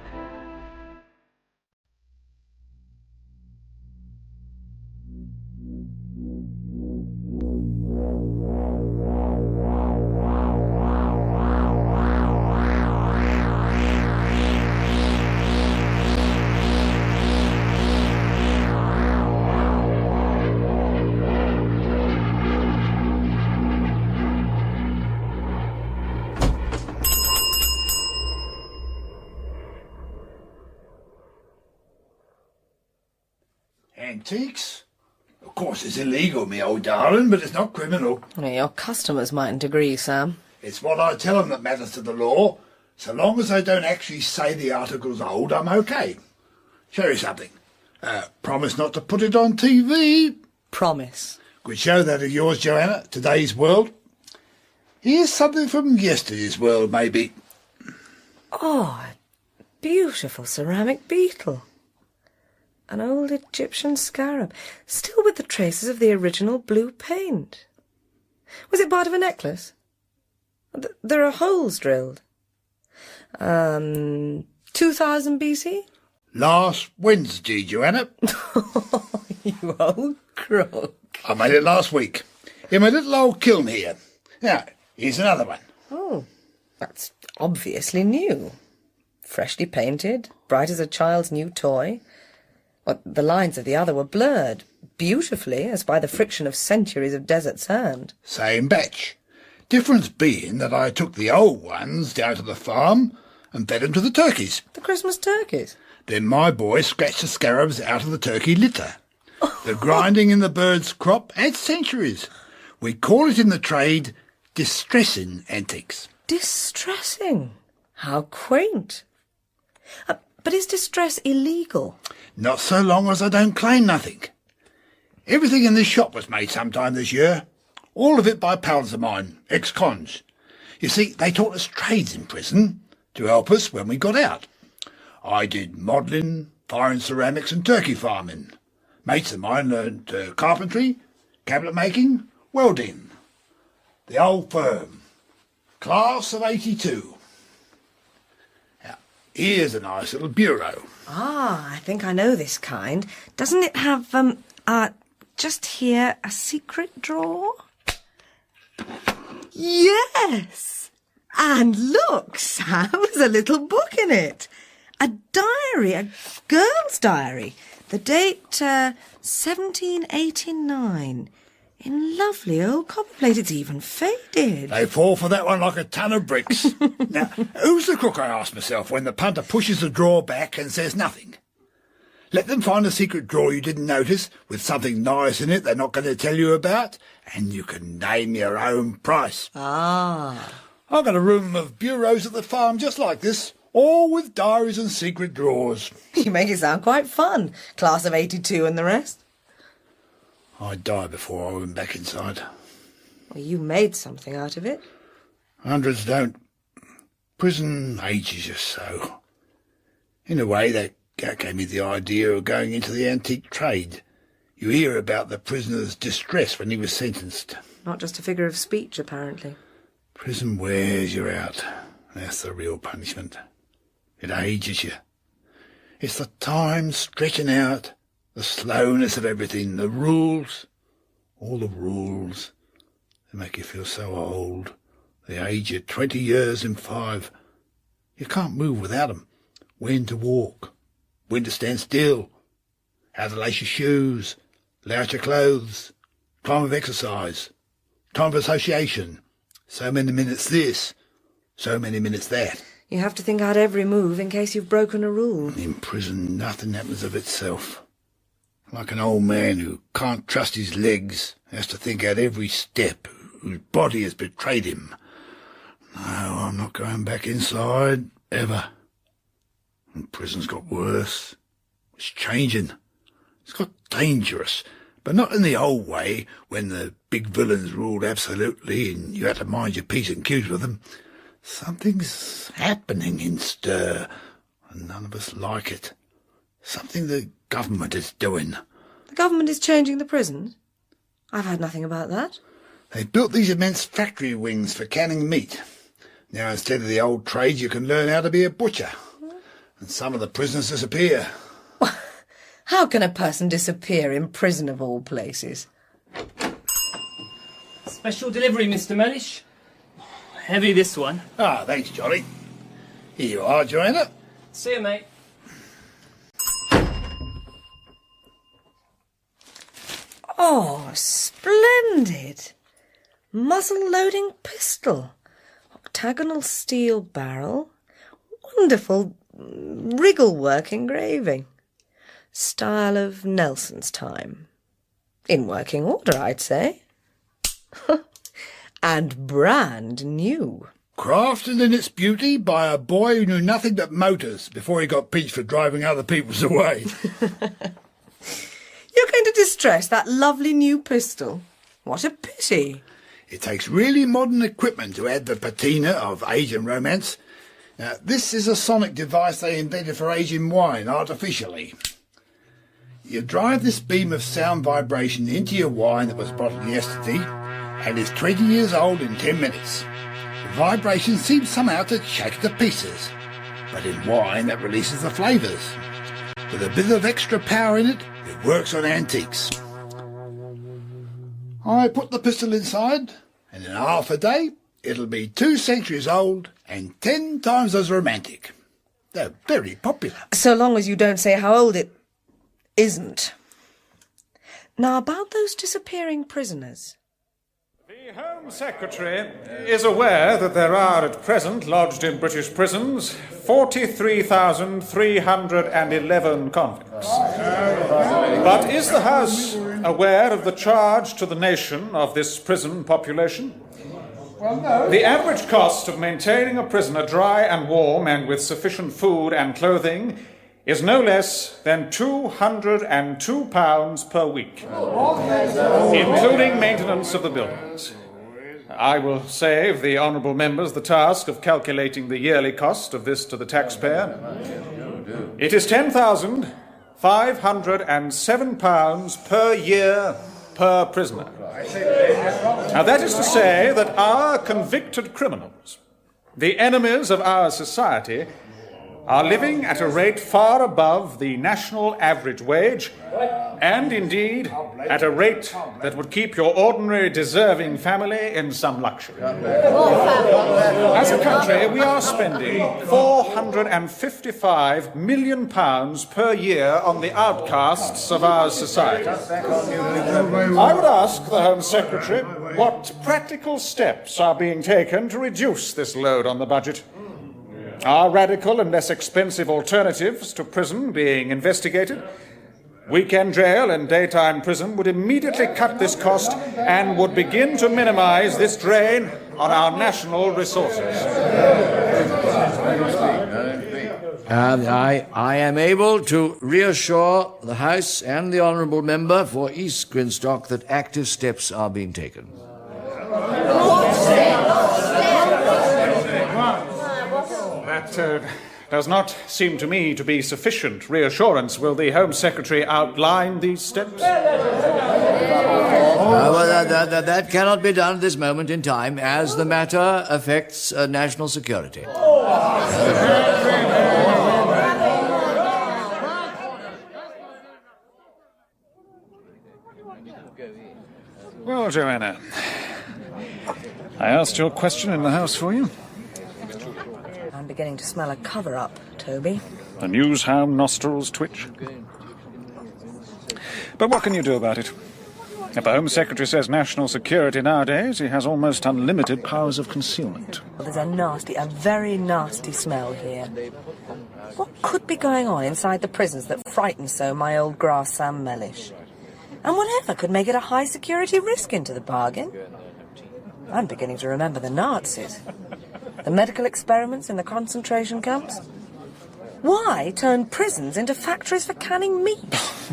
Antiques? Of course it's illegal, me old darling, but it's not criminal. Well, your customers mightn't agree, Sam. It's what I tell them that matters to the law. So long as they don't actually say the article's old, I'm okay. Show you something. Promise not to put it on TV. Promise. Good show that of yours, Joanna. Today's World. Here's something from yesterday's world, maybe. Oh, a beautiful ceramic beetle. An old Egyptian scarab, still with the traces of the original blue paint. Was it part of a necklace? There are holes drilled. 2000 BC? Last Wednesday, Joanna. You old crook. I made it last week. In my little old kiln here. Now, here's another one. Oh, that's obviously new. Freshly painted, bright as a child's new toy. But the lines of the other were blurred, beautifully, as by the friction of centuries of desert sand. Same batch. Difference being that I took the old ones down to the farm and fed them to the turkeys. The Christmas turkeys? Then my boy scratched the scarabs out of the turkey litter. The grinding in the bird's crop had centuries. We call it in the trade distressing antiques. Distressing? How quaint. But is distress illegal? Not so long as I don't claim nothing. Everything in this shop was made sometime this year. All of it by pals of mine, ex-cons. You see, they taught us trades in prison to help us when we got out. I did modelling, fine ceramics and turkey farming. Mates of mine learned carpentry, cabinet making, welding. The old firm. Class of 82. Now, here's a nice little bureau. Ah, I think I know this kind. Doesn't it have, just here, a secret drawer? Yes! And look, Sam, there's a little book in it. A diary, a girl's diary. The date, 1789. In lovely old copperplate. It's even faded. They fall for that one like a ton of bricks. Now, who's the crook, I ask myself, when the punter pushes the drawer back and says nothing? Let them find a secret drawer you didn't notice, with something nice in it they're not going to tell you about, and you can name your own price. Ah. I've got a room of bureaus at the farm just like this, all with diaries and secret drawers. You make it sound quite fun. Class of 82 and the rest. I'd die before I went back inside. Well, you made something out of it. Hundreds don't. Prison ages you so. In a way, that gave me the idea of going into the antique trade. You hear about the prisoner's distress when he was sentenced. Not just a figure of speech, apparently. Prison wears you out. That's the real punishment. It ages you. It's the time stretching out, the slowness of everything, the rules, all the rules. They make you feel so old. They age you 20 years in 5. You can't move without them. When to walk, when to stand still, how to lace your shoes, lay out your clothes, time of exercise, time of association. So many minutes this, so many minutes that. You have to think out every move in case you've broken a rule. In prison, nothing happens of itself. Like an old man who can't trust his legs, has to think out every step, whose body has betrayed him. No, I'm not going back inside, ever. And prison's got worse. It's changing. It's got dangerous, but not in the old way, when the big villains ruled absolutely and you had to mind your P's and Q's with them. Something's happening in stir, and none of us like it. Something the government is doing. The government is changing the prisons? I've heard nothing about that. They built these immense factory wings for canning meat. Now, instead of the old trade, you can learn how to be a butcher. And some of the prisoners disappear. How can a person disappear in prison of all places? Special delivery, Mr. Mellish. Heavy, this one. Ah, thanks, Johnny. Here you are, Joanna. See you, mate. Oh, splendid. Muzzle-loading pistol. Octagonal steel barrel. Wonderful wriggle-work engraving. Style of Nelson's time. In working order, I'd say. And brand new. Crafted in its beauty by a boy who knew nothing but motors before he got pinched for driving other people's away. You're going to distress that lovely new pistol. What a pity. It takes really modern equipment to add the patina of age and romance. Now, this is a sonic device they invented for aging wine artificially. You drive this beam of sound vibration into your wine that was bottled yesterday and is 20 years old in 10 minutes. The vibration seems somehow to shake it to pieces, but in wine that releases the flavours. With a bit of extra power in it, it works on antiques. I put the pistol inside, and in half a day, it'll be 2 centuries old and 10 times as romantic. They're very popular. So long as you don't say how old it isn't. Now, about those disappearing prisoners. The Home Secretary is aware that there are at present lodged in British prisons 43,311 convicts. But is the House aware of the charge to the nation of this prison population? The average cost of maintaining a prisoner dry and warm and with sufficient food and clothing is no less than £202 per week, including maintenance of the buildings. I will save the honourable members the task of calculating the yearly cost of this to the taxpayer. It is £10,507 per year per prisoner. Now that is to say that our convicted criminals, the enemies of our society, are living at a rate far above the national average wage, and indeed at a rate that would keep your ordinary deserving family in some luxury. As a country, we are spending £455 million per year on the outcasts of our society. I would ask the Home Secretary what practical steps are being taken to reduce this load on the budget. Are radical and less expensive alternatives to prison being investigated? Weekend jail and daytime prison would immediately cut this cost and would begin to minimise this drain on our national resources. I am able to reassure the House and the Honourable Member for East Grinstock that active steps are being taken. That does not seem to me to be sufficient reassurance. Will the Home Secretary outline these steps? That cannot be done at this moment in time, as the matter affects national security. Well, Joanna, I asked your question in the House for you. I'm beginning to smell a cover-up, Toby. The newshound nostrils twitch. But what can you do about it? If the Home Secretary says national security nowadays, he has almost unlimited powers of concealment. Well, there's a very nasty smell here. What could be going on inside the prisons that frightens so my old grass Sam Mellish? And whatever could make it a high-security risk into the bargain? I'm beginning to remember the Nazis. The medical experiments in the concentration camps? Why turn prisons into factories for canning meat?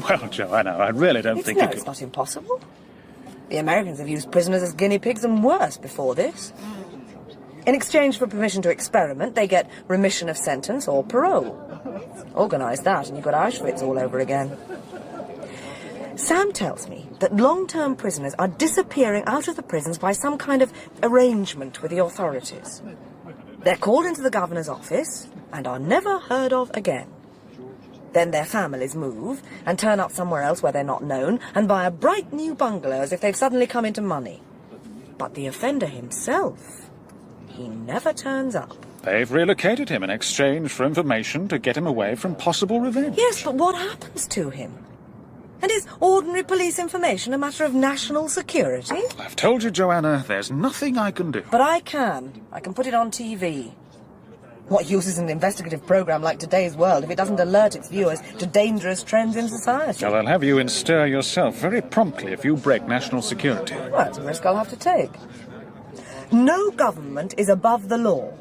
Well, Joanna, I really don't think it's not impossible. The Americans have used prisoners as guinea pigs and worse before this. In exchange for permission to experiment, they get remission of sentence or parole. Organise that and you've got Auschwitz all over again. Sam tells me that long-term prisoners are disappearing out of the prisons by some kind of arrangement with the authorities. They're called into the governor's office and are never heard of again. Then their families move and turn up somewhere else where they're not known and buy a bright new bungalow as if they've suddenly come into money. But the offender himself, he never turns up. They've relocated him in exchange for information to get him away from possible revenge. Yes, but what happens to him? And is ordinary police information a matter of national security? I've told you, Joanna, there's nothing I can do. But I can. I can put it on TV. What use is an investigative programme like Today's World if it doesn't alert its viewers to dangerous trends in society? Well, they'll have you in stir yourself very promptly if you break national security. Well, that's a risk I'll have to take. No government is above the law.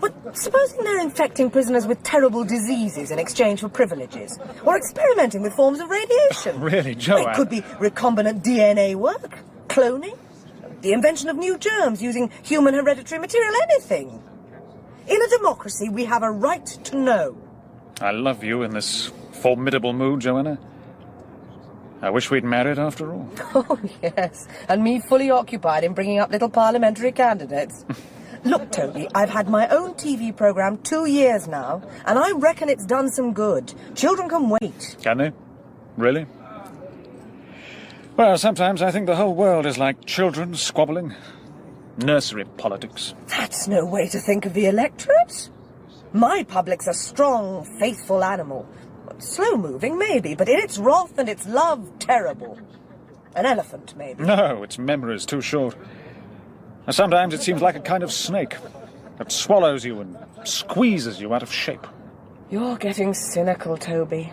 But supposing they're infecting prisoners with terrible diseases in exchange for privileges, or experimenting with forms of radiation. Really, Joanne? It could be recombinant DNA work, cloning, the invention of new germs using human hereditary material, anything. In a democracy, we have a right to know. I love you in this formidable mood, Joanna. I wish we'd married after all. Oh, yes, and me fully occupied in bringing up little parliamentary candidates. Look, Toby, I've had my own TV programme 2 years now, and I reckon it's done some good. Children can wait. Can they? Really? Well, sometimes I think the whole world is like children squabbling. Nursery politics. That's no way to think of the electorate. My public's a strong, faithful animal. Slow-moving, maybe, but in its wrath and its love, terrible. An elephant, maybe. No, its memory's too short. Sometimes it seems like a kind of snake that swallows you and squeezes you out of shape. You're getting cynical, Toby.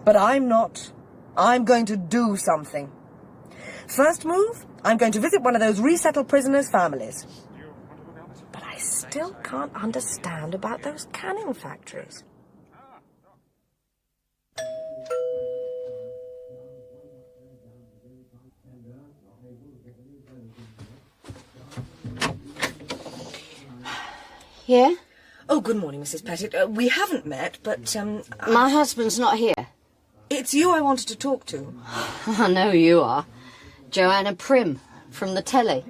But I'm not. I'm going to do something. First move, I'm going to visit one of those resettled prisoners' families. But I still can't understand about those canning factories. Yeah? Oh, good morning, Mrs. Pettit. We haven't met, but, My husband's not here. It's you I wanted to talk to. I know who you are. Joanna Prim, from the telly.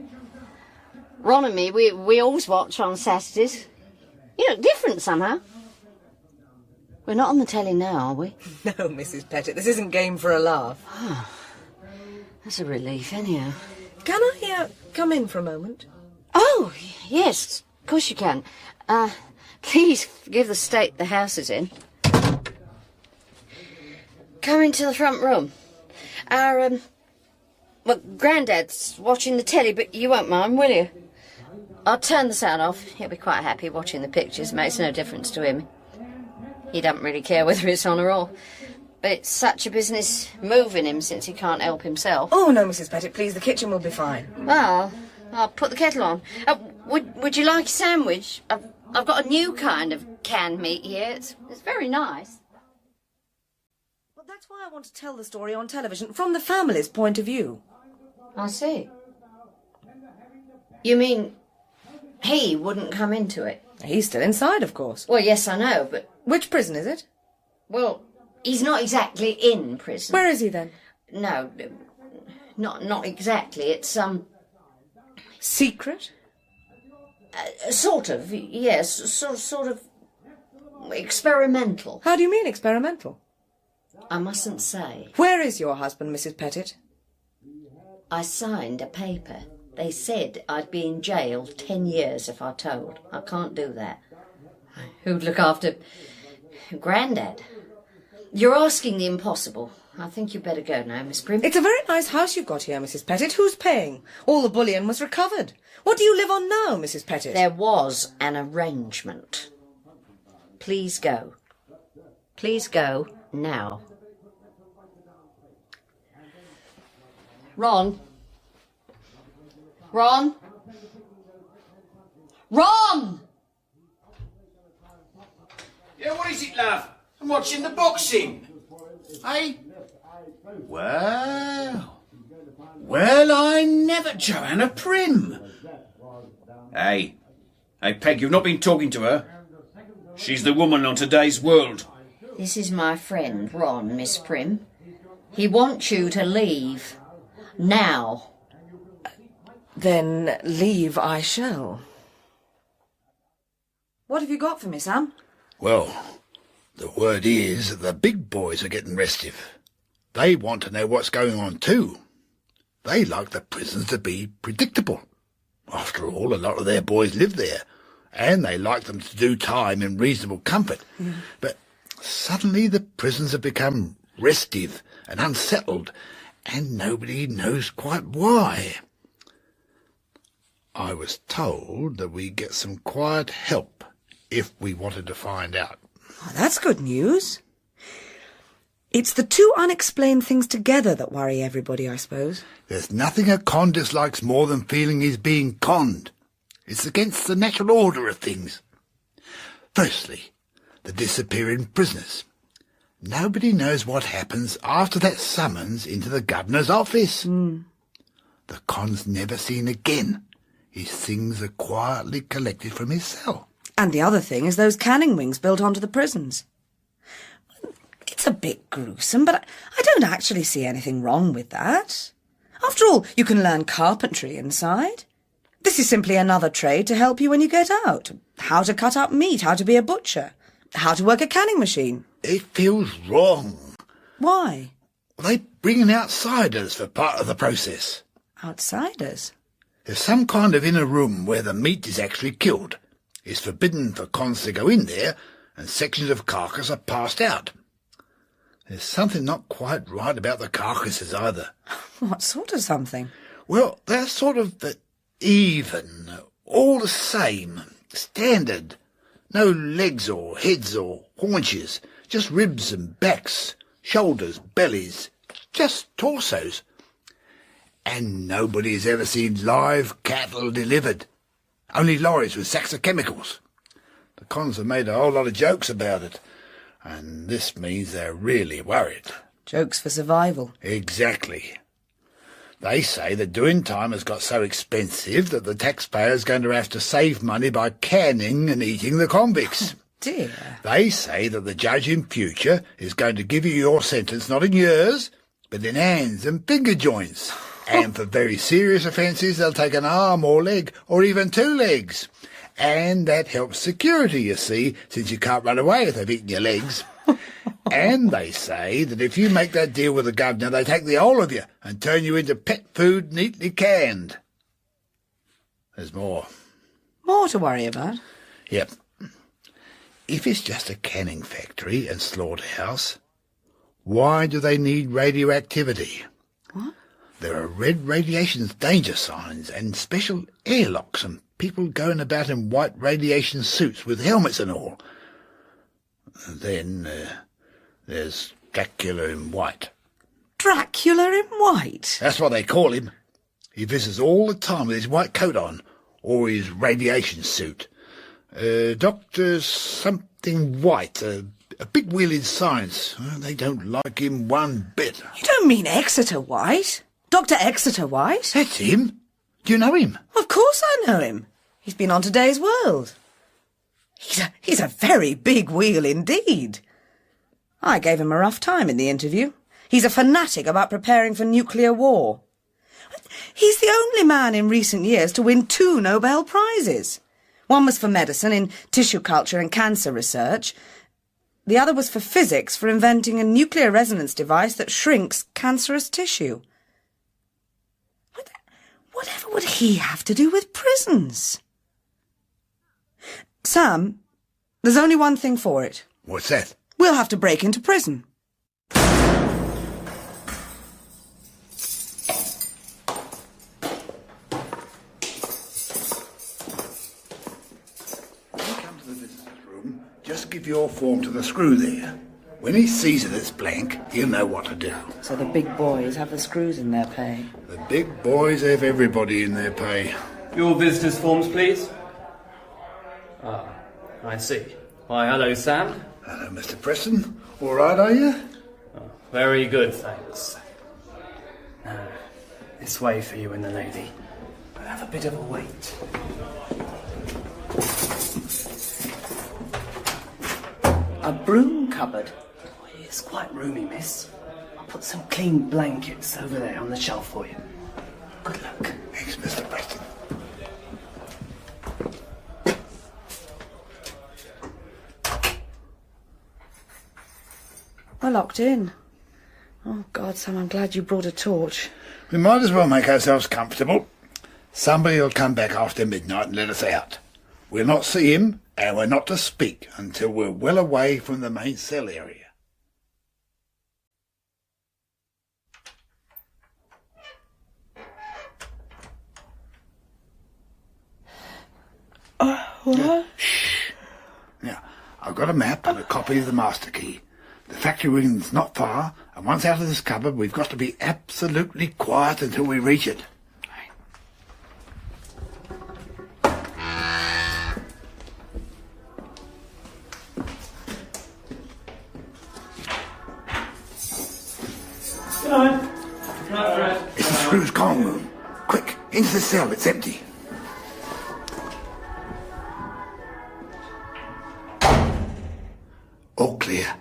Ron and me, we always watch on Saturdays. You look different somehow. We're not on the telly now, are we? No, Mrs. Pettit, this isn't game for a laugh. That's a relief, anyhow. Can I come in for a moment? Oh, yes, of course you can. Please forgive the state the house is in. Come into the front room. Our, Grandad's watching the telly, but you won't mind, will you? I'll turn the sound off. He'll be quite happy watching the pictures. Makes no difference to him. He don't really care whether it's on or off. But it's such a business moving him since he can't help himself. Oh, no, Mrs. Pettit, please, the kitchen will be fine. Well, I'll put the kettle on. Would you like a sandwich? I've got a new kind of canned meat here. It's very nice. Well, that's why I want to tell the story on television, from the family's point of view. I see. You mean he wouldn't come into it? He's still inside, of course. Well, yes, I know, but... Which prison is it? Well, he's not exactly in prison. Where is he, then? No, not exactly. It's, Secret? Sort of, yes. Sort of experimental. How do you mean, experimental? I mustn't say. Where is your husband, Mrs. Pettit? I signed a paper. They said I'd be in jail 10 years if I told. I can't do that. Who'd look after Grandad? You're asking the impossible. I think you'd better go now, Miss Prim. It's a very nice house you've got here, Mrs. Pettit. Who's paying? All the bullion was recovered. What do you live on now, Mrs. Pettit? There was an arrangement. Please go. Please go now. Ron? Ron? Ron! Yeah, what is it, love? I'm watching the boxing. Hey? Well, I never, Joanna Prim. Hey, Peg, you've not been talking to her. She's the woman on today's world. This is my friend, Ron, Miss Prim. He wants you to leave. Now. Then leave I shall. What have you got for me, Sam? Well, the word is that the big boys are getting restive. They want to know what's going on too. They like the prisons to be predictable. After all, a lot of their boys live there, and they like them to do time in reasonable comfort. But suddenly the prisons have become restive and unsettled, and nobody knows quite why. I was told that we get some quiet help if we wanted to find out. Oh, that's good news. It's the two unexplained things together that worry everybody, I suppose. There's nothing a con dislikes more than feeling he's being conned. It's against the natural order of things. Firstly, the disappearing prisoners. Nobody knows what happens after that summons into the governor's office. The con's never seen again. His things are quietly collected from his cell. And the other thing is those canning wings built onto the prisons. It's a bit gruesome, but I don't actually see anything wrong with that. After all, you can learn carpentry inside. This is simply another trade to help you when you get out. How to cut up meat, how to be a butcher, how to work a canning machine. It feels wrong. Why? They bring in outsiders for part of the process. Outsiders? There's some kind of inner room where the meat is actually killed. It's forbidden for cons to go in there, and sections of carcass are passed out. There's something not quite right about the carcasses either. What sort of something? Well, they're sort of even, all the same, standard. No legs or heads or haunches, just ribs and backs, shoulders, bellies, just torsos. And nobody's ever seen live cattle delivered. Only lorries with sacks of chemicals. The cons have made a whole lot of jokes about it, and this means they're really worried. Jokes for survival. Exactly. They say that doing time has got so expensive that the taxpayer's going to have to save money by canning and eating the convicts. Dear. They say that the judge in future is going to give you your sentence not in years, but in hands and finger joints. And for very serious offences, they'll take an arm or leg, or even 2 legs. And that helps security, you see, since you can't run away if they've eaten your legs. And they say that if you make that deal with the governor, they take the whole of you and turn you into pet food neatly canned. There's more. More to worry about? Yep. If it's just a canning factory and slaughterhouse, why do they need radioactivity? What? There are red radiation danger signs and special airlocks and people going about in white radiation suits with helmets and all. And then there's Dracula in white. Dracula in white? That's what they call him. He visits all the time with his white coat on, or his radiation suit. Dr. something White, a big wheel in science. They don't like him one bit. You don't mean Exeter White? Dr. Exeter White? That's him. Do you know him? Of course I know him. He's been on Today's World. He's a very big wheel indeed. I gave him a rough time in the interview. He's a fanatic about preparing for nuclear war. He's the only man in recent years to win 2 Nobel Prizes. One was for medicine in tissue culture and cancer research. The other was for physics for inventing a nuclear resonance device that shrinks cancerous tissue. Whatever would he have to do with prisons? Sam, there's only one thing for it. What's that? We'll have to break into prison. Just give your form to the screw there. When he sees it as blank, he'll know what to do. So the big boys have the screws in their pay. The big boys have everybody in their pay. Your visitors' forms, please. Ah, I see. Why, hello, Sam. Hello, Mr. Preston. All right, are you? Oh, very good, thanks. Now, this way for you and the lady. But have a bit of a wait. A broom cupboard. Oh, it's quite roomy, miss. I'll put some clean blankets over there on the shelf for you. Good luck. Thanks, Mr. Preston. We're locked in. Oh, God, Sam, I'm glad you brought a torch. We might as well make ourselves comfortable. Somebody will come back after midnight and let us out. We'll not see him, and we're not to speak until we're well away from the main cell area. What? Shh. Now, I've got a map and a copy of the master key. The factory wing's not far, and once out of this cupboard, we've got to be absolutely quiet until we reach it. Good night. Good night, Fred. It's the screw's comm room. Quick, into the cell, it's empty. All clear.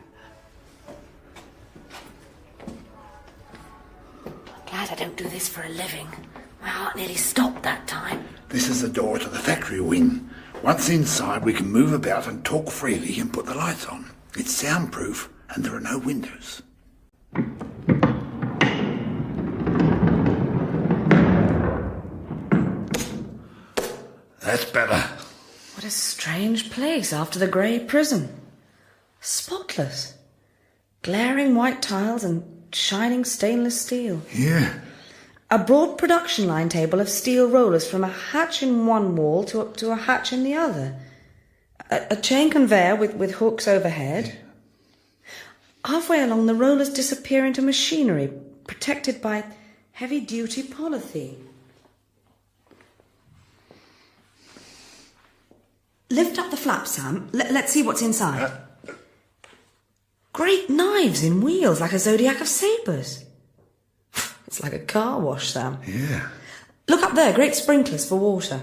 Glad I don't do this for a living. My heart nearly stopped that time. This is the door to the factory wing. Once inside, we can move about and talk freely and put the lights on. It's soundproof and there are no windows. That's better. What a strange place after the grey prison. Spotless. Glaring white tiles and shining stainless steel. Yeah. A broad production line table of steel rollers from a hatch in one wall to a hatch in the other. A chain conveyor with hooks overhead. Yeah. Halfway along, the rollers disappear into machinery, protected by heavy-duty polythene. Lift up the flap, Sam. Let's see what's inside. Great knives in wheels, like a zodiac of sabres. It's like a car wash, Sam. Yeah. Look up there, great sprinklers for water.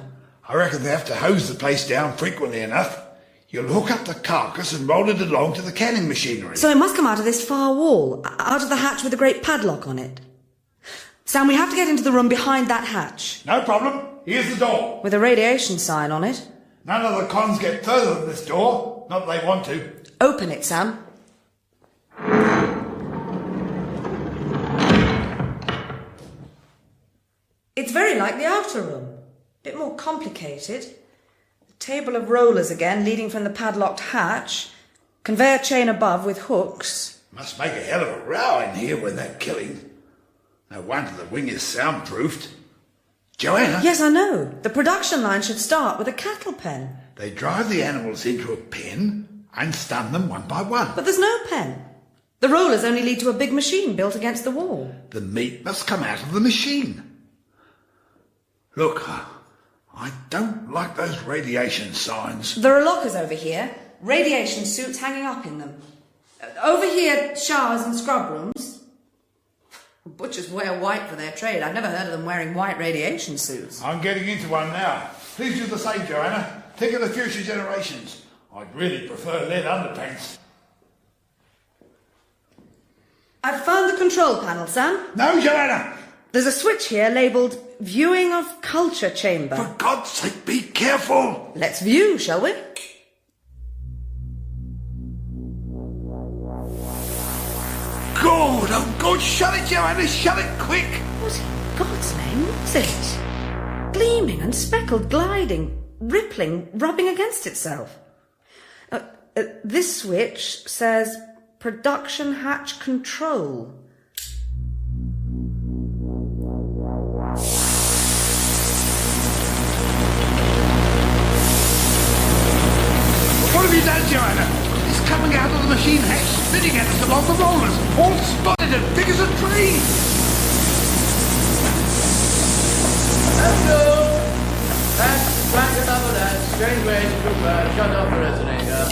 I reckon they have to hose the place down frequently enough. You'll hook up the carcass and roll it along to the canning machinery. So it must come out of this far wall, out of the hatch with a great padlock on it. Sam, we have to get into the room behind that hatch. No problem. Here's the door. With a radiation sign on it. None of the cons get further than this door. Not that they want to. Open it, Sam. It's very like the outer room. A bit more complicated. The table of rollers again, leading from the padlocked hatch. Conveyor chain above with hooks. Must make a hell of a row in here when they're killing. No wonder the wing is soundproofed. Joanna? Yes, I know. The production line should start with a cattle pen. They drive the animals into a pen and stun them one by one. But there's no pen. The rollers only lead to a big machine built against the wall. The meat must come out of the machine. Look, I don't like those radiation signs. There are lockers over here. Radiation suits hanging up in them. Over here, showers and scrub rooms. Butchers wear white for their trade. I've never heard of them wearing white radiation suits. I'm getting into one now. Please do the same, Joanna. Think of the future generations. I'd really prefer lead underpants. I've found the control panel, Sam. No, Joanna! There's a switch here labelled Viewing of Culture Chamber. For God's sake, be careful! Let's view, shall we? Good, oh God, shut it, Joanna, shut it quick! What in God's name was it? Gleaming and speckled, gliding, rippling, rubbing against itself. This switch says Production Hatch Control. What have you done, Joanna? It's coming out of the machine hatch, spitting at us along the rollers, all spotted and big as a tree. Hello! That's back another that. Strange way to shut off the resonator.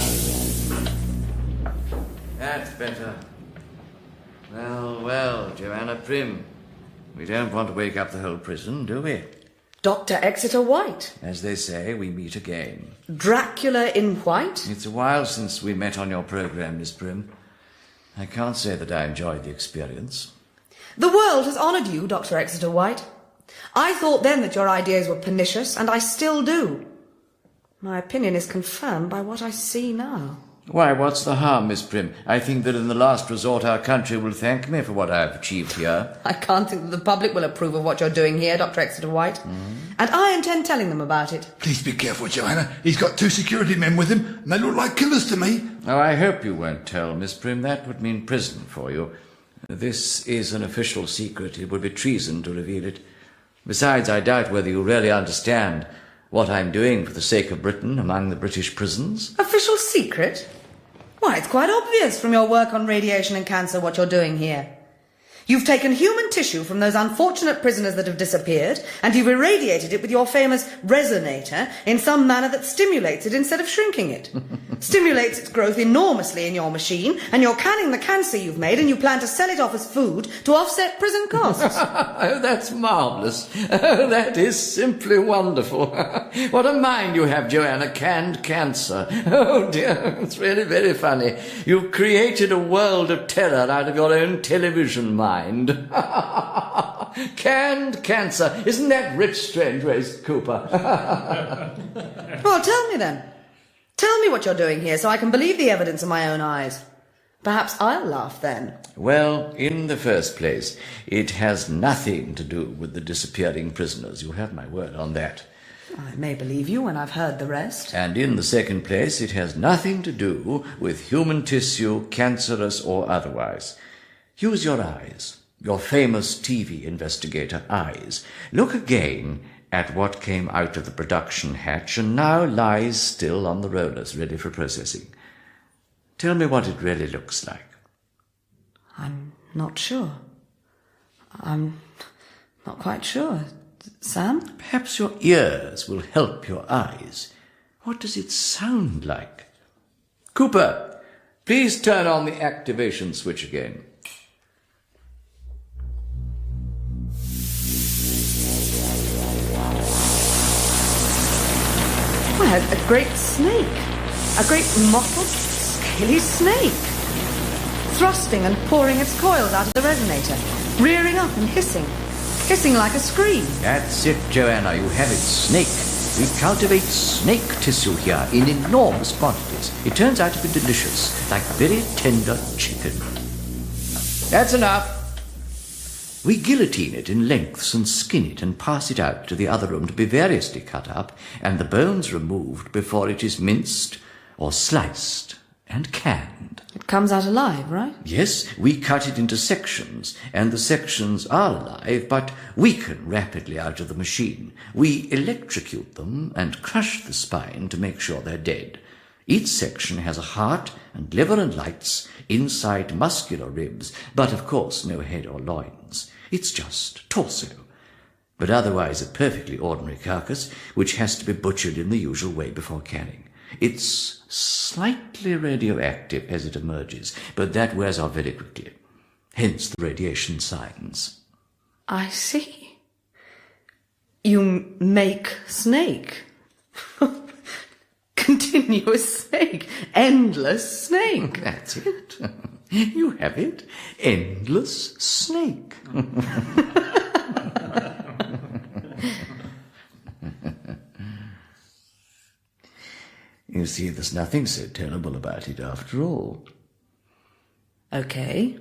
That's better. Well, Joanna Prim. We don't want to wake up the whole prison, do we? Dr. Exeter White. As they say, we meet again. Dracula in white? It's a while since we met on your programme, Miss Prim. I can't say that I enjoyed the experience. The world has honoured you, Dr. Exeter White. I thought then that your ideas were pernicious, and I still do. My opinion is confirmed by what I see now. Why, what's the harm, Miss Prim? I think that in the last resort our country will thank me for what I have achieved here. I can't think that the public will approve of what you're doing here, Dr. Exeter White. And I intend telling them about it. Please be careful, Joanna. He's got 2 security men with him, and they look like killers to me. Oh, I hope you won't tell, Miss Prim. That would mean prison for you. This is an official secret. It would be treason to reveal it. Besides, I doubt whether you really understand what I'm doing for the sake of Britain among the British prisons. Official secret? Why, it's quite obvious from your work on radiation and cancer what you're doing here. You've taken human tissue from those unfortunate prisoners that have disappeared, and you've irradiated it with your famous resonator in some manner that stimulates it instead of shrinking it. Stimulates its growth enormously in your machine, and you're canning the cancer you've made, and you plan to sell it off as food to offset prison costs. Oh, that's marvellous. Oh, that is simply wonderful. What a mind you have, Joanna. Canned cancer. Oh, dear, it's really very funny. You've created a world of terror out of your own television mind. Canned cancer. Isn't that rich, Strangeways, Cooper? Well, tell me then. Tell me what you're doing here so I can believe the evidence of my own eyes. Perhaps I'll laugh then. Well, in the first place, it has nothing to do with the disappearing prisoners. You have my word on that. I may believe you when I've heard the rest. And in the second place, it has nothing to do with human tissue, cancerous or otherwise. Use your eyes, your famous TV investigator eyes. Look again at what came out of the production hatch and now lies still on the rollers, ready for processing. Tell me what it really looks like. I'm not sure. I'm not quite sure. Sam? Perhaps your ears will help your eyes. What does it sound like? Cooper, please turn on the activation switch again. Well, a great snake. A great mottled, scaly snake. Thrusting and pouring its coils out of the resonator. Rearing up and hissing. Hissing like a scream. That's it, Joanna. You have it. Snake. We cultivate snake tissue here in enormous quantities. It turns out to be delicious, like very tender chicken. That's enough. We guillotine it in lengths and skin it and pass it out to the other room to be variously cut up and the bones removed before it is minced or sliced and canned. It comes out alive, right? Yes, we cut it into sections, and the sections are alive, but weaken rapidly out of the machine. We electrocute them and crush the spine to make sure they're dead. Each section has a heart and liver and lights, inside muscular ribs, but of course no head or loins. It's just torso. But otherwise a perfectly ordinary carcass, which has to be butchered in the usual way before canning. It's slightly radioactive as it emerges, but that wears off very quickly. Hence the radiation signs. I see. You make snake. Continuous snake. Endless snake. That's it. You have it. Endless snake. You see, there's nothing so terrible about it after all. Okay.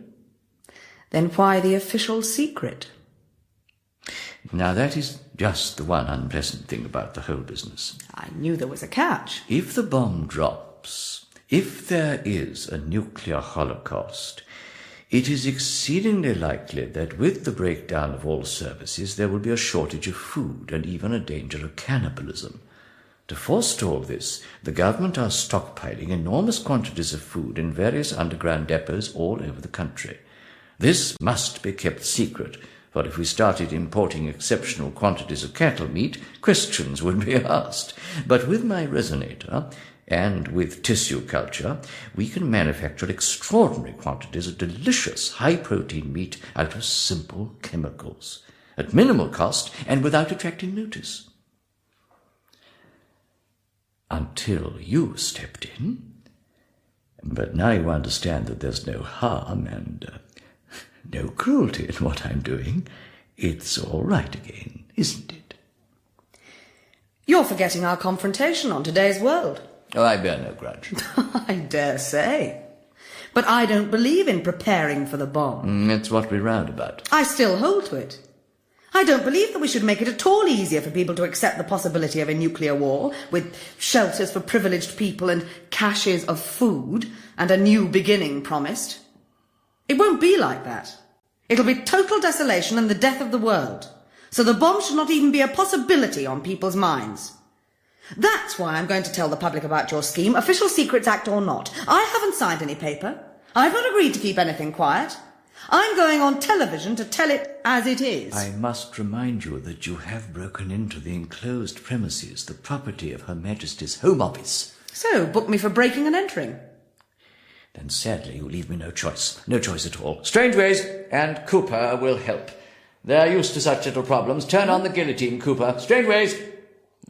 Then why the official secret? Now that is just the one unpleasant thing about the whole business. I knew there was a catch. If the bomb drops, if there is a nuclear holocaust, it is exceedingly likely that with the breakdown of all services there will be a shortage of food and even a danger of cannibalism. To forestall this, the government are stockpiling enormous quantities of food in various underground depots all over the country. This must be kept secret, for if we started importing exceptional quantities of cattle meat, questions would be asked. But with my resonator, and with tissue culture, we can manufacture extraordinary quantities of delicious high-protein meat out of simple chemicals, at minimal cost and without attracting notice. Until you stepped in. But now you understand that there's no harm and no cruelty in what I'm doing. It's all right again, isn't it? You're forgetting our confrontation on today's world. Oh, I bear no grudge. I dare say. But I don't believe in preparing for the bomb. That's what we round about. I still hold to it. I don't believe that we should make it at all easier for people to accept the possibility of a nuclear war, with shelters for privileged people and caches of food and a new beginning promised. It won't be like that. It'll be total desolation and the death of the world. So the bomb should not even be a possibility on people's minds. That's why I'm going to tell the public about your scheme, Official Secrets Act or not. I haven't signed any paper. I've not agreed to keep anything quiet. I'm going on television to tell it as it is. I must remind you that you have broken into the enclosed premises, the property of Her Majesty's Home Office. So, book me for breaking and entering. Then sadly you leave me no choice. No choice at all. Strangeways and Cooper will help. They're used to such little problems. Turn on the guillotine, Cooper. Strangeways.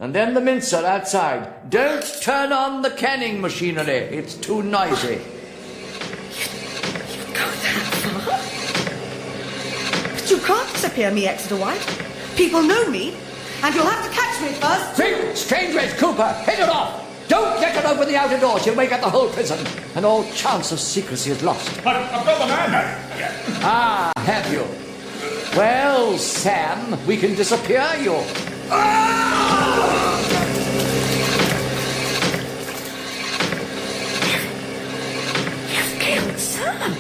And then the mincer outside. Don't turn on the canning machinery. It's too noisy. But you can't disappear me, Exeter White. People know me, and you'll have to catch me first. Quick, Strangeways, Cooper, head it off. Don't let it open the outer door. She'll wake up the whole prison, and all chance of secrecy is lost. I've got the man now. Ah, have you? Well, Sam, we can disappear you. You've killed Sam.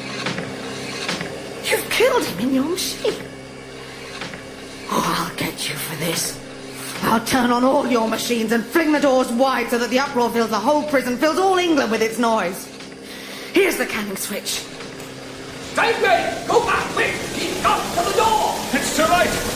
You've killed him in your machine. Oh, I'll get you for this. I'll turn on all your machines and fling the doors wide so that the uproar fills the whole prison, fills all England with its noise. Here's the canning switch. Strangeways, go back, quick! He's got to the door! It's too late.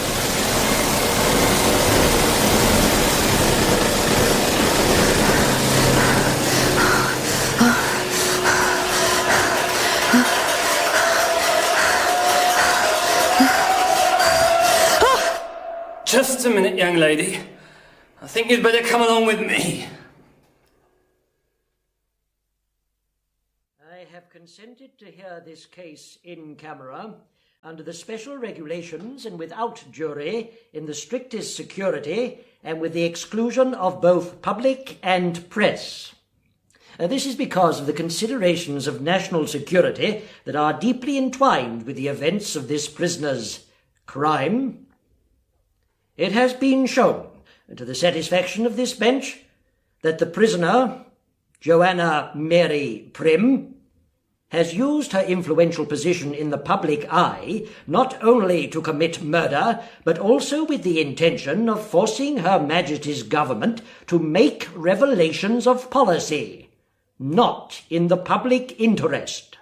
Just a minute, young lady. I think you'd better come along with me. I have consented to hear this case in camera, under the special regulations and without jury, in the strictest security, and with the exclusion of both public and press. This is because of the considerations of national security that are deeply entwined with the events of this prisoner's crime. It has been shown, to the satisfaction of this bench, that the prisoner, Joanna Mary Prim, has used her influential position in the public eye not only to commit murder, but also with the intention of forcing Her Majesty's government to make revelations of policy, not in the public interest.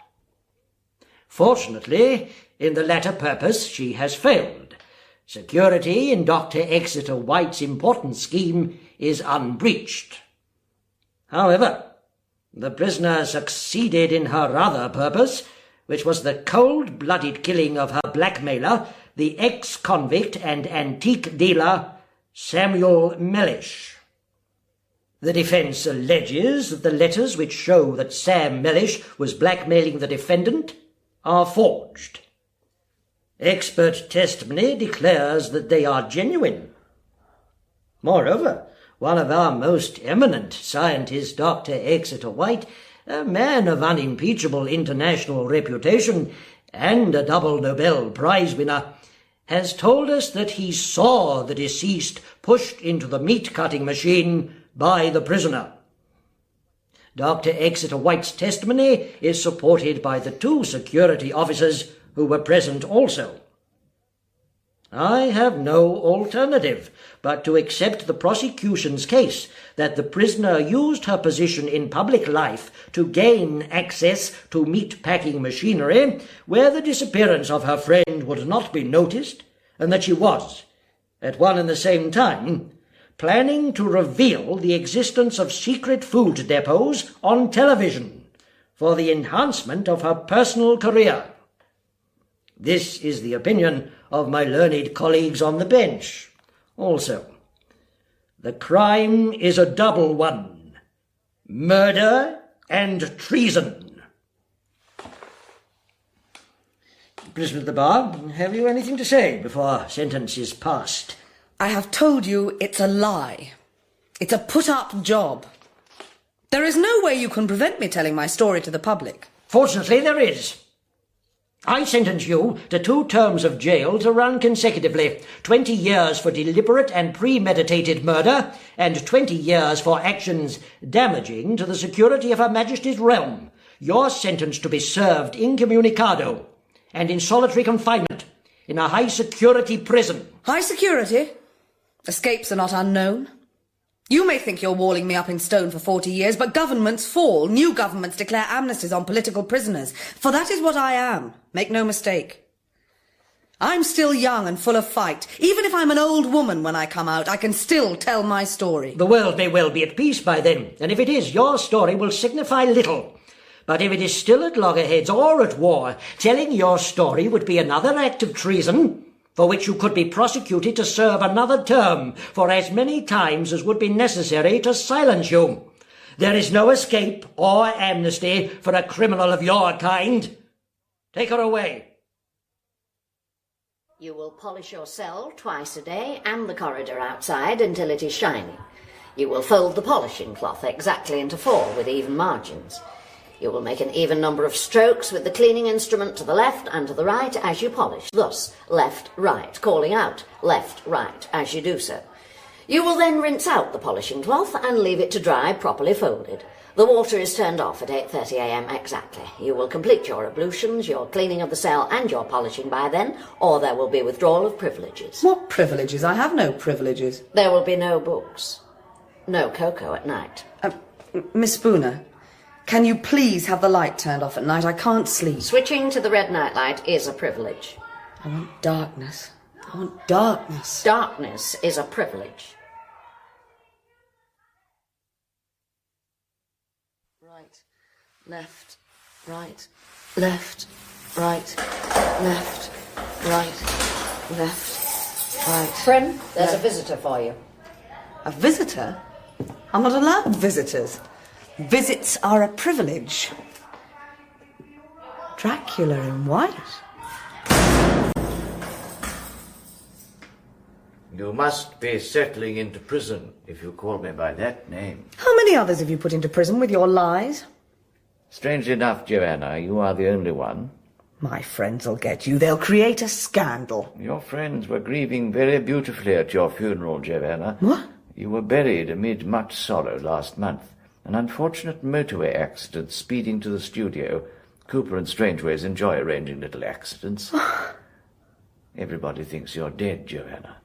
Fortunately, in the latter purpose she has failed. Security in Dr. Exeter White's important scheme is unbreached. However, the prisoner succeeded in her other purpose, which was the cold-blooded killing of her blackmailer, the ex-convict and antique dealer, Samuel Mellish. The defence alleges that the letters which show that Sam Mellish was blackmailing the defendant are forged. Expert testimony declares that they are genuine. Moreover, one of our most eminent scientists, Dr. Exeter White, a man of unimpeachable international reputation and a double Nobel Prize winner, has told us that he saw the deceased pushed into the meat-cutting machine by the prisoner. Dr. Exeter White's testimony is supported by the 2 security officers who were present also. I have no alternative but to accept the prosecution's case that the prisoner used her position in public life to gain access to meat-packing machinery where the disappearance of her friend would not be noticed, and that she was, at one and the same time, planning to reveal the existence of secret food depots on television for the enhancement of her personal career. This is the opinion of my learned colleagues on the bench. Also, the crime is a double one: murder and treason. Prisoner at the bar, have you anything to say before sentence is passed? I have told you it's a lie. It's a put-up job. There is no way you can prevent me telling my story to the public. Fortunately, there is. I sentence you to 2 terms of jail to run consecutively, 20 years for deliberate and premeditated murder, and 20 years for actions damaging to the security of Her Majesty's realm. Your sentence to be served incommunicado and in solitary confinement in a high-security prison. High security? Escapes are not unknown. You may think you're walling me up in stone for 40 years, but governments fall. New governments declare amnesties on political prisoners. For that is what I am. Make no mistake. I'm still young and full of fight. Even if I'm an old woman when I come out, I can still tell my story. The world may well be at peace by then, and if it is, your story will signify little. But if it is still at loggerheads or at war, telling your story would be another act of treason, for which you could be prosecuted to serve another term for as many times as would be necessary to silence you. There is no escape or amnesty for a criminal of your kind. Take her away. You will polish your cell twice a day and the corridor outside until it is shiny. You will fold the polishing cloth exactly into 4 with even margins. You will make an even number of strokes with the cleaning instrument to the left and to the right as you polish, thus left, right, calling out left, right as you do so. You will then rinse out the polishing cloth and leave it to dry properly folded. The water is turned off at 8:30 a.m. exactly. You will complete your ablutions, your cleaning of the cell and your polishing by then, or there will be withdrawal of privileges. What privileges? I have no privileges. There will be no books. No cocoa at night. Miss Spooner, can you please have the light turned off at night? I can't sleep. Switching to the red nightlight is a privilege. I want darkness. I want darkness. Darkness is a privilege. Right, left, right, left, right, left, right, left, right. Prim, there's a visitor for you. A visitor? I'm not allowed visitors. Visits are a privilege. Dracula in white. You must be settling into prison if you call me by that name. How many others have you put into prison with your lies? Strangely enough, Joanna, you are the only one. My friends'll get you. They'll create a scandal. Your friends were grieving very beautifully at your funeral, Joanna. What? You were buried amid much sorrow last month. An unfortunate motorway accident speeding to the studio. Cooper and Strangeways enjoy arranging little accidents. Everybody thinks you're dead, Joanna.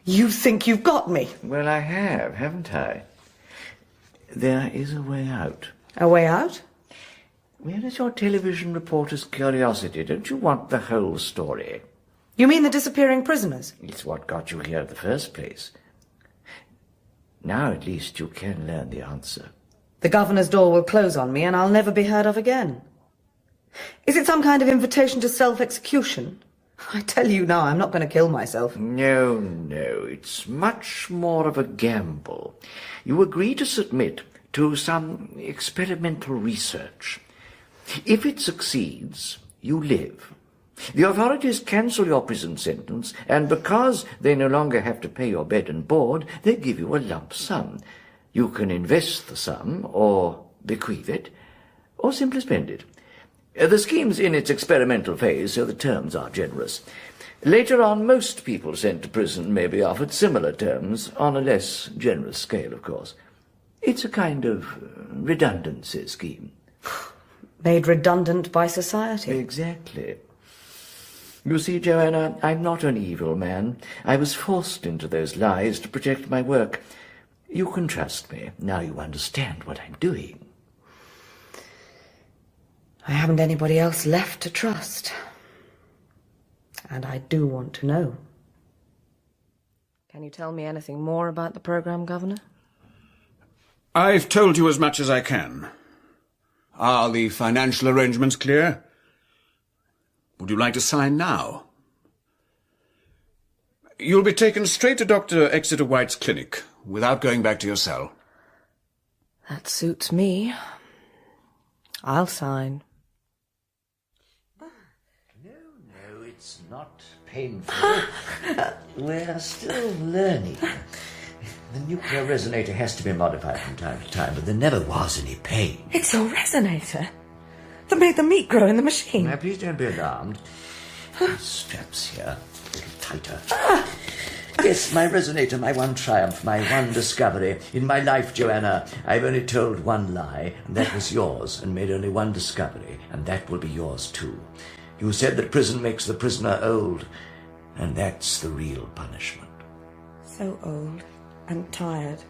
You think you've got me? Well, I have, haven't I? There is a way out. A way out? Where is your television reporter's curiosity? Don't you want the whole story? You mean the disappearing prisoners? It's what got you here in the first place. Now at least you can learn the answer. The governor's door will close on me and I'll never be heard of again. Is it some kind of invitation to self-execution? I tell you now, I'm not going to kill myself. No, it's much more of a gamble. You agree to submit to some experimental research. If it succeeds, you live. The authorities cancel your prison sentence, and because they no longer have to pay your bed and board, they give you a lump sum. You can invest the sum, or bequeath it, or simply spend it. The scheme's in its experimental phase, so the terms are generous. Later on, most people sent to prison may be offered similar terms, on a less generous scale, of course. It's a kind of redundancy scheme. Made redundant by society. Exactly. You see, Joanna, I'm not an evil man. I was forced into those lies to protect my work. You can trust me. Now you understand what I'm doing. I haven't anybody else left to trust. And I do want to know. Can you tell me anything more about the programme, Governor? I've told you as much as I can. Are the financial arrangements clear? Would you like to sign now? You'll be taken straight to Dr. Exeter White's clinic, without going back to your cell. That suits me. I'll sign. No, it's not painful. We're still learning. The nuclear resonator has to be modified from time to time, but there never was any pain. It's your resonator that made the meat grow in the machine. Now, please don't be alarmed. Straps here, a little tighter. Yes, my resonator, my one triumph, my one discovery. In my life, Joanna, I've only told one lie, and that was yours, and made only one discovery, and that will be yours too. You said that prison makes the prisoner old, and that's the real punishment. So old and tired,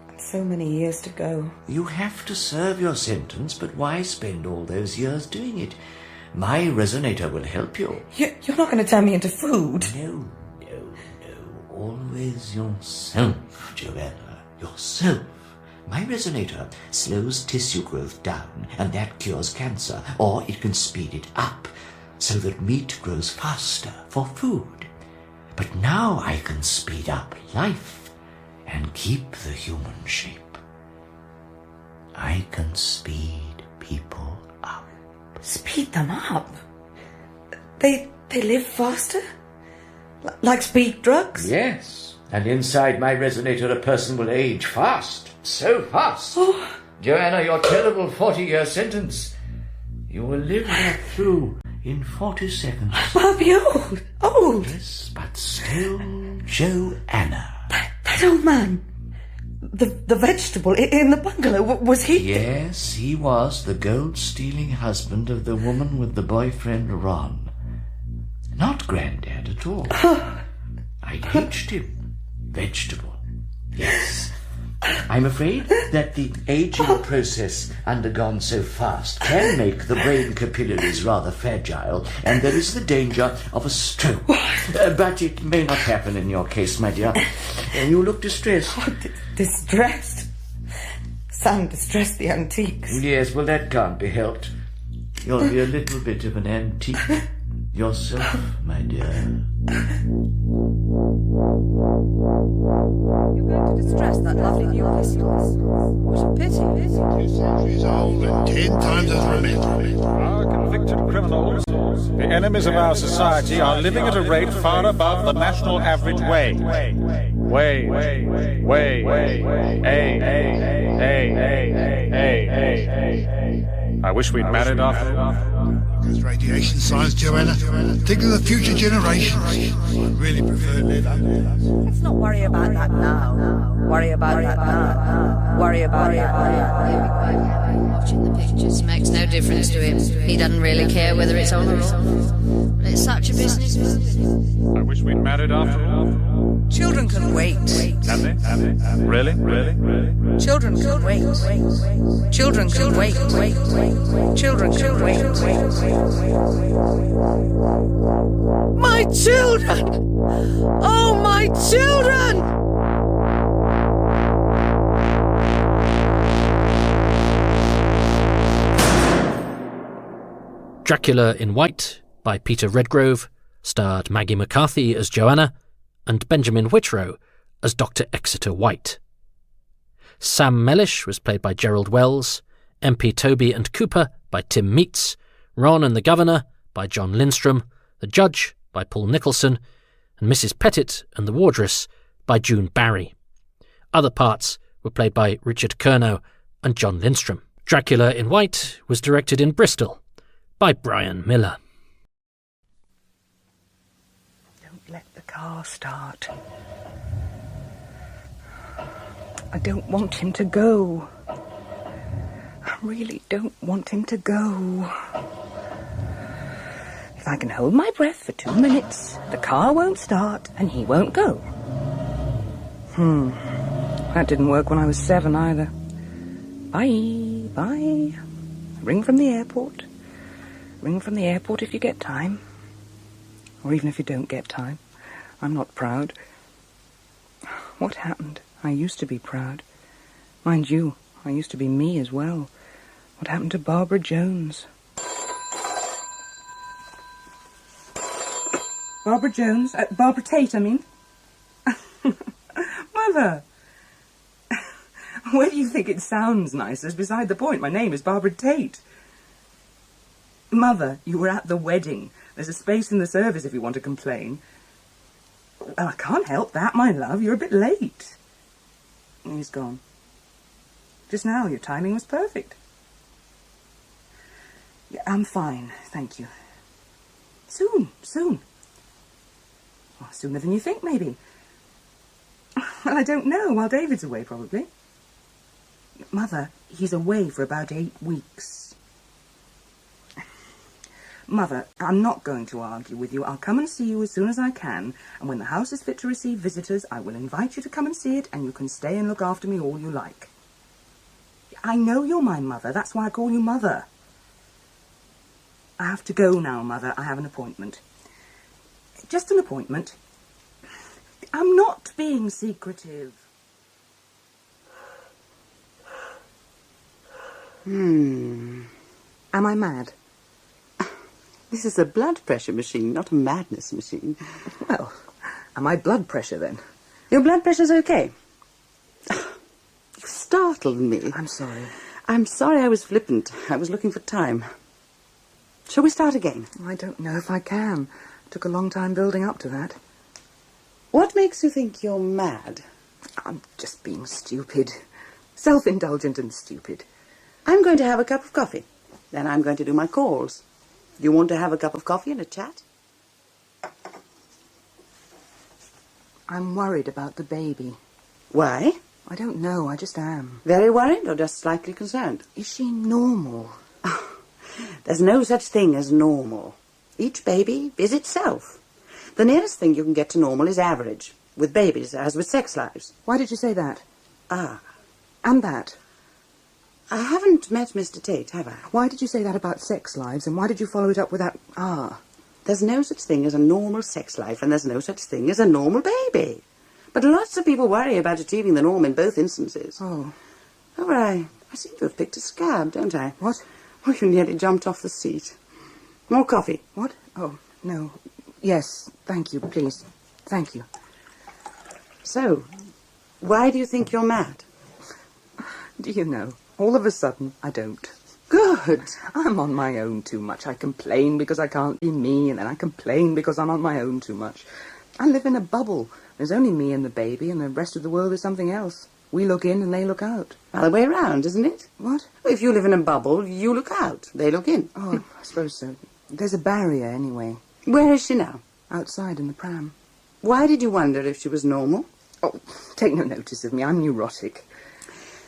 and so many years to go. You have to serve your sentence, but why spend all those years doing it? My resonator will help you. You're not going to turn me into food. No. Always yourself, Joanna. Yourself. My resonator slows tissue growth down, and that cures cancer, or it can speed it up, so that meat grows faster for food. But now I can speed up life and keep the human shape. I can speed people up. Speed them up? They live faster? Like speed drugs? Yes. And inside my resonator a person will age fast. So fast. Oh. Joanna, your terrible 40-year sentence. You will live that through in 40 seconds. I'll be old. Yes, but still Joanna. That old man. The vegetable in the bungalow, was he? Yes, he was the gold-stealing husband of the woman with the boyfriend Ron. Not Grandad at all. I aged him. Vegetable. Yes. I'm afraid that the aging process undergone so fast can make the brain capillaries rather fragile, and there is the danger of a stroke. But it may not happen in your case, my dear. You look distressed. Distressed? Sam distressed the antiques. Yes, well, that can't be helped. You'll be a little bit of an antique yourself, my dear. You're going to distress that lovely new pistols. What a pity. 2 centuries old and 10 times as romantic. Our convicted criminals, the enemies of our society, are living at a rate far above the national average wage. I wish we'd married after all. There's radiation science, Joanna. Think of the future generations. I really prefer leather. Let's not worry about that now. Worry about that now. Worry about it. Watching the pictures makes no difference to him. He doesn't really care whether it's on or off. But it's such a business movie. I wish we'd married after all. Children can wait. Have they? Really? Children can wait. Children can wait. Children can wait. My children! Oh, my children! Dracula in White by Peter Redgrove starred Maggie McCarthy as Joanna and Benjamin Whitrow as Dr. Exeter White. Sam Mellish was played by Gerald Wells, MP Toby and Cooper by Tim Meats, Ron and the Governor by John Lindstrom, the Judge by Paul Nicholson, and Mrs. Pettit and the Wardress by June Barry. Other parts were played by Richard Curnow and John Lindstrom. Dracula in White was directed in Bristol by Brian Miller. Don't let the car start. I don't want him to go. I really don't want him to go. If I can hold my breath for 2 minutes, the car won't start and he won't go. That didn't work when I was 7 either. Bye. Ring from the airport. Ring from the airport if you get time. Or even if you don't get time. I'm not proud. What happened? I used to be proud. Mind you, I used to be me as well. What happened to Barbara Jones? Barbara Jones? Barbara Tate, I mean. Mother! Where do you think it sounds nice? That's beside the point. My name is Barbara Tate. Mother, you were at the wedding. There's a space in the service if you want to complain. Well, I can't help that, my love. You're a bit late. He's gone. Just now, your timing was perfect. Yeah, I'm fine, thank you. Soon. Well, sooner than you think, maybe. Well, I don't know. While David's away, probably. Mother, he's away for about 8 weeks. Mother, I'm not going to argue with you. I'll come and see you as soon as I can, and when the house is fit to receive visitors, I will invite you to come and see it, and you can stay and look after me all you like. I know you're my mother. That's why I call you Mother. I have to go now, Mother. I have an appointment. Just an appointment. I'm not being secretive. Am I mad? This is a blood pressure machine, not a madness machine. Well, am I blood pressure then? Your blood pressure's okay. You startled me. I'm sorry. I'm sorry I was flippant. I was looking for time. Shall we start again? I don't know if I can. Took a long time building up to that. What makes you think you're mad? I'm just being stupid. Self-indulgent and stupid. I'm going to have a cup of coffee. Then I'm going to do my calls. You want to have a cup of coffee and a chat? I'm worried about the baby. Why? I don't know, I just am. Very worried or just slightly concerned? Is she normal? There's no such thing as normal. Each baby is itself. The nearest thing you can get to normal is average, with babies as with sex lives. Why did you say that? Ah. And that? I haven't met Mr. Tate, have I? Why did you say that about sex lives, and why did you follow it up with that, There's no such thing as a normal sex life, and there's no such thing as a normal baby. But lots of people worry about achieving the norm in both instances. Oh. Oh, I seem to have picked a scab, don't I? What? Oh, you nearly jumped off the seat. More coffee. What? Oh, no. Yes, thank you, please. Thank you. So, why do you think you're mad? Do you know, all of a sudden, I don't. Good. I'm on my own too much. I complain because I can't be me, and then I complain because I'm on my own too much. I live in a bubble. There's only me and the baby, and the rest of the world is something else. We look in and they look out. Other way round, isn't it? What? Well, if you live in a bubble, you look out. They look in. Oh, I suppose so. There's a barrier, anyway. Where is she now? Outside in the pram. Why did you wonder if she was normal? Oh, take no notice of me. I'm neurotic.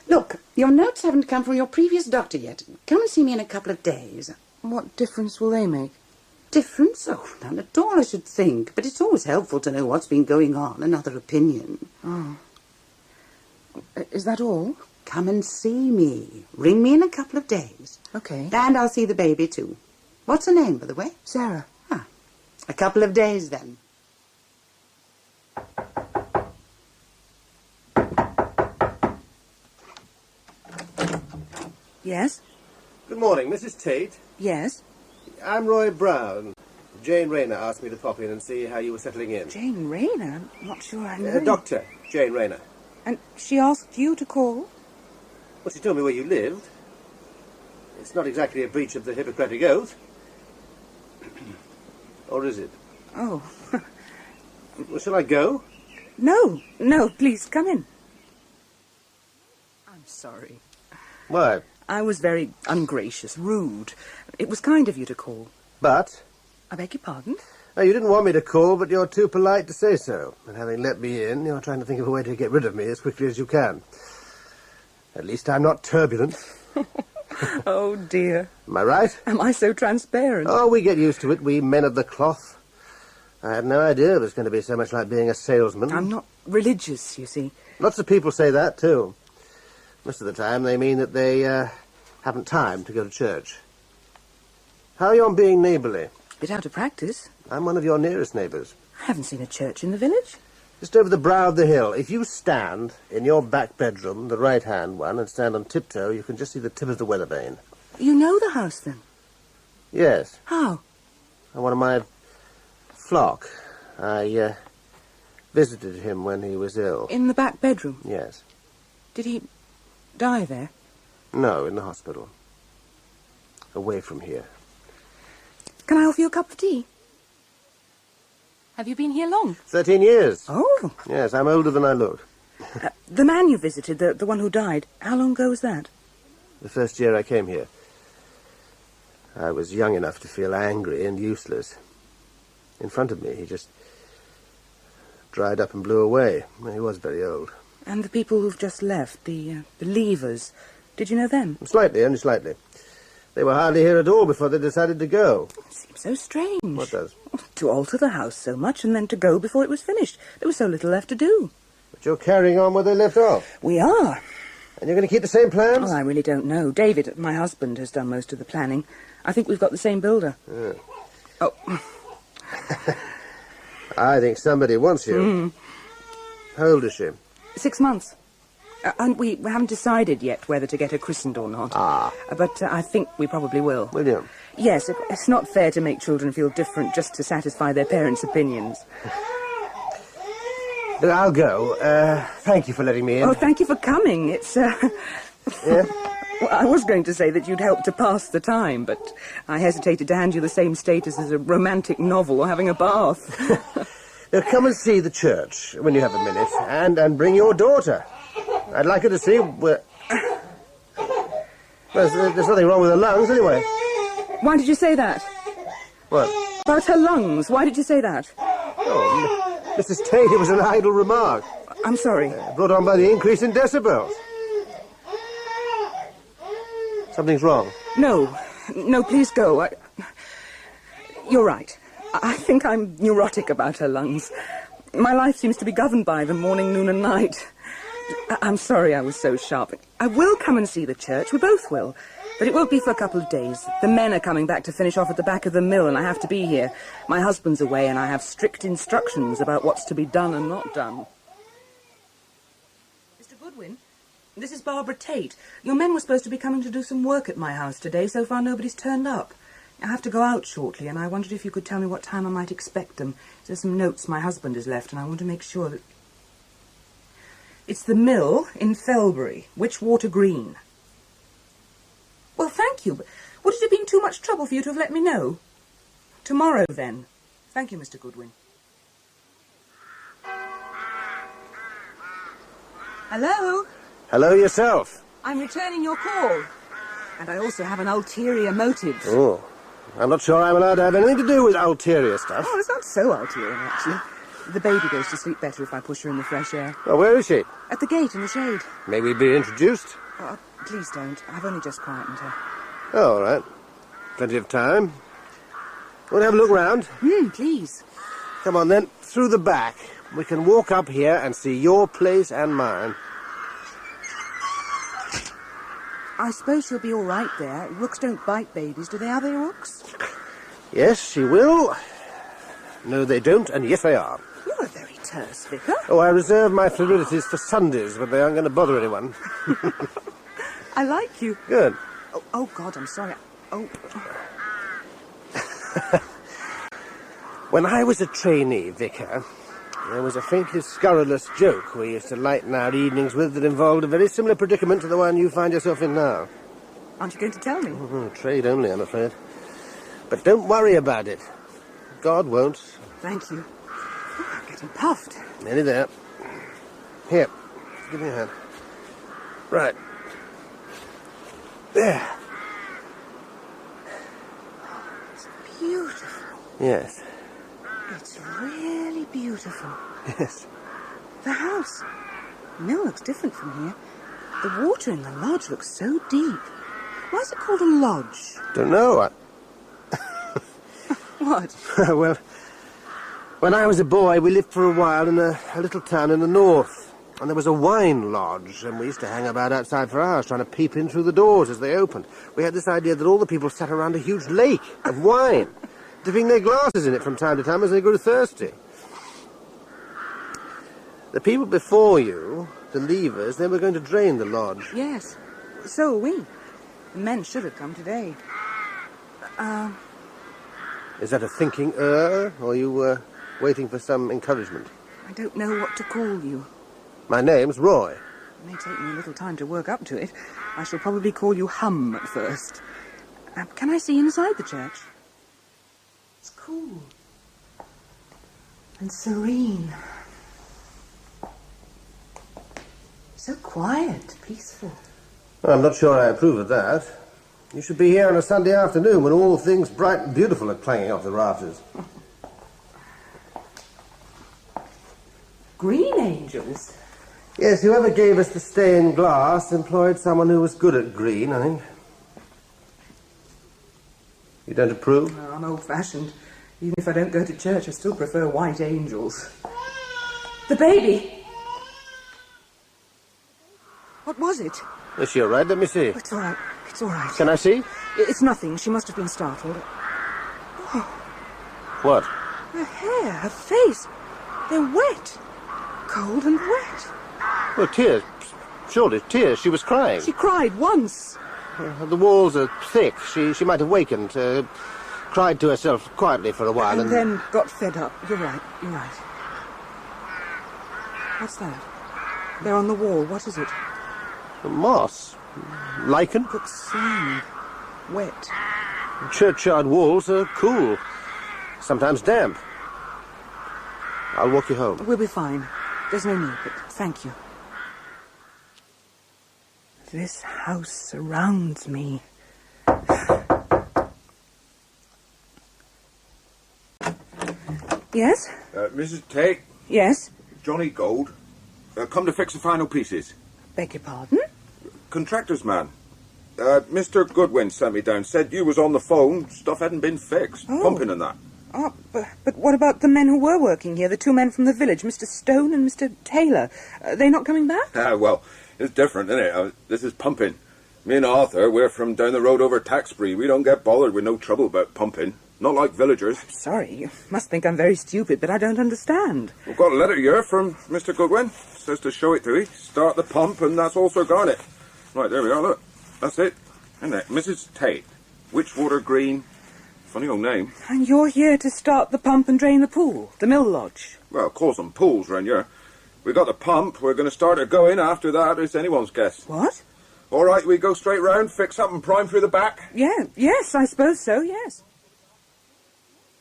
Look, your notes haven't come from your previous doctor yet. Come and see me in a couple of days. What difference will they make? Difference? Oh, none at all, I should think. But it's always helpful to know what's been going on, another opinion. Oh. Is that all? Come and see me. Ring me in a couple of days. Okay. And I'll see the baby, too. What's her name, by the way? Sarah. Ah, a couple of days, then. Yes? Good morning, Mrs. Tate. Yes? I'm Roy Brown. Jane Rayner asked me to pop in and see how you were settling in. Jane Rayner? I'm not sure I know. Doctor Jane Rayner. And she asked you to call? Well, she told me where you lived. It's not exactly a breach of the Hippocratic Oath. Or is it? Oh. Well, shall I go? No, please, come in. I'm sorry. Why? I was very ungracious, rude. It was kind of you to call. But? I beg your pardon? Oh, you didn't want me to call, but you're too polite to say so. And having let me in, you're trying to think of a way to get rid of me as quickly as you can. At least I'm not turbulent. Oh, dear. Am I right? Am I so transparent? Oh, we get used to it, we men of the cloth. I had no idea it was going to be so much like being a salesman. I'm not religious, you see. Lots of people say that, too. Most of the time they mean that they haven't time to go to church. How are you on being neighbourly? Bit out of practice. I'm one of your nearest neighbours. I haven't seen a church in the village. Just over the brow of the hill. If you stand in your back bedroom, the right-hand one, and stand on tiptoe, you can just see the tip of the weather vane. You know the house, then? Yes. How? One of my flock. I visited him when he was ill. In the back bedroom? Yes. Did he die there? No, in the hospital. Away from here. Can I offer you a cup of tea? Have you been here long? 13 years. Oh. Yes, I'm older than I look. The man you visited, the one who died, how long ago was that? The first year I came here. I was young enough to feel angry and useless. In front of me, he just dried up and blew away. He was very old. And the people who've just left, the leavers, did you know them? Slightly, only slightly. They were hardly here at all before they decided to go. It seems so strange. What does? To alter the house so much and then to go before it was finished. There was so little left to do. But you're carrying on where they left off. We are. And you're going to keep the same plans? Oh, I really don't know. David, my husband, has done most of the planning. I think we've got the same builder. Yeah. Oh. I think somebody wants you. Mm. How old is she? 6 months. And we haven't decided yet whether to get her christened or not. But I think we probably will. Will you? Yes, it's not fair to make children feel different just to satisfy their parents' opinions. But I'll go. Thank you for letting me in. Oh, thank you for coming. It's, Yeah? Well, I was going to say that you'd help to pass the time, but I hesitated to hand you the same status as a romantic novel or having a bath. Now, come and see the church when you have a minute, and bring your daughter. I'd like her to see where... Well, there's nothing wrong with her lungs, anyway. Why did you say that? What? About her lungs. Why did you say that? Oh, Mrs. Tate, it was an idle remark. I'm sorry. Brought on by the increase in decibels. Something's wrong. No, please go. You're right. I think I'm neurotic about her lungs. My life seems to be governed by them morning, noon and night. I'm sorry I was so sharp. I will come and see the church. We both will. But it won't be for a couple of days. The men are coming back to finish off at the back of the mill and I have to be here. My husband's away and I have strict instructions about what's to be done and not done. Mr. Goodwin, this is Barbara Tate. Your men were supposed to be coming to do some work at my house today. So far nobody's turned up. I have to go out shortly and I wondered if you could tell me what time I might expect them. There's some notes my husband has left and I want to make sure that... It's the mill in Felbury, Witchwater Green. Well, thank you, but would it have been too much trouble for you to have let me know? Tomorrow, then. Thank you, Mr. Goodwin. Hello? Hello yourself. I'm returning your call. And I also have an ulterior motive. Oh, I'm not sure I'm allowed to have anything to do with ulterior stuff. Oh, it's not so ulterior, actually. The baby goes to sleep better if I push her in the fresh air. Oh, where is she? At the gate in the shade. May we be introduced? Oh, please don't. I've only just quietened her. Oh, all right. Plenty of time. Want to have a look round? Please. Come on, then. Through the back. We can walk up here and see your place and mine. I suppose she'll be all right there. Rooks don't bite babies, do they? Are they rooks? Yes, she will. No, they don't, and yes, they are. You're a very terse vicar. Oh, I reserve my floridities for Sundays when they aren't going to bother anyone. I like you. Good. Oh, God, I'm sorry. Oh. When I was a trainee vicar, there was a faintly scurrilous joke we used to lighten our evenings with that involved a very similar predicament to the one you find yourself in now. Aren't you going to tell me? Trade only, I'm afraid. But don't worry about it. God won't. Thank you. Oh, I'm getting puffed. Nearly there. Here, give me a hand. Right. There. It's beautiful. Yes. It's really beautiful. Yes. The house. The mill looks different from here. The water in the lodge looks so deep. Why is it called a lodge? Don't know. What? Well, when I was a boy, we lived for a while in a little town in the north. And there was a wine lodge, and we used to hang about outside for hours trying to peep in through the doors as they opened. We had this idea that all the people sat around a huge lake of wine, dipping their glasses in it from time to time as they grew thirsty. The people before you, the leavers, they were going to drain the lodge. Yes. So are we. The men should have come today. Is that a thinking or are you waiting for some encouragement? I don't know what to call you. My name's Roy. It may take me a little time to work up to it. I shall probably call you Hum at first. Can I see inside the church? It's cool. And serene. So quiet, peaceful. Well, I'm not sure I approve of that. You should be here on a Sunday afternoon when all things bright and beautiful are clanging off the rafters. Green angels? Yes, whoever gave us the stained glass employed someone who was good at green, I think. You don't approve? No, I'm old-fashioned. Even if I don't go to church, I still prefer white angels. The baby! What was it? Is she all right? Let me see. It's all right. It's all right. Can I see? It's nothing. She must have been startled. Oh, What? her hair, her face. They're wet. Cold and wet. Well, tears. Surely, tears. She was crying. She cried once. The walls are thick. She might have wakened, cried to herself quietly for a while And then got fed up. You're right. You're right. What's that? They're on the wall. What is it? Moss. Lichen. Looks slimy. Wet. Churchyard walls are cool. Sometimes damp. I'll walk you home. We'll be fine. There's no need, but thank you. This house surrounds me. Yes? Mrs. Tate? Yes? Johnny Gold. Come to fix the final pieces. Beg your pardon? Contractor's man. Mr. Goodwin sent me down. Said you was on the phone. Stuff hadn't been fixed. Oh. Pumping and that. Oh, but what about the men who were working here? The two men from the village, Mr. Stone and Mr. Taylor. They not coming back? Well, it's different, isn't it? This is pumping. Me and Arthur, we're from down the road over Taxbury. We don't get bothered with no trouble about pumping. Not like villagers. I'm sorry, you must think I'm very stupid, but I don't understand. We've got a letter here from Mr. Goodwin. Says to show it to you. Start the pump, and that's all Sir Garnet. Right, there we are, look. That's it. Isn't it? Mrs. Tate. Witchwater Green. Funny old name. And you're here to start the pump and drain the pool, the mill lodge? Well, call some pools round here. We got the pump. We're going to start it going. After that, it's anyone's guess. What? All right, we go straight round, fix up and prime through the back. Yes, I suppose so, yes.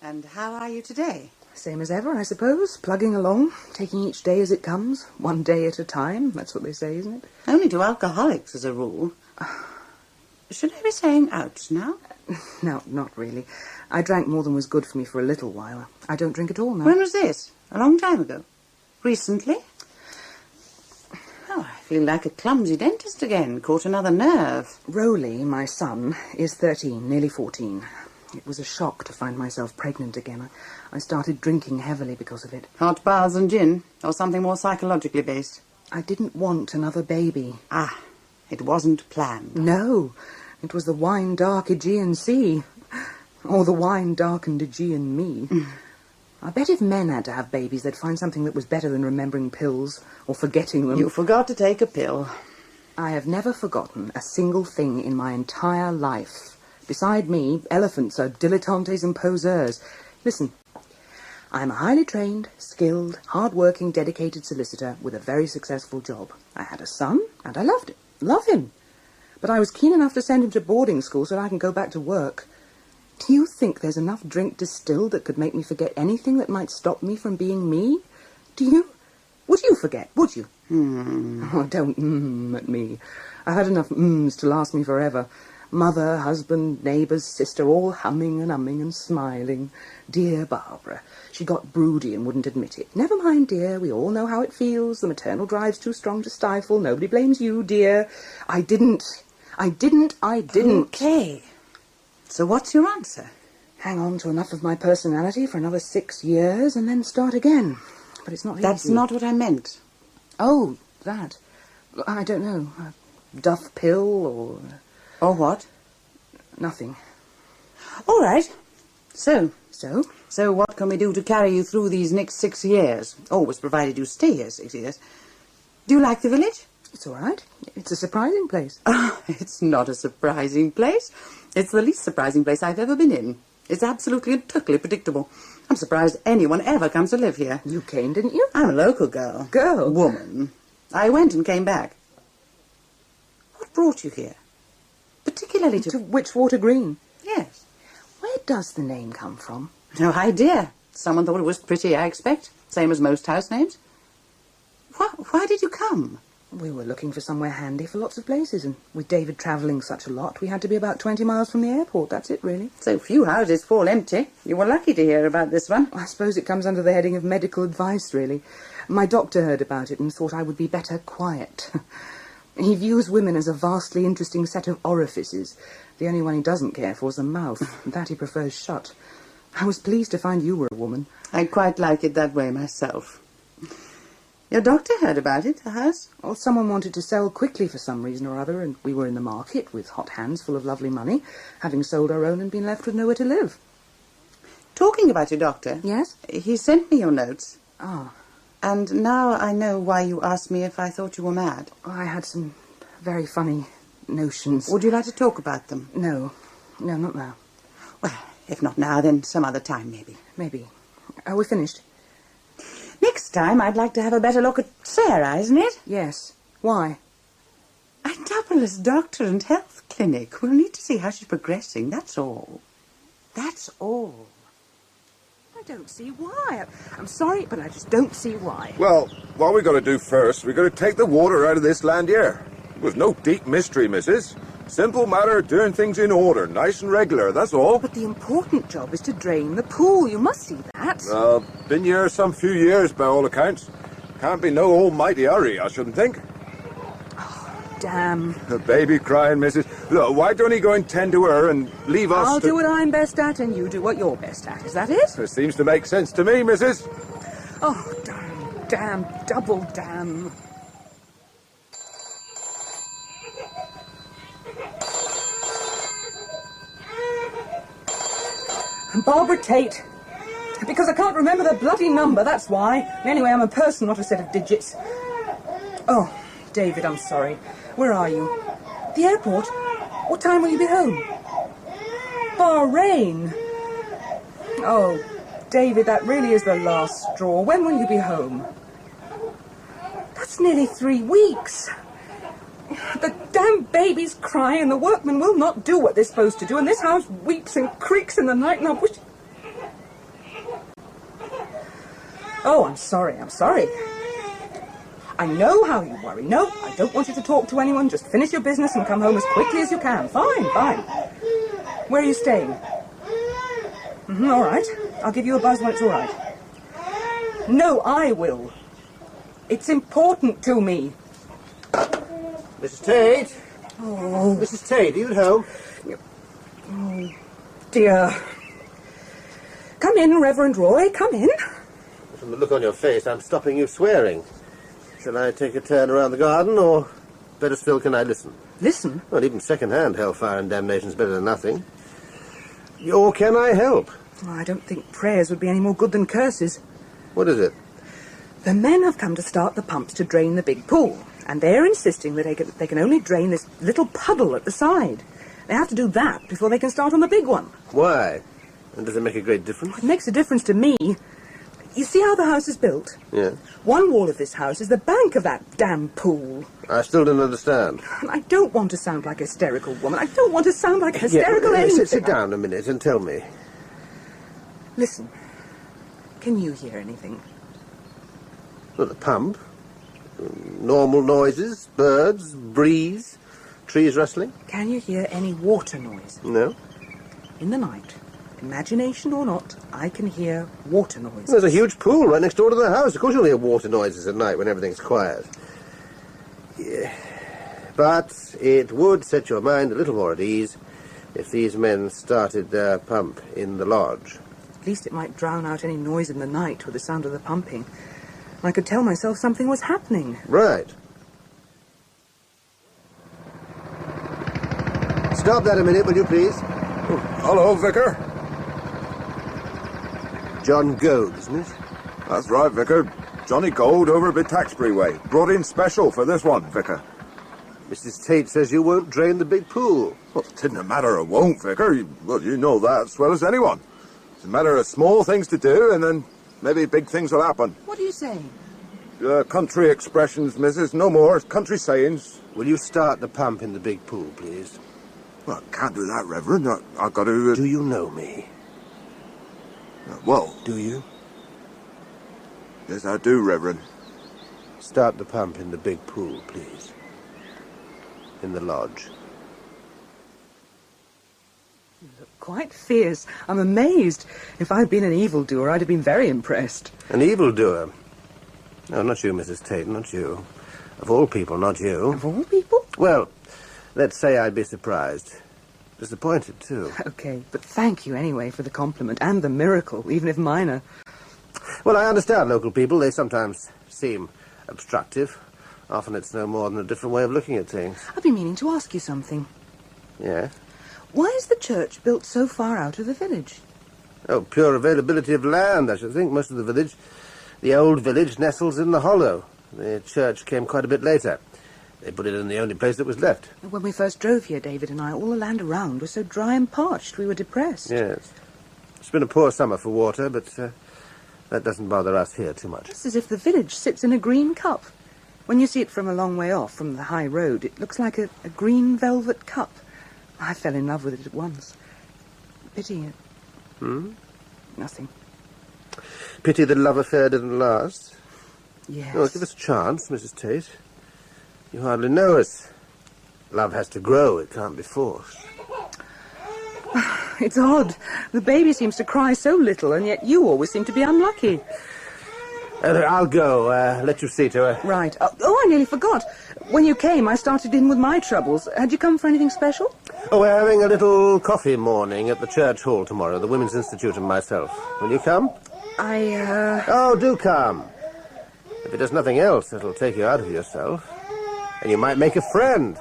And how are you today? Same as ever, I suppose. Plugging along, taking each day as it comes, one day at a time. That's what they say, isn't it? Only to alcoholics, as a rule. Should I be saying ouch now? No, not really. I drank more than was good for me for a little while. I don't drink at all now. When was this? A long time ago? Recently? Oh, I feel like a clumsy dentist again. Caught another nerve. Rowley, my son, is 13, nearly 14. It was a shock to find myself pregnant again. I started drinking heavily because of it. Hot baths and gin? Or something more psychologically based? I didn't want another baby. Ah, it wasn't planned. No, it was the wine-dark Aegean Sea. Or the wine-darkened Aegean me. I bet if men had to have babies, they'd find something that was better than remembering pills or forgetting them. You forgot to take a pill. I have never forgotten a single thing in my entire life. Beside me, elephants are dilettantes and poseurs. Listen, I'm a highly trained, skilled, hard-working, dedicated solicitor with a very successful job. I had a son, and I loved it. Love him. But I was keen enough to send him to boarding school so that I can go back to work. Do you think there's enough drink distilled that could make me forget anything that might stop me from being me? Do you? Would you forget, would you? Oh, don't at me. I've had enough to last me forever. Mother, husband, neighbours, sister, all humming and umming and smiling. Dear Barbara. She got broody and wouldn't admit it. Never mind, dear. We all know how it feels. The maternal drive's too strong to stifle. Nobody blames you, dear. I didn't. Okay. So what's your answer? Hang on to enough of my personality for another 6 years and then start again. But it's not easy. That's not what I meant. Oh, that. I don't know. A duff pill or... Or what? Nothing. All right. So So what can we do to carry you through these next 6 years? Always provided you stay here 6 years. Do you like the village? It's all right. It's a surprising place. Oh, it's not a surprising place. It's the least surprising place I've ever been in. It's absolutely and totally predictable. I'm surprised anyone ever comes to live here. You came, didn't you? I'm a local girl. Girl? Woman. I went and came back. What brought you here? Particularly to Witchwater Green. Yes. Where does the name come from? No idea. Someone thought it was pretty, I expect. Same as most house names. Why did you come? We were looking for somewhere handy for lots of places, and with David travelling such a lot, we had to be about 20 miles from the airport. That's it, really. So few houses fall empty. You were lucky to hear about this one. I suppose it comes under the heading of medical advice, really. My doctor heard about it and thought I would be better quiet. He views women as a vastly interesting set of orifices. The only one he doesn't care for is the mouth. That he prefers shut. I was pleased to find you were a woman. I quite like it that way myself. Your doctor heard about it, the house? Well, someone wanted to sell quickly for some reason or other, and we were in the market with hot hands full of lovely money, having sold our own and been left with nowhere to live. Talking about your doctor... Yes? He sent me your notes. Ah. And now I know why you asked me if I thought you were mad. I had some very funny notions. Would you like to talk about them? No, not now. Well, if not now, then some other time, maybe. Maybe. Are we finished? Next time, I'd like to have a better look at Sarah, isn't it? Yes. Why? I double as doctor and health clinic. We'll need to see how she's progressing, that's all. That's all. I don't see why. I'm sorry, but I just don't see why. Well, what we got to do first, we got to take the water out of this land here. With no deep mystery, missus. Simple matter of doing things in order, nice and regular, that's all. But the important job is to drain the pool. You must see that. Been here some few years, by all accounts. Can't be no almighty hurry, I shouldn't think. Oh, damn. The baby crying, missus. Look, why don't he go and tend to her and leave us I'll do what I'm best at and you do what you're best at. Is that it? It seems to make sense to me, missus. Oh, damn, double damn. Barbara Tate. Because I can't remember the bloody number, that's why. Anyway, I'm a person, not a set of digits. Oh, David, I'm sorry. Where are you? The airport? What time will you be home? Bahrain. Oh, David, that really is the last straw. When will you be home? That's nearly 3 weeks. The damn baby's crying and the workmen will not do what they're supposed to do, and this house weeps and creaks in the night, and I wish... Oh, I'm sorry. I know how you worry. No, I don't want you to talk to anyone. Just finish your business and come home as quickly as you can. Fine. Where are you staying? All right. I'll give you a buzz when it's all right. No, I will. It's important to me. Mrs. Tate? Oh. Mrs. Tate, are you at home? Oh, dear. Come in, Reverend Roy, come in. From the look on your face, I'm stopping you swearing. Shall I take a turn around the garden, or better still, can I listen? Listen? Well, even second-hand hellfire and damnation's better than nothing. Or can I help? Oh, I don't think prayers would be any more good than curses. What is it? The men have come to start the pumps to drain the big pool, and they're insisting that they can only drain this little puddle at the side. They have to do that before they can start on the big one. Why? And does it make a great difference? It makes a difference to me. You see how the house is built? Yeah. One wall of this house is the bank of that damn pool. I still don't understand. I don't want to sound like a hysterical woman. I don't want to sound like a hysterical anything. Sit down a minute and tell me. Listen. Can you hear anything? Well, the pump. Normal noises, birds, breeze, trees rustling. Can you hear any water noise? No. In the night, imagination or not, I can hear water noises. There's a huge pool right next door to the house. Of course you'll hear water noises at night when everything's quiet. Yeah. But it would set your mind a little more at ease if these men started their pump in the lodge. At least it might drown out any noise in the night with the sound of the pumping. I could tell myself something was happening. Right. Stop that a minute, will you please? Oh, hello, Vicar. John Goad, isn't it? That's right, Vicar. Johnny Gold over at Taxbury Way. Brought in special for this one, Vicar. Mrs. Tate says you won't drain the big pool. Well, it isn't a matter of won't, Vicar. Well, you know that as well as anyone. It's a matter of small things to do, and then maybe big things will happen. What are you saying? Country expressions, Mrs. No more. Country sayings. Will you start the pump in the big pool, please? Well, I can't do that, Reverend. I've got to... Do you know me? Well... Do you? Yes, I do, Reverend. Start the pump in the big pool, please. In the lodge. You look quite fierce. I'm amazed. If I'd been an evildoer, I'd have been very impressed. An evildoer? No, not you, Mrs. Tate, not you. Of all people, not you. Of all people? Well, let's say I'd be surprised. Disappointed, too. Okay, but thank you anyway for the compliment and the miracle, even if minor. Well, I understand local people. They sometimes seem obstructive. Often it's no more than a different way of looking at things. I've been meaning to ask you something. Yeah? Why is the church built so far out of the village? Oh, pure availability of land, I should think. Most of the village... The old village nestles in the hollow. The church came quite a bit later. They put it in the only place that was left. When we first drove here, David and I, all the land around was so dry and parched, we were depressed. Yes. It's been a poor summer for water, but that doesn't bother us here too much. It's as if the village sits in a green cup. When you see it from a long way off, from the high road, it looks like a green velvet cup. I fell in love with it at once. Pity it. Nothing. Pity the love affair didn't last. Yes. Oh, give us a chance, Mrs. Tate. You hardly know us. Love has to grow. It can't be forced. It's odd. The baby seems to cry so little, and yet you always seem to be unlucky. I'll go. Let you see to her. Right. Oh, I nearly forgot. When you came, I started in with my troubles. Had you come for anything special? Oh, we're having a little coffee morning at the church hall tomorrow, the Women's Institute and myself. Will you come? Oh, do come. If it does nothing else, it'll take you out of yourself. And you might make a friend.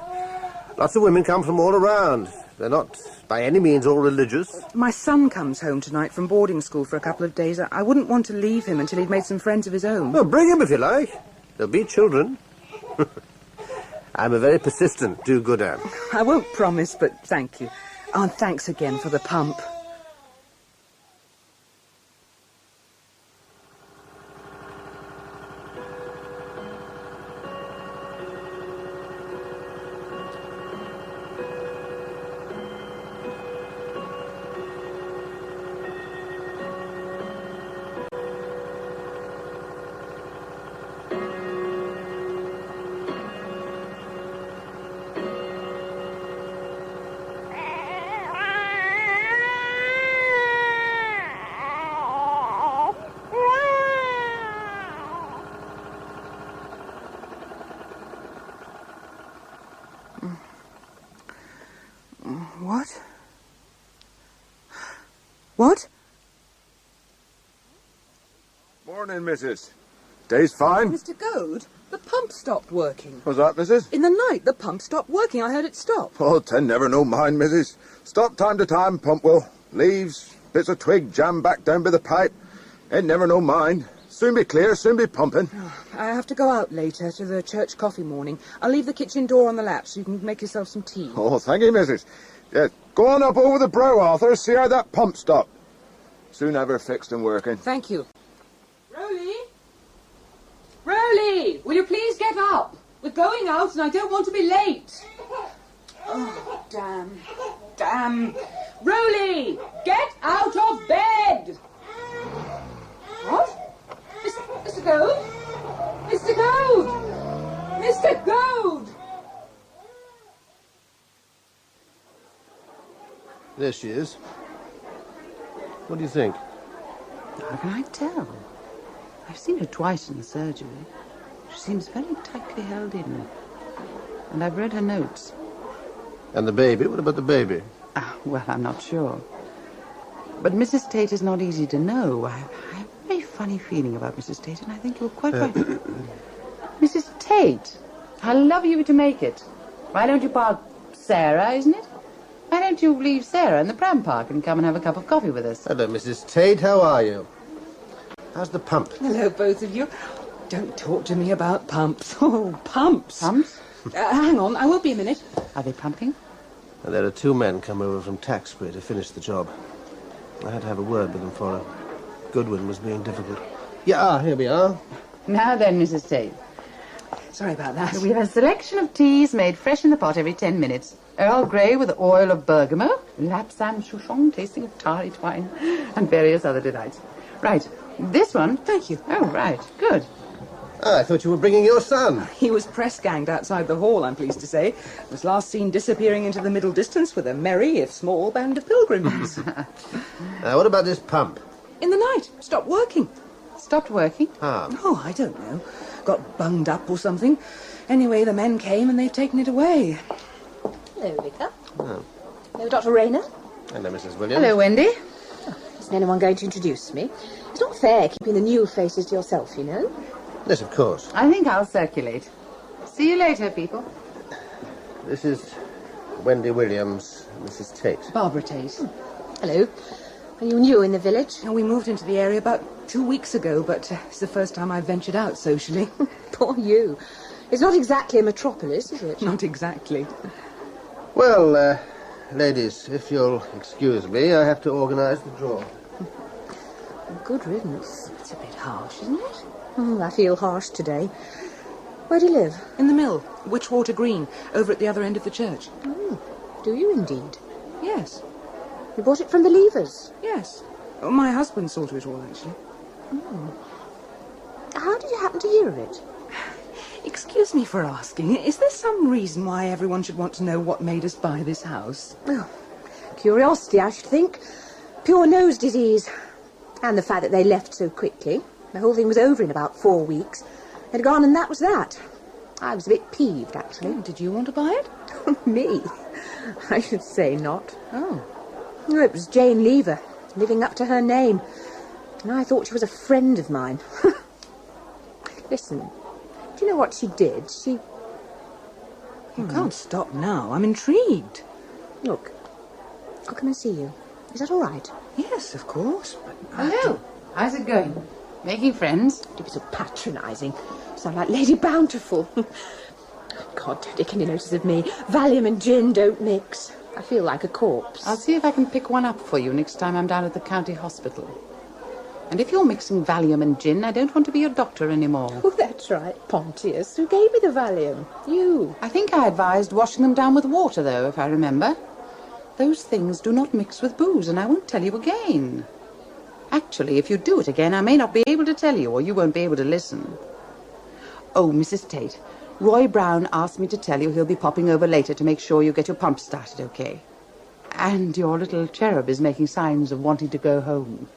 Lots of women come from all around. They're not by any means all religious. My son comes home tonight from boarding school for a couple of days. I wouldn't want to leave him until he'd made some friends of his own. Well, bring him if you like. There'll be children. I'm a very persistent do-gooder. I won't promise, but thank you. Oh, and thanks again for the pump. What? What? Morning, missus. Day's fine? Mr. Goad, the pump stopped working. What's that, missus? In the night, the pump stopped working. I heard it stop. Oh, 'ten never no mind, missus. Stop time to time, pump will. Leaves, bits of twig jam back down by the pipe. Ain't never no mind. Soon be clear, soon be pumping. I have to go out later to the church coffee morning. I'll leave the kitchen door on the latch so you can make yourself some tea. Oh, thank you, missus. Yes, go on up over the brow, Arthur, see how that pump stopped. Soon have her fixed and working. Thank you. Roly? Roly, will you please get up? We're going out and I don't want to be late. Oh, damn. Damn. Roly, get out of bed! What? Mr. Goad? Mr. Goad! Mr. Goad! There she is. What do you think? How can I tell? I've seen her twice in the surgery. She seems very tightly held in. And I've read her notes. And the baby? What about the baby? Well, I'm not sure. But Mrs. Tate is not easy to know. I have a very funny feeling about Mrs. Tate, and I think you're quite right. Mrs. Tate, how lovely of you to make it. Why don't you park Sarah, isn't it? Why don't you leave Sarah in the pram park and come and have a cup of coffee with us? Hello, Mrs. Tate. How are you? How's the pump? Hello, both of you. Don't talk to me about pumps. Oh, pumps. Pumps? Hang on, I will be a minute. Are they pumping? And there are 2 men come over from Taxbury to finish the job. I had to have a word with them for her. Goodwin was being difficult. Yeah, here we are. Now then, Mrs. Tate. Sorry about that. We have a selection of teas made fresh in the pot every 10 minutes. Earl Grey with oil of bergamot, Lapsam Chouchon tasting of tarry twine, and various other delights. Right, this one. Thank you. Oh, right, good. I thought you were bringing your son. He was press-ganged outside the hall, I'm pleased to say. Was last seen disappearing into the middle distance with a merry, if small, band of pilgrims. What about this pump? In the night. Stopped working. Stopped working? How? Oh, I don't know. Got bunged up or something. Anyway, the men came and they've taken it away. Hello, Vicar. Oh. Hello, Dr. Rayner. Hello, Mrs. Williams. Hello, Wendy. Isn't anyone going to introduce me? It's not fair keeping the new faces to yourself, you know. Yes, of course. I think I'll circulate. See you later, people. This is Wendy Williams, Mrs. Tate. Barbara Tate. Hello. Are you new in the village? Oh, we moved into the area about 2 weeks ago, but it's the first time I've ventured out socially. Poor you. It's not exactly a metropolis, is it? Not exactly. Well, ladies, if you'll excuse me, I have to organise the draw. Good riddance. It's a bit harsh, isn't it? I feel harsh today. Where do you live? In the mill, Witchwater Green, over at the other end of the church. Do you indeed? Yes. You bought it from the Levers? Yes. Oh, my husband saw to it all, actually. How did you happen to hear of it? Excuse me for asking. Is there some reason why everyone should want to know what made us buy this house? Oh, curiosity, I should think. Pure nose disease. And the fact that they left so quickly. The whole thing was over in about 4 weeks. They'd gone and that was that. I was a bit peeved, actually. Oh, did you want to buy it? Me? I should say not. Oh. No, it was Jane Lever, living up to her name. And I thought she was a friend of mine. Listen, do you know what she did? She... You can't stop now. I'm intrigued. Look, I'll come and see you. Is that all right? Yes, of course. But Hello. How's it going? Making friends? Don't be so patronising. You sound like Lady Bountiful. God, don't take any notice of me. Valium and gin don't mix. I feel like a corpse. I'll see if I can pick one up for you next time I'm down at the county hospital. And if you're mixing Valium and gin, I don't want to be your doctor anymore. Oh, that's right, Pontius. Who gave me the Valium? You. I think I advised washing them down with water, though, if I remember. Those things do not mix with booze, and I won't tell you again. Actually, if you do it again, I may not be able to tell you, or you won't be able to listen. Oh, Mrs. Tate, Roy Brown asked me to tell you he'll be popping over later to make sure you get your pump started okay. And your little cherub is making signs of wanting to go home.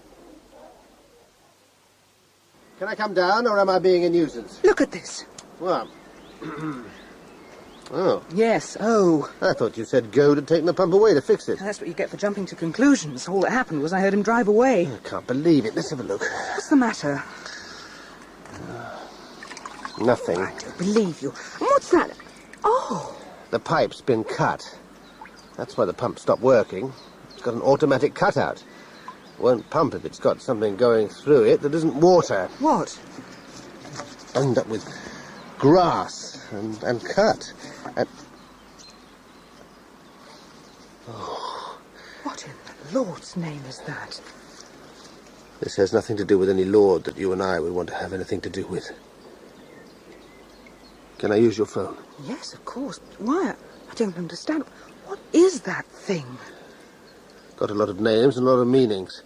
Can I come down, or am I being a nuisance? Look at this. Well, Oh. Yes, oh. I thought you said go to take the pump away to fix it. That's what you get for jumping to conclusions. All that happened was I heard him drive away. I can't believe it. Let's have a look. What's the matter? Nothing. I don't believe you. What's that? Oh. The pipe's been cut. That's why the pump stopped working. It's got an automatic cutout. Won't pump if it's got something going through it that isn't water. What? End up with grass and cut. And... Oh. What in the Lord's name is that? This has nothing to do with any lord that you and I would want to have anything to do with. Can I use your phone? Yes, of course. Why? I don't understand. What is that thing? Got a lot of names and a lot of meanings.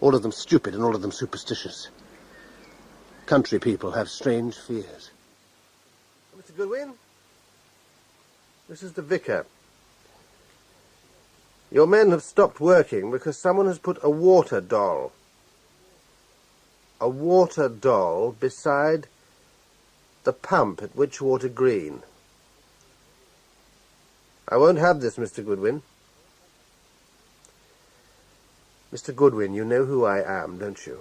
All of them stupid and all of them superstitious. Country people have strange fears. Mr. Goodwin? This is the vicar. Your men have stopped working because someone has put a water doll beside the pump at Witchwater Green. I won't have this, Mr. Goodwin. Mr. Goodwin, you know who I am, don't you?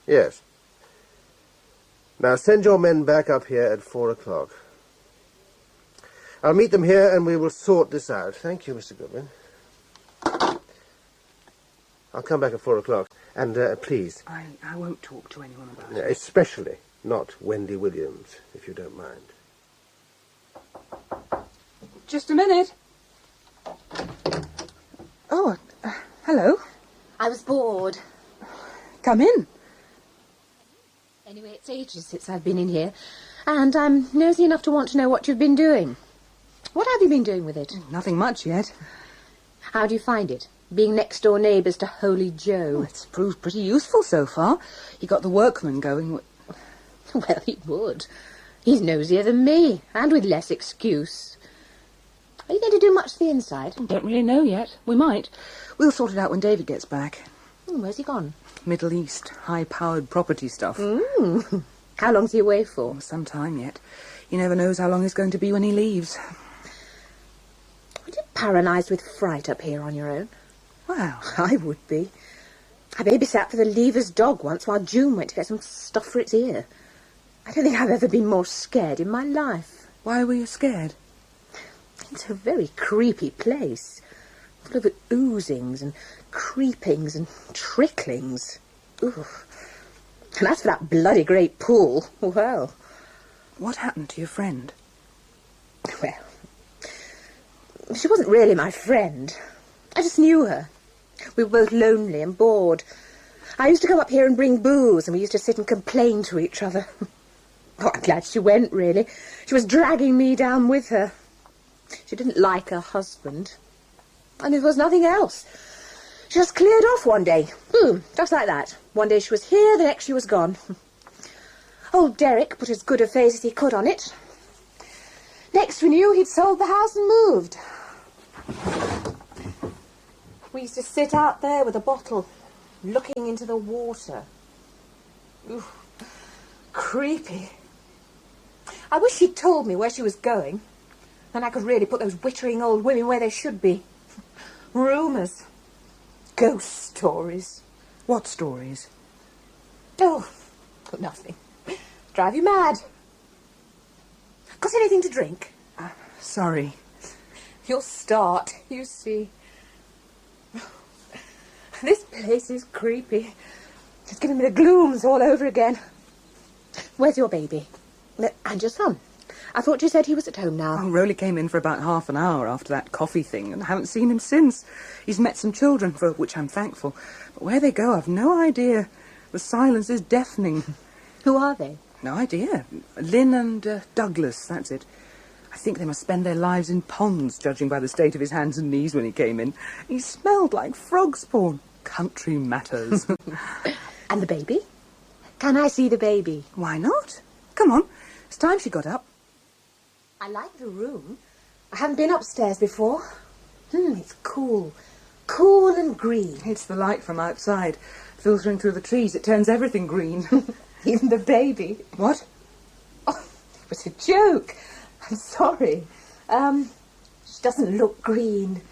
Yes. Now send your men back up here at 4 o'clock. I'll meet them here and we will sort this out. Thank you, Mr. Goodwin. I'll come back at 4 o'clock. And please... I won't talk to anyone about it. Especially not Wendy Williams, if you don't mind. Just a minute. Oh, hello. I was bored. Come in. Anyway, it's ages since I've been in here, and I'm nosy enough to want to know what you've been doing. What have you been doing with it? Nothing much yet. How do you find it, being next-door neighbours to Holy Joe? Oh, it's proved pretty useful so far. He got the workman going. Well, he would. He's nosier than me, and with less excuse. Are you going to do much to the inside? Don't really know yet. We might. We'll sort it out when David gets back. Where's he gone? Middle East. High-powered property stuff. How long's he away for? Some time yet. He never knows how long he's going to be when he leaves. Would you paralysed with fright up here on your own? Well, I would be. I babysat for the Lever's dog once while June went to get some stuff for its ear. I don't think I've ever been more scared in my life. Why were you scared? It's a very creepy place. Full of oozings and creepings and tricklings. Ooh. And as for that bloody great pool, well... What happened to your friend? Well, she wasn't really my friend. I just knew her. We were both lonely and bored. I used to come up here and bring booze, and we used to sit and complain to each other. Oh, I'm glad she went, really. She was dragging me down with her. She didn't like her husband. And there was nothing else. She just cleared off one day. Boom, just like that. One day she was here, the next she was gone. Old Derek put as good a face as he could on it. Next we knew, he'd sold the house and moved. We used to sit out there with a bottle, looking into the water. Ooh, creepy. I wish she'd told me where she was going. Then I could really put those wittering old women where they should be. Rumours. Ghost stories. What stories? Oh, nothing. Drive you mad. Got anything to drink? Sorry. You'll start, you see. This place is creepy. It's giving me the glooms all over again. Where's your baby? And your son? I thought you said he was at home now. Oh, Rolly came in for about half an hour after that coffee thing, and I haven't seen him since. He's met some children, for which I'm thankful. But where they go, I've no idea. The silence is deafening. Who are they? No idea. Lynn and Douglas, that's it. I think they must spend their lives in ponds, judging by the state of his hands and knees when he came in. He smelled like frog spawn. Country matters. And the baby? Can I see the baby? Why not? Come on. It's time she got up. I like the room. I haven't been upstairs before. It's cool. Cool and green. It's the light from outside. Filtering through the trees, it turns everything green. Even the baby. What? Oh, It was a joke. I'm sorry. She doesn't look green.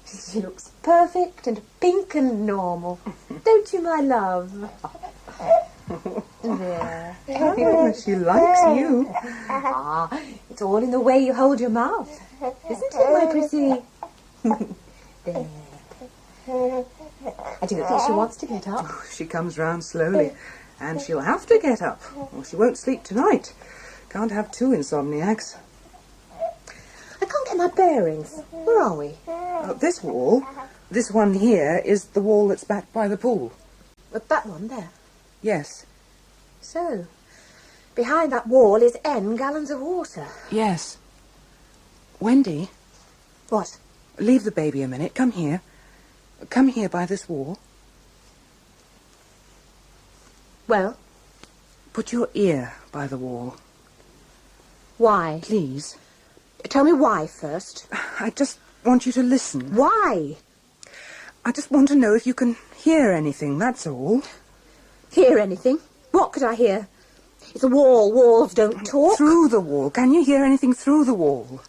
She looks perfect and pink and normal. Don't you, my love? There. She likes you. It's all in the way you hold your mouth. Isn't it, my pretty? There. I don't think she wants to get up. She comes round slowly, and she'll have to get up, or she won't sleep tonight. Can't have two insomniacs. I can't get my bearings. Where are we? This wall, this one here, is the wall that's back by the pool. But that one there? Yes. So, behind that wall is N gallons of water. Yes. Wendy? What? Leave the baby a minute. Come here. Come here by this wall. Well? Put your ear by the wall. Why? Please. Tell me why first. I just want you to listen. Why? I just want to know if you can hear anything, that's all. Hear anything? What could I hear? It's a wall. Walls don't talk. Through the wall. Can you hear anything through the wall?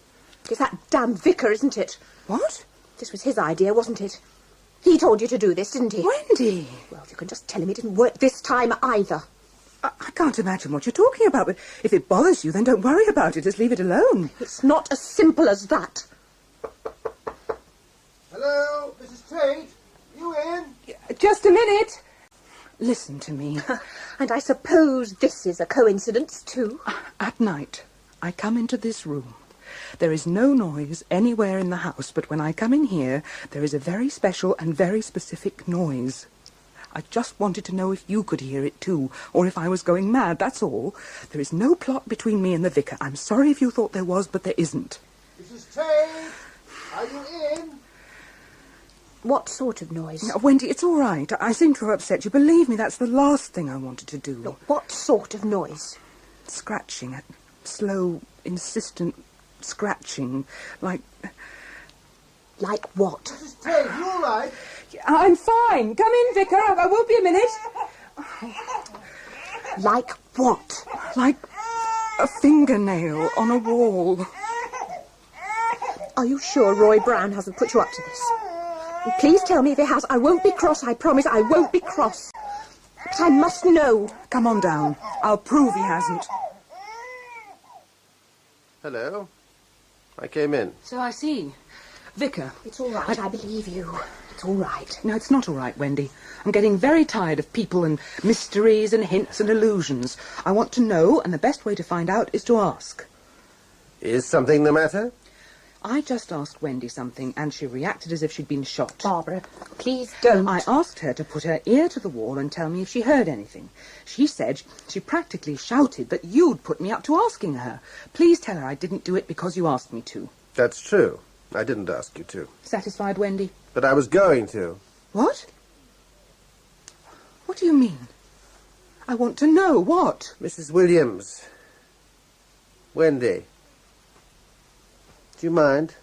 It's that damn vicar, isn't it? What? This was his idea, wasn't it? He told you to do this, didn't he? Wendy! Well, you can just tell him it didn't work this time either. I can't imagine what you're talking about, but if it bothers you, then don't worry about it. Just leave it alone. It's not as simple as that. Hello, Mrs. Tate? You in? Just a minute. Listen to me. And I suppose this is a coincidence, too. At night, I come into this room. There is no noise anywhere in the house, but when I come in here, there is a very special and very specific noise. I just wanted to know if you could hear it too, or if I was going mad, that's all. There is no plot between me and the vicar. I'm sorry if you thought there was, but there isn't. Mrs. Tate, are you in? What sort of noise? Now, Wendy, it's all right. I seem to have upset you. Believe me, that's the last thing I wanted to do. Look, what sort of noise? Scratching. Slow, insistent scratching. Like... Like what? Mrs. Tate, you all right? I'm fine. Come in, Vicar. I won't be a minute. Like what? Like a fingernail on a wall. Are you sure Roy Brown hasn't put you up to this? Please tell me if he has. I won't be cross, I promise. I won't be cross. But I must know. Come on down. I'll prove he hasn't. Hello. I came in. So I see. Vicar. It's all right, I believe you. It's all right. No, it's not all right, Wendy. I'm getting very tired of people and mysteries and hints and illusions. I want to know, and the best way to find out is to ask. Is something the matter? I just asked Wendy something, and she reacted as if she'd been shot. Barbara, please don't. I asked her to put her ear to the wall and tell me if she heard anything. She said she practically shouted that you'd put me up to asking her. Please tell her I didn't do it because you asked me to. That's true. I didn't ask you to. Satisfied, Wendy? But I was going to. What? What do you mean? I want to know. What? Mrs. Williams. Wendy. Do you mind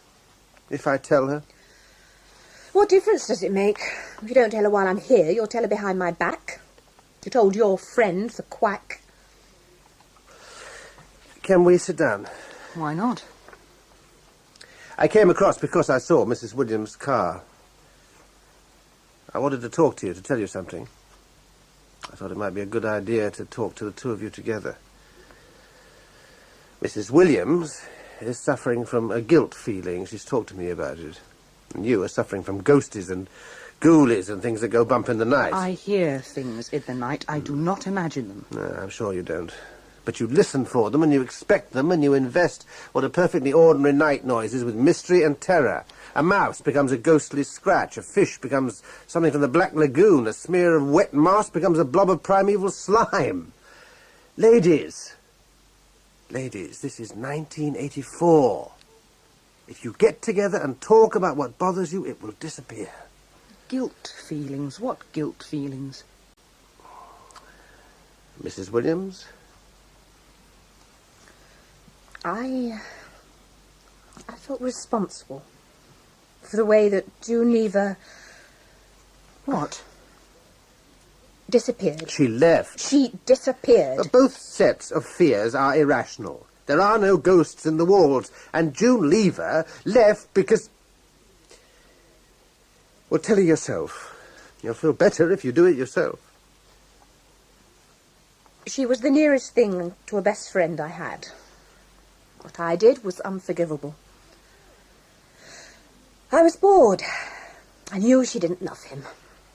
if I tell her? What difference does it make? If you don't tell her while I'm here, you'll tell her behind my back. You told your friend, the quack. Can we sit down? Why not? I came across because I saw Mrs. Williams' car. I wanted to talk to you, to tell you something. I thought it might be a good idea to talk to the two of you together. Mrs. Williams is suffering from a guilt feeling. She's talked to me about it. And you are suffering from ghosties and ghoulies and things that go bump in the night. I hear things in the night. I do not imagine them. No, I'm sure you don't. But you listen for them and you expect them and you invest what are perfectly ordinary night noises with mystery and terror. A mouse becomes a ghostly scratch. A fish becomes something from the Black Lagoon. A smear of wet moss becomes a blob of primeval slime. Ladies, this is 1984. If you get together and talk about what bothers you, it will disappear. Guilt feelings? What guilt feelings? Mrs. Williams? I felt responsible for the way that June Lever... What? Disappeared. She left. She disappeared. Both sets of fears are irrational. There are no ghosts in the walls, and June Lever left because... Well, tell her yourself. You'll feel better if you do it yourself. She was the nearest thing to a best friend I had. What I did was unforgivable. I was bored. I knew she didn't love him.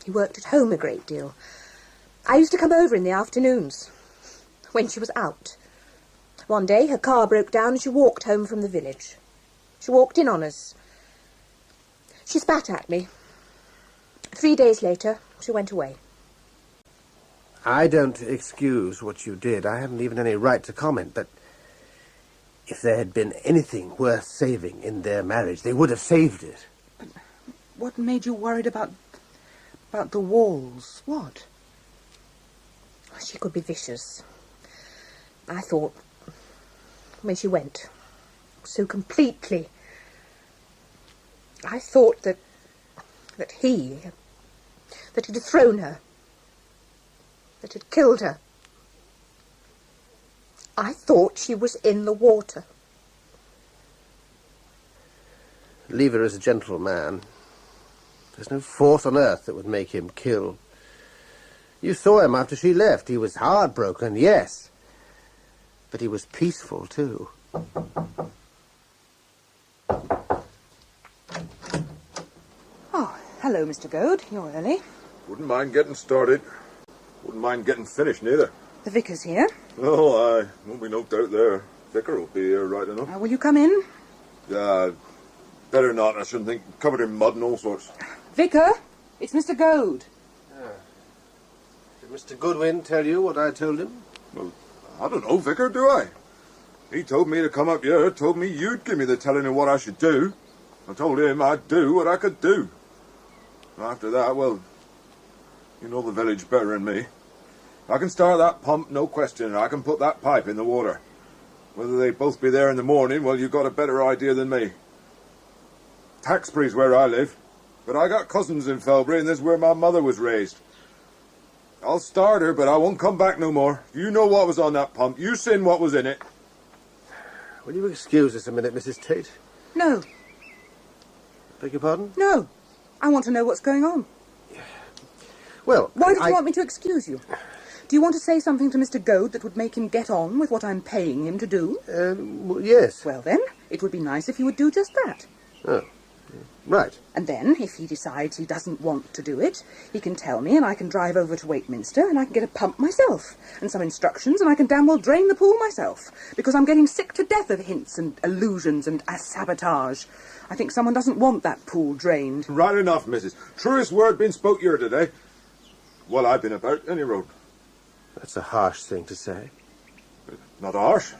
He worked at home a great deal. I used to come over in the afternoons, when she was out. One day her car broke down and she walked home from the village. She walked in on us. She spat at me. 3 days later, she went away. I don't excuse what you did. I haven't even any right to comment, but if there had been anything worth saving in their marriage, they would have saved it. But what made you worried about the walls? What? She could be vicious. I thought, when she went, so completely, I thought that he'd thrown her, that he'd killed her. I thought she was in the water. Lever is a gentle man. There's no force on earth that would make him kill. You saw him after she left. He was heartbroken, yes. But he was peaceful, too. Oh, hello, Mr. Goad. You're early. Wouldn't mind getting started. Wouldn't mind getting finished, neither. The vicar's here. Oh, aye. Won't be no doubt there. Vicar will be here right enough. Will you come in? Better not. I shouldn't think. Covered in mud and all sorts. Vicar, it's Mr. Goad. Did Mr. Goodwin tell you what I told him? Well, I don't know, Vicar, do I? He told me to come up here, told me you'd give me the telling of what I should do. I told him I'd do what I could do. After that, well, you know the village better than me. I can start that pump, no question, and I can put that pipe in the water. Whether they both be there in the morning, well, you've got a better idea than me. Taxbury's where I live, but I got cousins in Felbury, and this is where my mother was raised. I'll start her, but I won't come back no more. You know what was on that pump. You seen what was in it. Will you excuse us a minute, Mrs. Tate? No. Beg your pardon? No. I want to know what's going on. Well, why did you want me to excuse you? Do you want to say something to Mr. Goad that would make him get on with what I'm paying him to do? Well, yes. Well, then, it would be nice if he would do just that. Oh, right. And then, if he decides he doesn't want to do it, he can tell me and I can drive over to Wakeminster and I can get a pump myself and some instructions and I can damn well drain the pool myself because I'm getting sick to death of hints and allusions and sabotage. I think someone doesn't want that pool drained. Right enough, Mrs. Truest word been spoke here today. Well, I've been about any road. That's a harsh thing to say. Not harsh.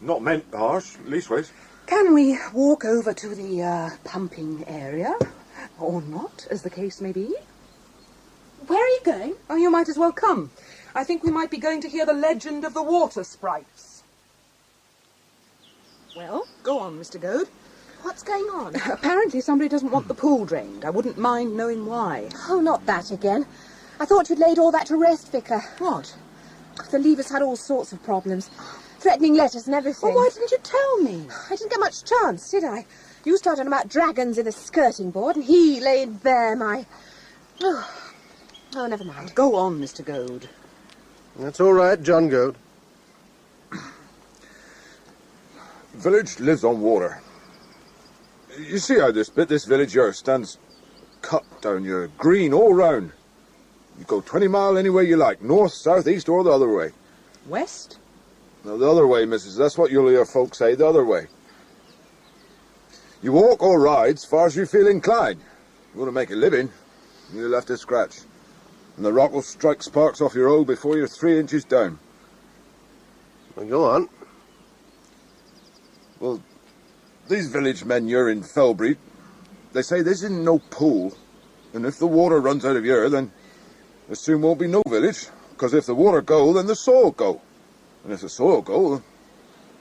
Not meant harsh, leastways. Can we walk over to the pumping area? Or not, as the case may be? Where are you going? Oh, you might as well come. I think we might be going to hear the legend of the water sprites. Well, go on, Mr. Goad. What's going on? Apparently somebody doesn't want the pool drained. I wouldn't mind knowing why. Oh, not that again. I thought you'd laid all that to rest, Vicar. What? The Levers had all sorts of problems. Threatening letters and everything. Well, why didn't you tell me? I didn't get much chance, did I? You started about dragons in a skirting board, and he laid bare my... Oh, never mind. Go on, Mr. Goad. That's all right, John Goad. Village lives on water. You see how this village here stands cut down here, green all round. You go 20 mile any way you like, north, south, east, or the other way. West? No, the other way, missus. That's what you'll hear folks say, the other way. You walk or ride as far as you feel inclined. You want to make a living, you'll have to scratch. And the rock will strike sparks off your hoe before you're 3 inches down. Well, go on. Well, these village men here in Felbury, they say this isn't no pool. And if the water runs out of here, then there soon won't be no village. Because if the water go, then the soil go. And if the soil go,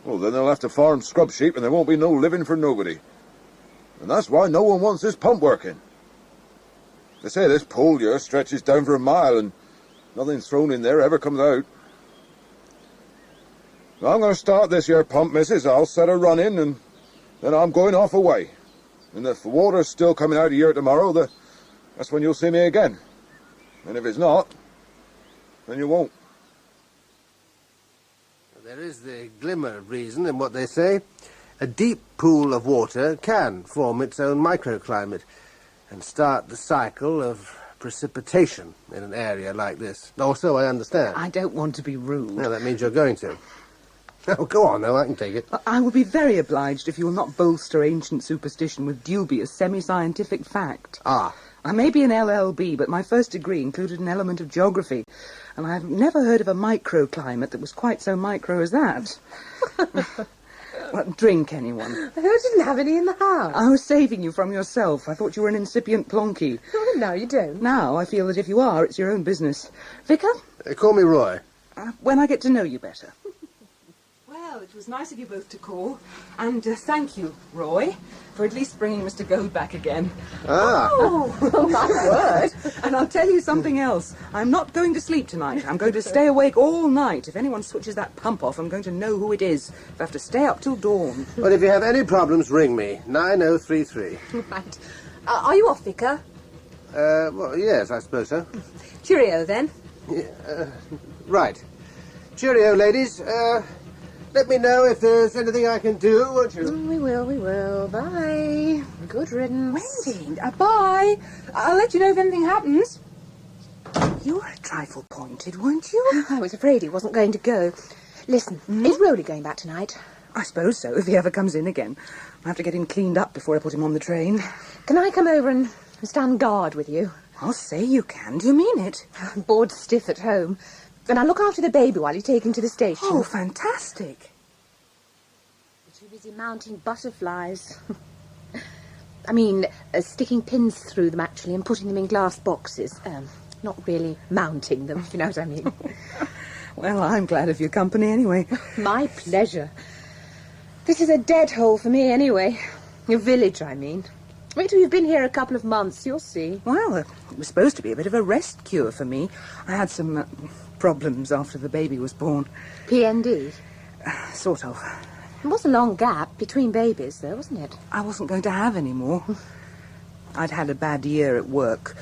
well, then they'll have to farm scrub sheep and there won't be no living for nobody. And that's why no one wants this pump working. They say this pool here stretches down for a mile and nothing thrown in there ever comes out. I'm going to start this here pump, missus. I'll set her running, and then I'm going off away. And if the water's still coming out of here tomorrow, that's when you'll see me again. And if it's not, then you won't. There is the glimmer of reason in what they say. A deep pool of water can form its own microclimate and start the cycle of precipitation in an area like this. Or so I understand. I don't want to be rude. No, that means you're going to. Oh, go on, though, I can take it. I would be very obliged if you will not bolster ancient superstition with dubious semi-scientific fact. Ah. I may be an LLB, but my first degree included an element of geography, and I have never heard of a microclimate that was quite so micro as that. Well, drink, anyone. I didn't have any in the house. I was saving you from yourself. I thought you were an incipient plonky. Oh, no, you don't. Now I feel that if you are, it's your own business. Vicar? Call me Roy. When I get to know you better. Well, it was nice of you both to call. And thank you, Roy, for at least bringing Mr. Goad back again. Ah. Oh, my word. And I'll tell you something else. I'm not going to sleep tonight. I'm going to stay awake all night. If anyone switches that pump off, I'm going to know who it is. If I have to stay up till dawn. Well, if you have any problems, ring me. 9033. Right. Are you off, Vicar? Well, yes, I suppose so. Cheerio, then. Yeah, right. Cheerio, ladies. Let me know if there's anything I can do, won't you? We will. Bye. Good riddance. Wendy, bye. I'll let you know if anything happens. You were a trifle pointed, weren't you? I was afraid he wasn't going to go. Listen, is Rowley going back tonight? I suppose so, if he ever comes in again. I have to get him cleaned up before I put him on the train. Can I come over and stand guard with you? I'll say you can. Do you mean it? I'm bored stiff at home. And I'll look after the baby while you take him to the station. Oh, fantastic. You're too busy mounting butterflies. I mean, sticking pins through them, actually, and putting them in glass boxes. Not really mounting them, if you know what I mean. Well, I'm glad of your company, anyway. My pleasure. This is a dead hole for me, anyway. Your village, I mean. Wait till you've been here a couple of months, you'll see. Well, it was supposed to be a bit of a rest cure for me. I had some problems after the baby was born. PND? Sort of. It was a long gap between babies, though, wasn't it? I wasn't going to have any more. I'd had a bad year at work.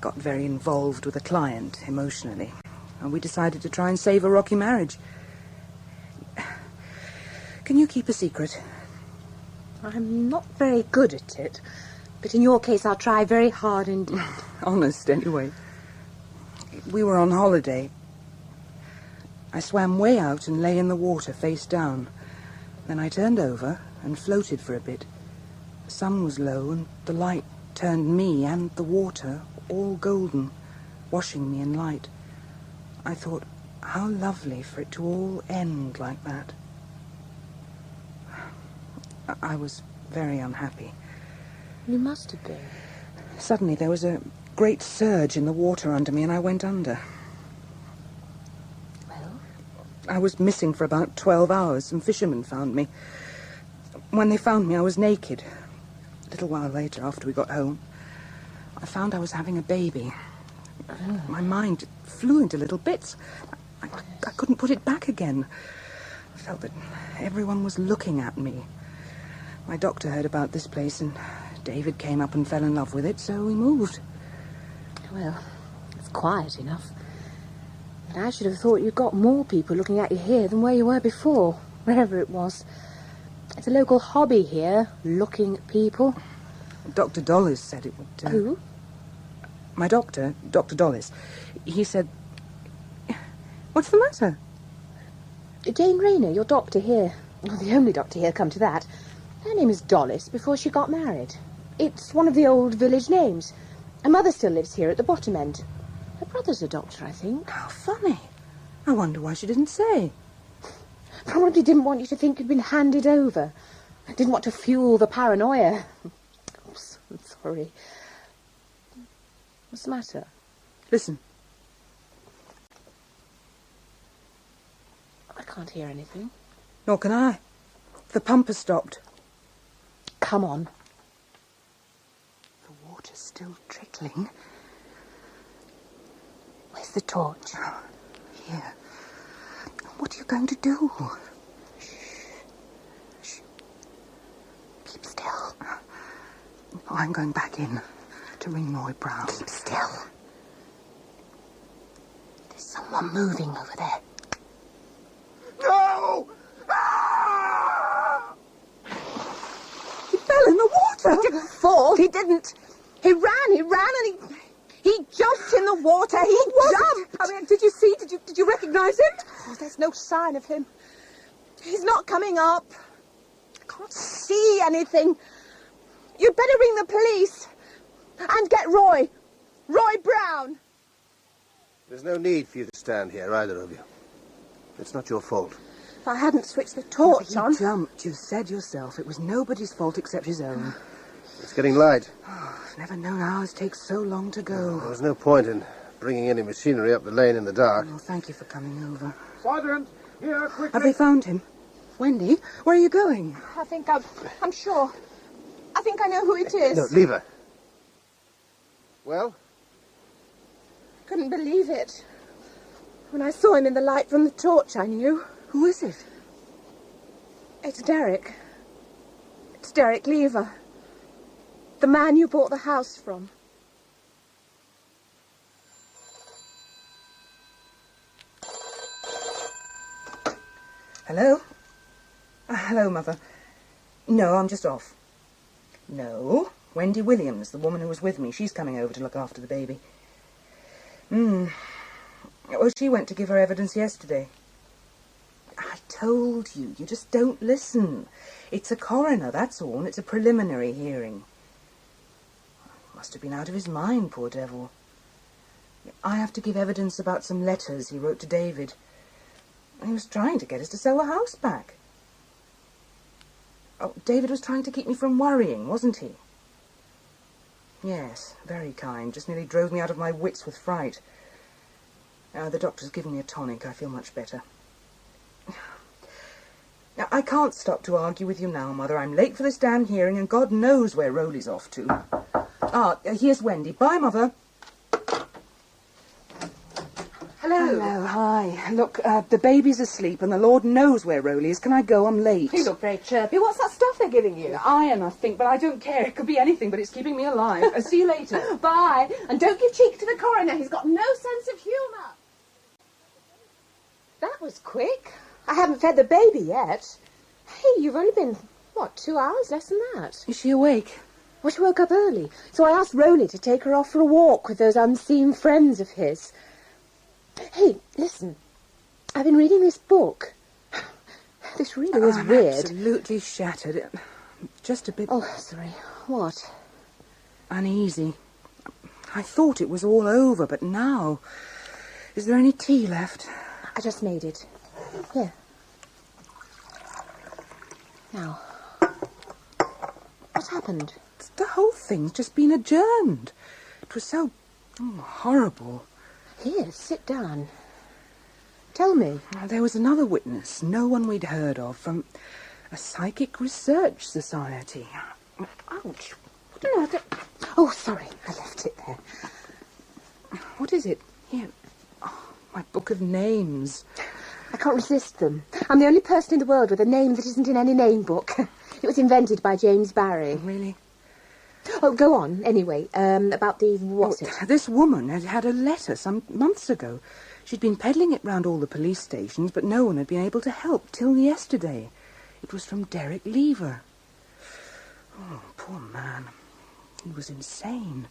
Got very involved with a client emotionally. And we decided to try and save a rocky marriage. Can you keep a secret? I'm not very good at it. But in your case, I'll try very hard indeed. Honest, anyway. We were on holiday. I swam way out and lay in the water face down. Then I turned over and floated for a bit. The sun was low and the light turned me and the water all golden, washing me in light. I thought, how lovely for it to all end like that. I was very unhappy. You must have been. Suddenly there was a great surge in the water under me and I went under. Well? I was missing for about 12 hours. Some fishermen found me. When they found me, I was naked. A little while later, after we got home, I found I was having a baby. My mind flew into little bits. I couldn't put it back again. I felt that everyone was looking at me. My doctor heard about this place and David came up and fell in love with it, so we moved. Well, it's quiet enough. But I should have thought you'd got more people looking at you here than where you were before, wherever it was. It's a local hobby here, looking at people. Dr. Dollis said it would... Who? My doctor, Dr. Dollis. He said... What's the matter? Jane Rayner, your doctor here. Well, the only doctor here, come to that. Her name is Dollis before she got married. It's one of the old village names. Her mother still lives here at the bottom end. Her brother's a doctor, I think. How funny. I wonder why she didn't say. Probably didn't want you to think you'd been handed over. Didn't want to fuel the paranoia. Oops, I'm sorry. What's the matter? Listen. I can't hear anything. Nor can I. The pump has stopped. Come on. The water's still trickling. Where's the torch? Here. What are you going to do? I'm going back in to ring Roy Brown. Keep still. There's someone moving over there. No! He fell in the water. He didn't fall. He didn't. He ran, and he jumped in the water. He jumped. I mean, did you see? Did you recognise him? Oh, there's no sign of him. He's not coming up. I can't see anything. You'd better ring the police and get Roy Brown. There's no need for you to stand here, either of you. It's not your fault. If I hadn't switched the torch on... He jumped. You said yourself it was nobody's fault except his own. It's getting light. Oh, I've never known ours take so long to go. There was no point in bringing any machinery up the lane in the dark. Oh, thank you for coming over. Sergeant, here, quickly. Have they found him? Wendy, where are you going? I think I'm sure. I think I know who it is. No, leave her. Well? Couldn't believe it. When I saw him in the light from the torch, I knew. Who is it? It's Derek. It's Derek Lever. The man you bought the house from. Hello? Hello, Mother. No, I'm just off. No, Wendy Williams, the woman who was with me. She's coming over to look after the baby. Well, she went to give her evidence yesterday. I told you, you just don't listen. It's a coroner, that's all, and it's a preliminary hearing. Must have been out of his mind, poor devil. I have to give evidence about some letters he wrote to David. He was trying to get us to sell the house back. Oh, David was trying to keep me from worrying, wasn't he? Yes, very kind. Just nearly drove me out of my wits with fright. The doctor's given me a tonic. I feel much better. Now, I can't stop to argue with you now, Mother. I'm late for this damn hearing, and God knows where Rowley's off to. Here's Wendy. Bye, Mother. Hello. Hello, hi. Look, the baby's asleep, and the Lord knows where Rowley is. Can I go? I'm late. You look very chirpy. What's that stuff they're giving you? Iron, I think, but I don't care. It could be anything, but it's keeping me alive. See you later. Bye. And don't give cheek to the coroner. He's got no sense of humour. That was quick. I haven't fed the baby yet. Hey, you've only been, 2 hours? Less than that. Is she awake? Well, she woke up early, so I asked Rowley to take her off for a walk with those unseen friends of his. Hey, listen. I've been reading this book. This really is weird. Absolutely shattered. Just a bit... Oh, sorry. What? Uneasy. I thought it was all over, but now... Is there any tea left? I just made it. Here. Now, what happened? The whole thing's just been adjourned. It was so horrible. Here, sit down. Tell me. There was another witness, no one we'd heard of, from a psychic research society. Ouch. Oh, sorry, I left it there. What is it? Here. Oh, my book of names. I can't resist them. I'm the only person in the world with a name that isn't in any name book. It was invented by James Barry. Really? Oh, go on, anyway. About the... what's it? This woman had had a letter some months ago. She'd been peddling it round all the police stations, but no one had been able to help till yesterday. It was from Derek Lever. Oh, poor man. He was insane.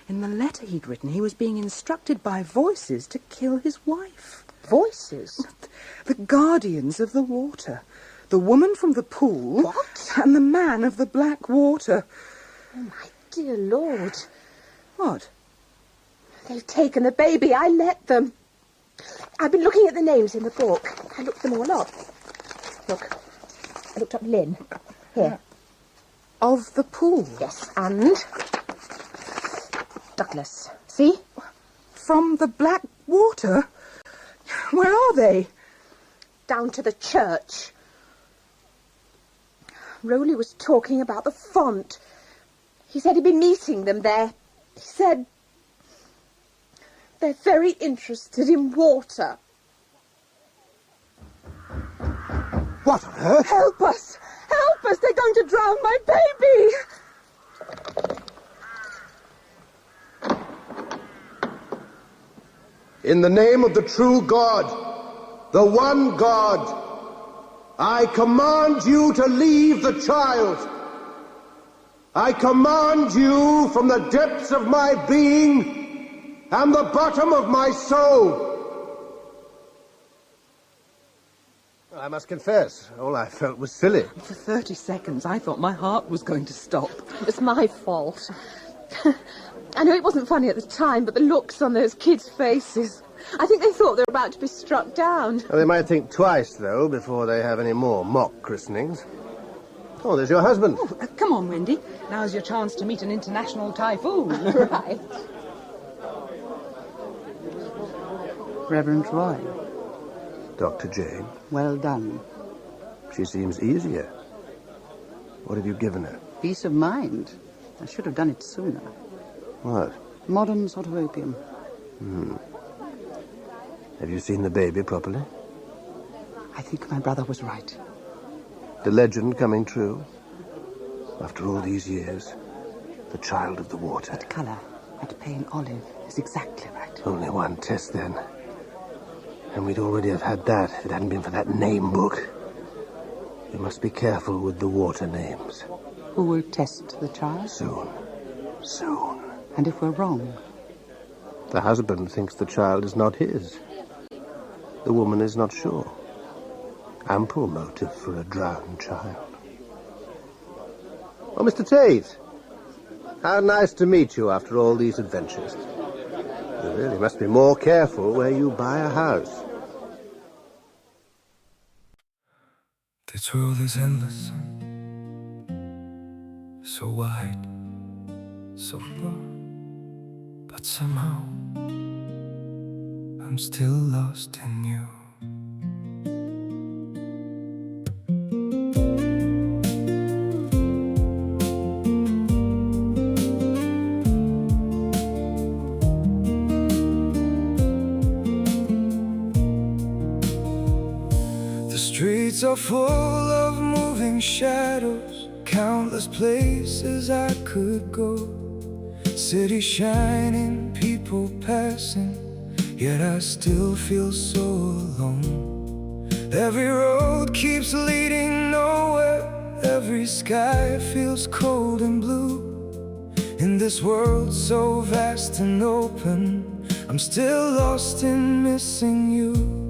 In the letter he'd written, he was being instructed by voices to kill his wife. Voices? The guardians of the water. The woman from the pool. What? And the man of the black water. Oh, my dear Lord. What? They've taken the baby. I let them. I've been looking at the names in the book. I looked them all up. Look. I looked up Lynn. Here. Of the pool? Yes, and... Douglas. See? From the black water? Where are they? Down to the church. Rowley was talking about the font. He said he'd be meeting them there. He said they're very interested in water. What on earth? Help us! Help us! They're going to drown my baby! In the name of the true God, the one God, I command you to leave the child. I command you from the depths of my being and the bottom of my soul. I must confess, all I felt was silly. For 30 seconds, I thought my heart was going to stop. It was my fault. I know it wasn't funny at the time, but the looks on those kids' faces. I think they thought they were about to be struck down. Well, they might think twice, though, before they have any more mock christenings. Oh, there's your husband. Oh, come on, Wendy. Now's your chance to meet an international typhoon. Right. Reverend Roy. Dr. Jane. Well done. She seems easier. What have you given her? Peace of mind. I should have done it sooner. What? Modern sort of opium. Have you seen the baby properly? I think my brother was right. The legend coming true? After all these years, the child of the water. That colour, that pale olive, is exactly right. Only one test, then. And we'd already have had that if it hadn't been for that name book. You must be careful with the water names. Who will test the child? Soon. Soon. And if we're wrong? The husband thinks the child is not his. The woman is not sure. Ample motive for a drowned child. Oh, Mr. Tate. How nice to meet you after all these adventures. You really must be more careful where you buy a house. This world is endless, so wide, so broad, but somehow I'm still lost in you. The streets are full of moving shadows, countless places I could go. City shining, people passing, yet I still feel so alone. Every road keeps leading nowhere, every sky feels cold and blue. In this world so vast and open, I'm still lost in missing you.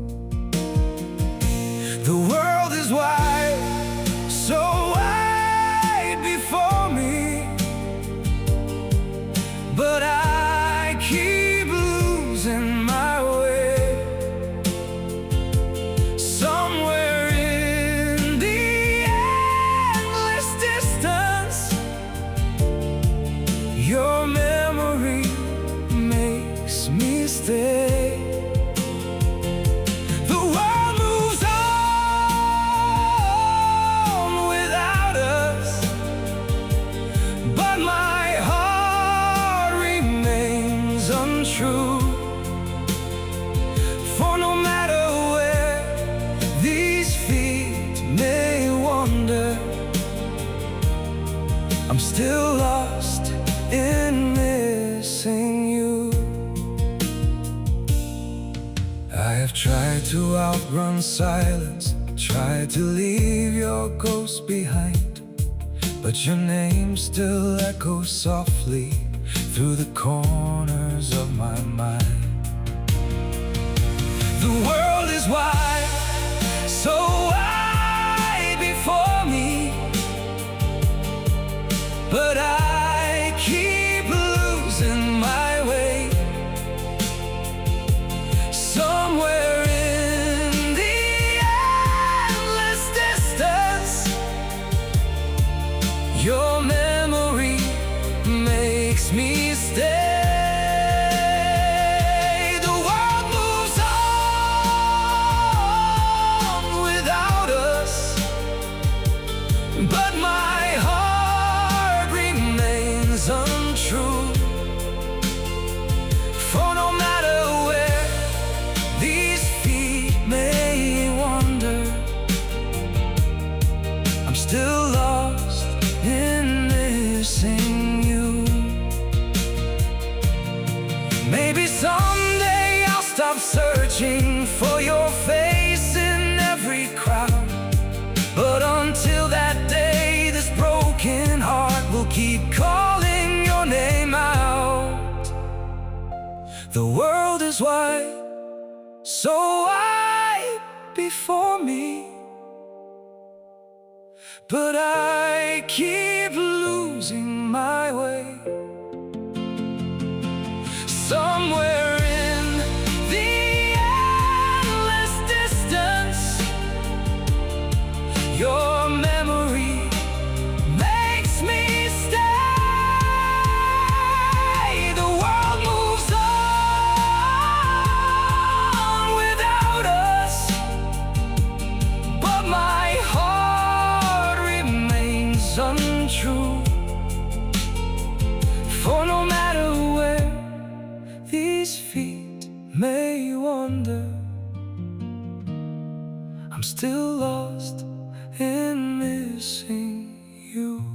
The world is wide, so wide before me, but I keep losing my way. Somewhere in the endless distance, your memory makes me stay. I'm still lost in missing you. I have tried to outrun silence, tried to leave your ghost behind, but your name still echoes softly through the corners of my mind. The world is wide, so wide before me, but I keep losing my way. Somewhere in the endless distance, your memory makes me stay. The world moves on stop searching for your face in every crowd. But until that day, this broken heart will keep calling your name out. The world is wide, so wide before me, but I keep losing my way. Somewhere in the endless distance, your memory makes me stay. The world moves on without us, but my heart remains untrue. For no matter where these feet may wander, I'm still lost in missing you.